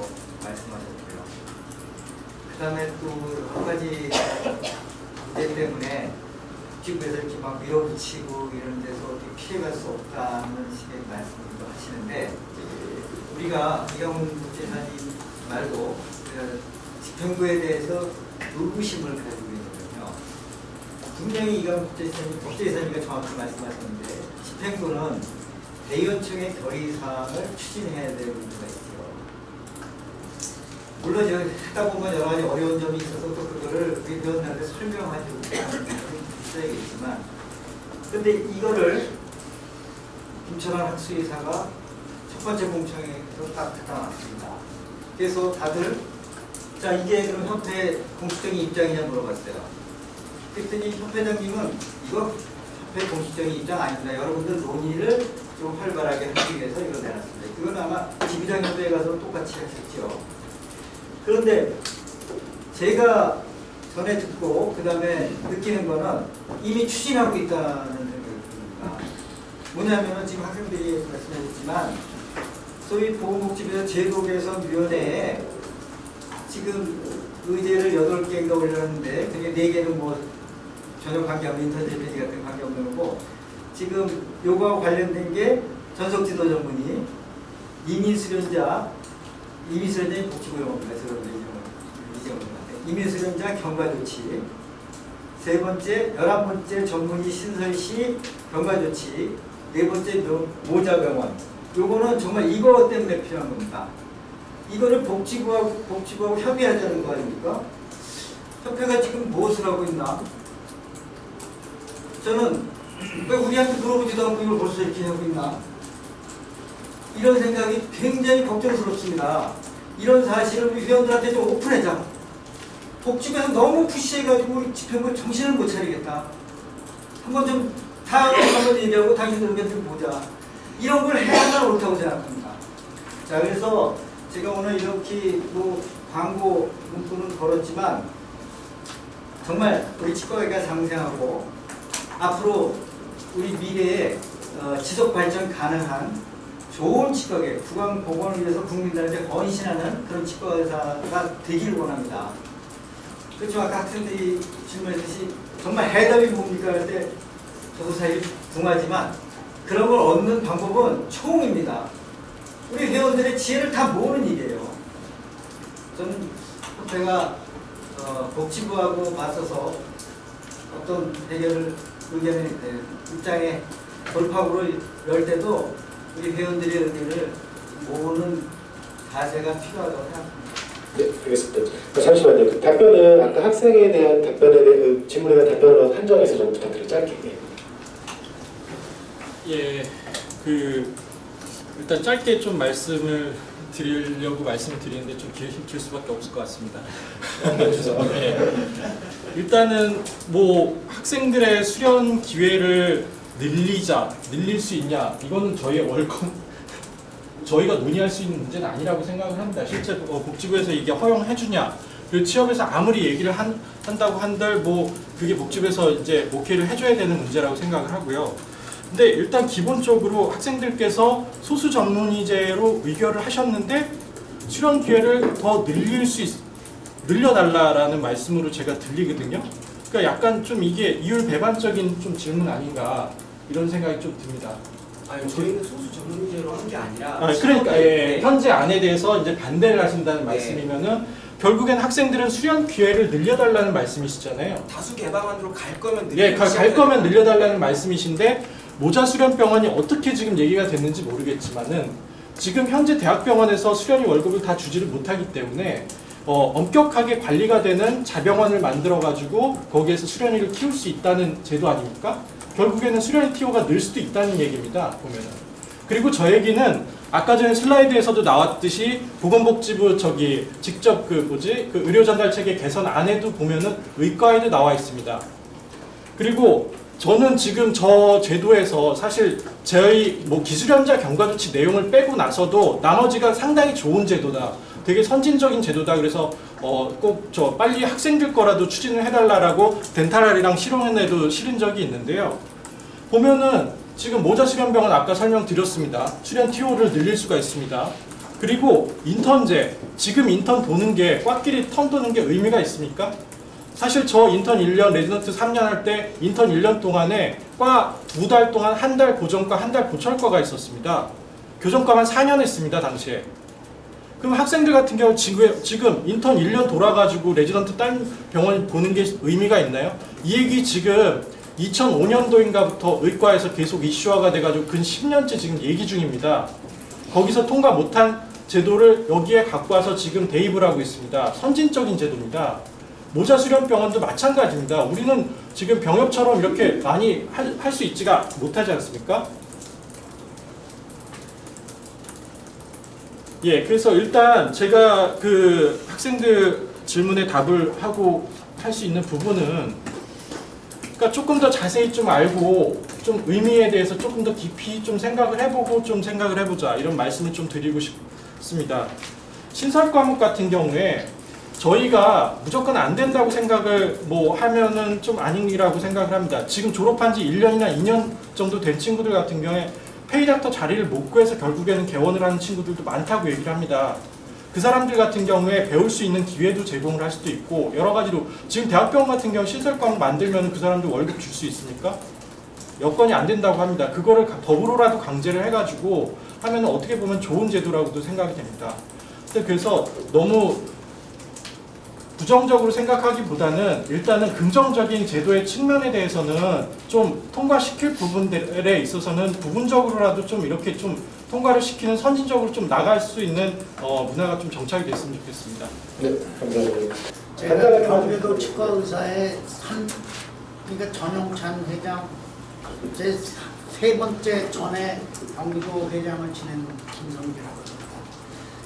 말씀하셨고요. 그 다음에 또 한 가지 문제 때문에 기부에서 이렇게 막 밀어붙이고 이런 데서 어떻게 피해갈 수 없다는 식의 말씀도 하시는데, 우리가 이강훈 법제이사님 말고 집행부에 대해서 의구심을 가지고 있거든요. 분명히 이강훈 법제이사님이 정확히 말씀하셨는데, 집행부는 대의원청의 결의사항을 추진해야 될 문제가 있어요. 물론 하다 보면 여러 가지 어려운 점이 있어서 또 그거를 우리 배원들한테 설명하지 못하는 부분이 있어야겠지만, 근데 이거를 김철환 학수이사가 첫 번째 공청회에서 딱 갖다 놨습니다. 그래서 다들 자 이게 그럼 협회 공식적인 입장이냐 물어봤어요. 그랬더니 협회장님은 이거 협회 공식적인 입장 아닙니다. 여러분들 논의를 좀 활발하게 하기 위해서 이걸 내놨습니다. 그건 아마 지부장협회에 가서 똑같이 했겠죠. 그런데 제가 전에 듣고 그 다음에 느끼는 거는 이미 추진하고 있다는 생각이 듭니다. 뭐냐면 지금 학생들이 말씀하셨지만 소위 보건복지부에서 제도개선위원회에 지금 의제를 8개인가 올렸는데 그게 4개는 뭐 전혀 관계없는 인터넷 페이지 같은 관계없는 거고 지금 요거와 관련된 게 전속지도 전문의, 이민수련자의 복지부 용어입니다. 이민수련자 경과조치, 세 번째 11번째 전문의 신설시 경과조치, 네 번째 모자병원. 요거는 정말 이거 때문에 필요한 겁니다. 이거를 복지부하고 협의하자는 거 아닙니까? 협회가 지금 무엇을 하고 있나? 저는 왜 우리한테 물어보지도 않고 이걸 벌써 이렇게 하고 있나? 이런 생각이 굉장히 걱정스럽습니다. 이런 사실을 우리 회원들한테 좀 오픈하자. 복지부에서 너무 푸시해가지고 집행부 정신을 못 차리겠다. 한번 좀 다 한번 얘기하고 당신들 의견 좀 보자. 이런 걸 해야만 옳다고 생각합니다. 자, 그래서 제가 오늘 이렇게 뭐 광고 문구는 걸었지만 정말 우리 치과의가 상생하고 앞으로 우리 미래에 지속 발전 가능한 좋은 치과계, 구강 보건을 위해서 국민들한테 헌신하는 그런 치과 의사가 되기를 원합니다. 그렇죠. 아까 학생들이 질문했듯이 정말 해답이 뭡니까 할 때 저도 사실 붕하지만 그런 걸 얻는 방법은 총입니다. 우리 회원들의 지혜를 다 모으는 일이에요. 저는 제가 복지부하고 맞서서 어떤 해결을 의견을 입장에 돌파구를 열 때도 우리 회원들의 의견을 모으는 자세가 필요하다고 생각합니다. 네, 알겠습니다. 잠시만요. 그 답변은 아까 학생에 대한 답변에 대한 질문에 대한 답변을 한정해서 좀 부탁드려요. 짧게. 예, 일단 짧게 좀 말씀을 드리려고 말씀을 드리는데 좀 길 수밖에 없을 것 같습니다. 죄송합니다. 예. 일단은 뭐 학생들의 수련 기회를 늘릴 수 있냐, 이거는 저희의 저희가 논의할 수 있는 문제는 아니라고 생각을 합니다. 실제 복지부에서 이게 허용해주냐, 그리고 취업에서 아무리 얘기를 한다고 한들 뭐 그게 복지부에서 이제 목회를 해줘야 되는 문제라고 생각을 하고요. 근데 일단 기본적으로 학생들께서 소수 전문의제로 의결을 하셨는데 수련 기회를 더 늘려달라라는 말씀으로 제가 들리거든요. 그러니까 약간 좀 이게 이율배반적인 좀 질문 아닌가 이런 생각이 좀 듭니다. 아니, 저희는 소수 전문의제로 한 게 아니라 그러니까 현재 안에 대해서 이제 반대를 하신다는 말씀이면은 결국엔 학생들은 수련 기회를 늘려달라는 말씀이시잖아요. 다수 개방안으로 갈 거면 갈 거면 늘려달라는 말씀이신데 모자 수련병원이 어떻게 지금 얘기가 됐는지 모르겠지만은 지금 현재 대학병원에서 수련의 월급을 다 주지를 못하기 때문에 엄격하게 관리가 되는 자병원을 만들어가지고 거기에서 수련의를 키울 수 있다는 제도 아닙니까? 결국에는 수련의 TO가 늘 수도 있다는 얘기입니다. 보면은. 그리고 저 얘기는 아까 전에 슬라이드에서도 나왔듯이 보건복지부 직접 의료 전달 체계 개선 안에도 보면은 의과에도 나와 있습니다. 그리고 저는 지금 저 제도에서 사실 저희 기술연자 경과조치 내용을 빼고 나서도 나머지가 상당히 좋은 제도다. 되게 선진적인 제도다. 그래서 꼭 빨리 학생들 거라도 추진을 해달라고 덴탈알이랑 실험해내도 실은 적이 있는데요. 보면은 지금 모자 수련병원 아까 설명드렸습니다. 수련 TO를 늘릴 수가 있습니다. 그리고 인턴제, 지금 인턴 도는 게 꽉끼리 턴 도는 게 의미가 있습니까? 사실 저 인턴 1년, 레지던트 3년 할 때 인턴 1년 동안에 과 2달 동안 한 달 고정과 한 달 보철과가 있었습니다. 교정과만 4년 했습니다, 당시에. 그럼 학생들 같은 경우 지금 인턴 1년 돌아가지고 레지던트 딴 병원 보는 게 의미가 있나요? 이 얘기 지금 2005년도인가부터 의과에서 계속 이슈화가 돼가지고 근 10년째 지금 얘기 중입니다. 거기서 통과 못한 제도를 여기에 갖고 와서 지금 대입을 하고 있습니다. 선진적인 제도입니다. 모자 수련병원도 마찬가지입니다. 우리는 지금 병역처럼 이렇게 많이 할 수 있지가 못하지 않습니까? 예, 그래서 일단 제가 그 학생들 질문에 답을 하고 할 수 있는 부분은, 그러니까 조금 더 자세히 좀 알고 좀 의미에 대해서 조금 더 깊이 좀 생각을 해보고 좀 생각을 해보자, 이런 말씀을 좀 드리고 싶습니다. 신설 과목 같은 경우에 저희가 무조건 안 된다고 생각을 하면은 좀 아니라고 생각을 합니다. 지금 졸업한 지 1년이나 2년 정도 된 친구들 같은 경우에 페이닥터 자리를 못 구해서 결국에는 개원을 하는 친구들도 많다고 얘기를 합니다. 그 사람들 같은 경우에 배울 수 있는 기회도 제공을 할 수도 있고, 여러 가지로 지금 대학병원 같은 경우 신설 과목 만들면 그 사람들 월급 줄 수 있습니까? 여건이 안 된다고 합니다. 그거를 법으로라도 강제를 해가지고 하면 어떻게 보면 좋은 제도라고도 생각이 됩니다. 그래서 너무 부정적으로 생각하기보다는 일단은 긍정적인 제도의 측면에 대해서는 좀 통과시킬 부분들에 있어서는 부분적으로라도 좀 이렇게 좀 통과를 시키는, 선진적으로 좀 나갈 수 있는 문화가 좀 정착이 됐으면 좋겠습니다. 네, 감사합니다. 제가 경기도 치과의사의 그러니까 전용찬 회장 제 세 번째 전에 경기도 회장을 지낸 김성기라고 합니다.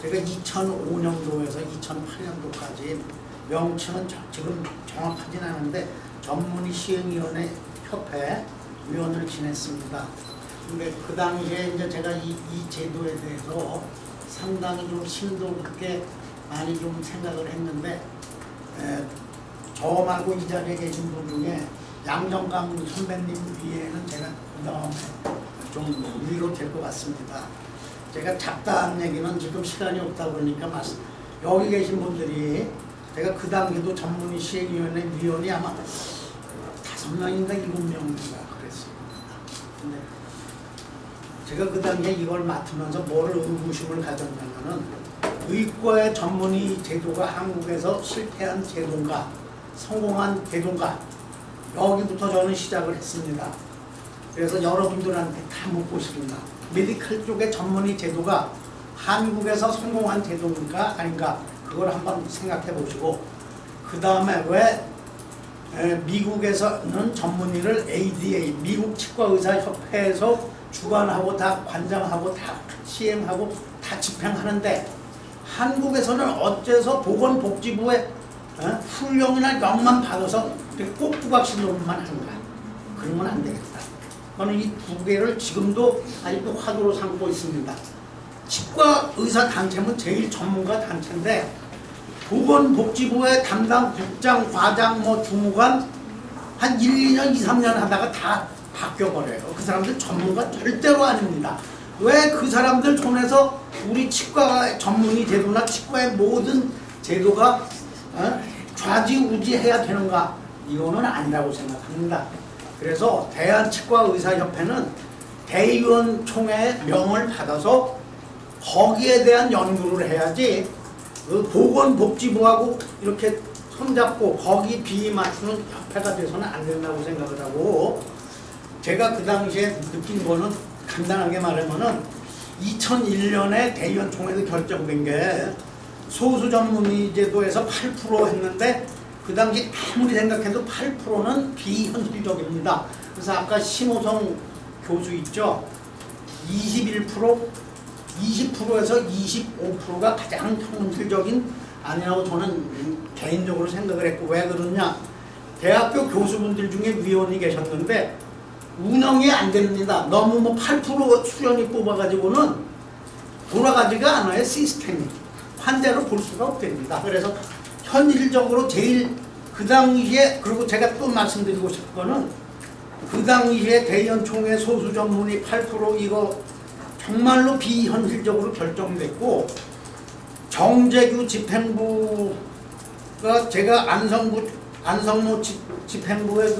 제가 2005년도에서 2008년도까지 명칭은 지금 정확하진 않은데 전문의 시행위원회 협회 위원을 지냈습니다. 근데 그 당시에 이제 제가 이 제도에 대해서 상당히 좀 심도 깊게 많이 좀 생각을 했는데, 저 말고 이 자리에 계신 분 중에 양정강 선배님 위에는 제가 그 다음에 좀 위로 될 것 같습니다. 제가 잡다한 얘기는 지금 시간이 없다 보니까 여기 계신 분들이 제가 그 당시에도 전문의 시행위원회 위원이 아마 5명인가 7명인가 그랬습니다. 근데 제가 그 당시에 이걸 맡으면서 뭐를 의구심을 가졌냐면은 의과의 전문의 제도가 한국에서 실패한 제도인가 성공한 제도인가, 여기부터 저는 시작을 했습니다. 그래서 여러분들한테 다 묻고 싶습니다. 메디컬 쪽의 전문의 제도가 한국에서 성공한 제도인가 아닌가, 그걸 한번 생각해 보시고, 그 다음에 왜 미국에서는 전문의를 ADA, 미국 치과의사협회에서 주관하고 다 관장하고 다 시행하고 다 집행하는데 한국에서는 어째서 보건복지부의 훈령이나 명만 받아서 꼭 부각시 논문만 하는가? 그러면 안 되겠다. 저는 이 두 개를 지금도 아직도 화두로 삼고 있습니다. 치과의사 단체는 제일 전문가 단체인데 보건복지부의 담당 국장, 과장, 주무관 한 1, 2년, 2, 3년 하다가 다 바뀌어버려요. 그 사람들 전문가 절대로 아닙니다. 왜 그 사람들 손에서 우리 치과 전문의 제도나 치과의 모든 제도가 좌지우지해야 되는가? 이거는 아니라고 생각합니다. 그래서 대한치과의사협회는 대의원총회의 명을 받아서 거기에 대한 연구를 해야지 그 보건복지부하고 이렇게 손잡고 거기 비위 맞추는 협회가 돼서는 안 된다고 생각을 하고, 제가 그 당시에 느낀 거는 간단하게 말하면은 2001년에 대의원총회에서 결정된 게 소수 전문의 제도에서 8% 했는데 그 당시 아무리 생각해도 8%는 비현실적입니다. 그래서 아까 심호성 교수 있죠? 21%, 20%에서 25%가 가장 현실적인 아니라고 저는 개인적으로 생각을 했고, 왜 그러냐? 대학교 교수분들 중에 위원이 계셨는데 운영이 안 됩니다. 너무 8% 수련이 뽑아가지고는 돌아가지가 않아요. 시스템이. 환대로 볼 수가 없답니다. 그래서 현실적으로 제일 그 당시에, 그리고 제가 또 말씀드리고 싶은 거는 그 당시에 대의원총회 소수 전문의 8% 이거 정말로 비현실적으로 결정됐고, 정재규 집행부가, 제가 안성모 집행부에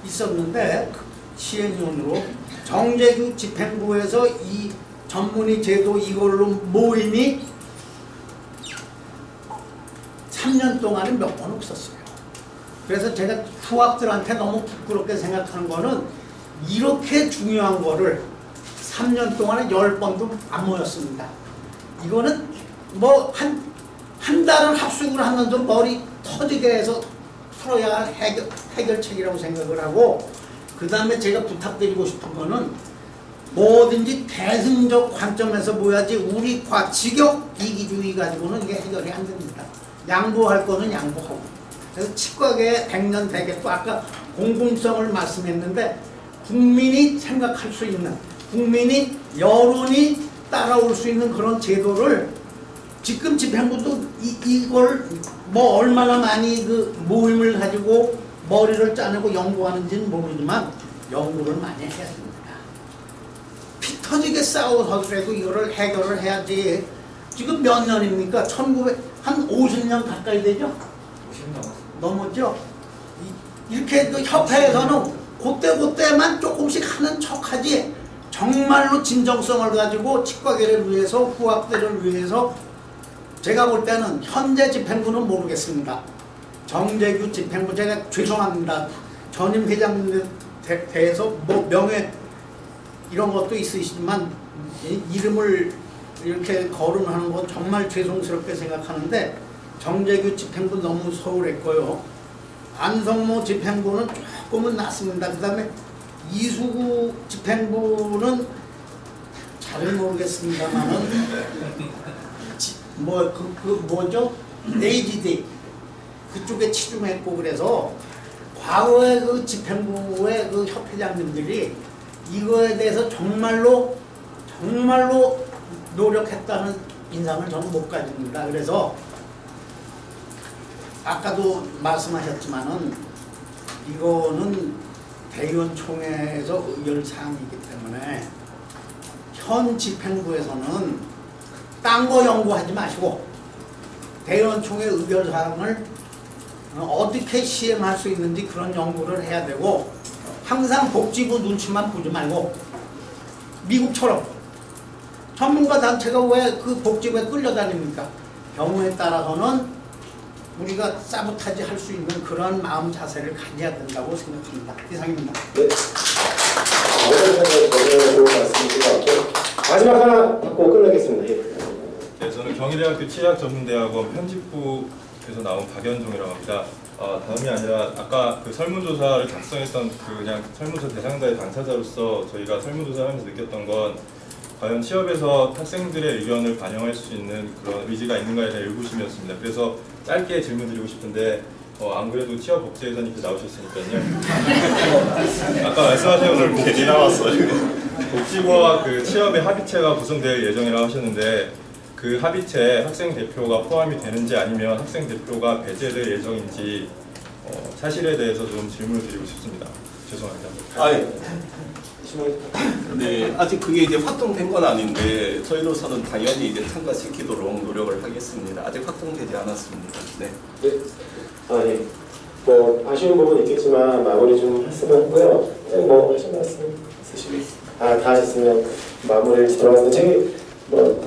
있었는데 시행위원으로 정재규 집행부에서 이 전문의 제도 이걸로 모임이 3년 동안에 몇 번 없었어요. 그래서 제가 후학들한테 너무 부끄럽게 생각하는 거는 이렇게 중요한 거를 3년 동안에 10번도 안 모였습니다. 이거는 한 달을 합숙을 하면서 머리 턱 터지게 해서 풀어야 해결책이라고 생각을 하고, 그 다음에 제가 부탁드리고 싶은 거는 뭐든지 대승적 관점에서 보야지 우리 직역 이기주의 가지고는 이게 해결이 안 됩니다. 양보할 거는 양보하고. 그래서 치과계 100년 되겠고, 아까 공공성을 말씀했는데 국민이 생각할 수 있는, 국민이 여론이 따라올 수 있는 그런 제도를, 지금 집행부도 이걸 뭐 얼마나 많이 그 모임을 가지고 머리를 짜내고 연구하는지는 모르지만 연구를 많이 해야 됩니다. 피 터지게 싸워서라도 이거를 해결을 해야지. 지금 몇 년입니까? 한 50년 가까이 되죠? 50년 넘었죠? 이렇게 그 협회에서는 그때만 조금씩 하는 척하지, 정말로 진정성을 가지고 치과계를 위해서, 후학들을 위해서. 제가 볼 때는 현재 집행부는 모르겠습니다. 정재규 집행부, 제가 죄송합니다. 전임 회장님에 대해서 뭐 명예 이런 것도 있으시지만 이름을 이렇게 거론하는 건 정말 죄송스럽게 생각하는데, 정재규 집행부 너무 소홀했고요. 안성모 집행부는 조금은 낫습니다. 그 다음에 이수구 집행부는 잘 모르겠습니다만은 뭐죠? AGD 그쪽에 치중했고, 그래서 과거의 그 집행부의 그 협회장님들이 이거에 대해서 정말로 노력했다는 인상을 저는 못 가집니다. 그래서 아까도 말씀하셨지만은 이거는 대의원총회에서 의결사항이기 때문에 현 집행부에서는 딴 거 연구하지 마시고 대의원총회 의결사항을 어떻게 시행할 수 있는지 그런 연구를 해야 되고, 항상 복지부 눈치만 보지 말고 미국처럼 전문가 단체가 왜 그 복지부에 끌려다닙니까? 경우에 따라서는 우리가 사보타지 할 수 있는 그런 마음 자세를 가져야 된다고 생각합니다. 이상입니다. 네. 좋은 말씀인 것 같고, 마지막 하나 받고 끝내겠습니다. 예. 네, 저는 경희대학교 치의학전문대학원 편집부에서 나온 박연종이라고 합니다. 다음이 아니라 아까 그 설문조사를 작성했던 그냥 설문조사 대상자의 당사자로서 저희가 설문조사를 하면서 느꼈던 건, 과연 취업에서 학생들의 의견을 반영할 수 있는 그런 의지가 있는가에 대한 의구심이었습니다. 그래서 짧게 질문드리고 싶은데, 안 그래도 취업복지회장님께 나오셨으니까요. 아까 말씀하신 오늘 괜히 나왔어요. 복지부와 그 취업의 합의체가 구성될 예정이라고 하셨는데, 그 합의체에 학생 대표가 포함이 되는지 아니면 학생 대표가 배제될 예정인지 사실에 대해서 좀 질문을 드리고 싶습니다. 죄송합니다. 네, 아직 그게 이제 확정된 건 아닌데 저희로서는 당연히 이제 참가시키도록 노력을 하겠습니다. 아직 확정되지 않았습니다. 네. 네. 예. 뭐 아쉬운 부분이 있겠지만 마무리 좀 했으면 하고요. 뭐 하신 말씀 있으시면 다 하셨으면 마무리를 들어가서 제가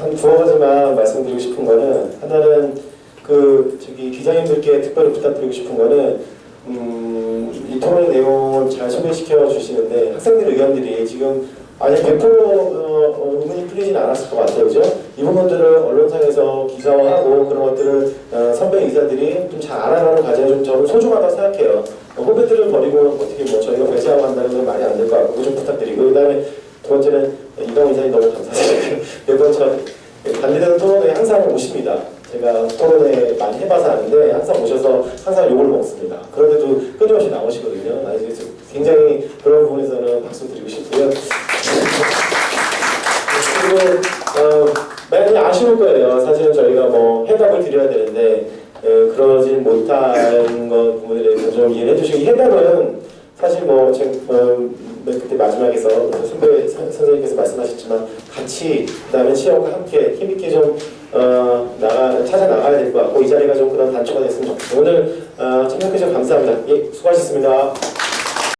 한 두어 가지만 말씀드리고 싶은 거는, 하나는 기자님들께 특별히 부탁드리고 싶은 거는 이 토론 내용을 잘 소개시켜 주시는데 학생들 의견들이 지금 아직 100% 의문이 풀리진 않았을 것 같아요. 그죠? 이 부분들을 언론상에서 기사화하고 그런 것들을 선배 의사들이 좀 잘 알아가는 과정이 좀 저는 소중하다고 생각해요. 후배들을 버리고 어떻게 저희가 배제하고 한다는 건 말이 안 될 것 같고, 좀 부탁드리고, 그 다음에 두 번째는 이강 의사님 너무 감사드리고, 네 번째 반대되는 토론에 항상 오십니다. 제가 토론회 많이 해봐서 아는데 항상 오셔서 항상 욕을 먹습니다. 그런데도 끊임없이 나오시거든요. 굉장히 그런 부분에서는 박수 드리고 싶고요. 그리고 많이 아쉬울 거예요. 사실은 저희가 뭐 해답을 드려야 되는데 그러진 못한 것 부분에 대해서 좀 이해를 해주시고, 이 해답은 사실 그때 마지막에서 선생님께서 말씀하셨지만 같이, 그다음에 취업과 함께 힘있게 좀 찾아 나가야 될 것 같고, 이 자리가 좀 그런 단초가 됐으면 좋겠습니다. 오늘 참여해 주셔서 감사합니다. 예, 수고하셨습니다.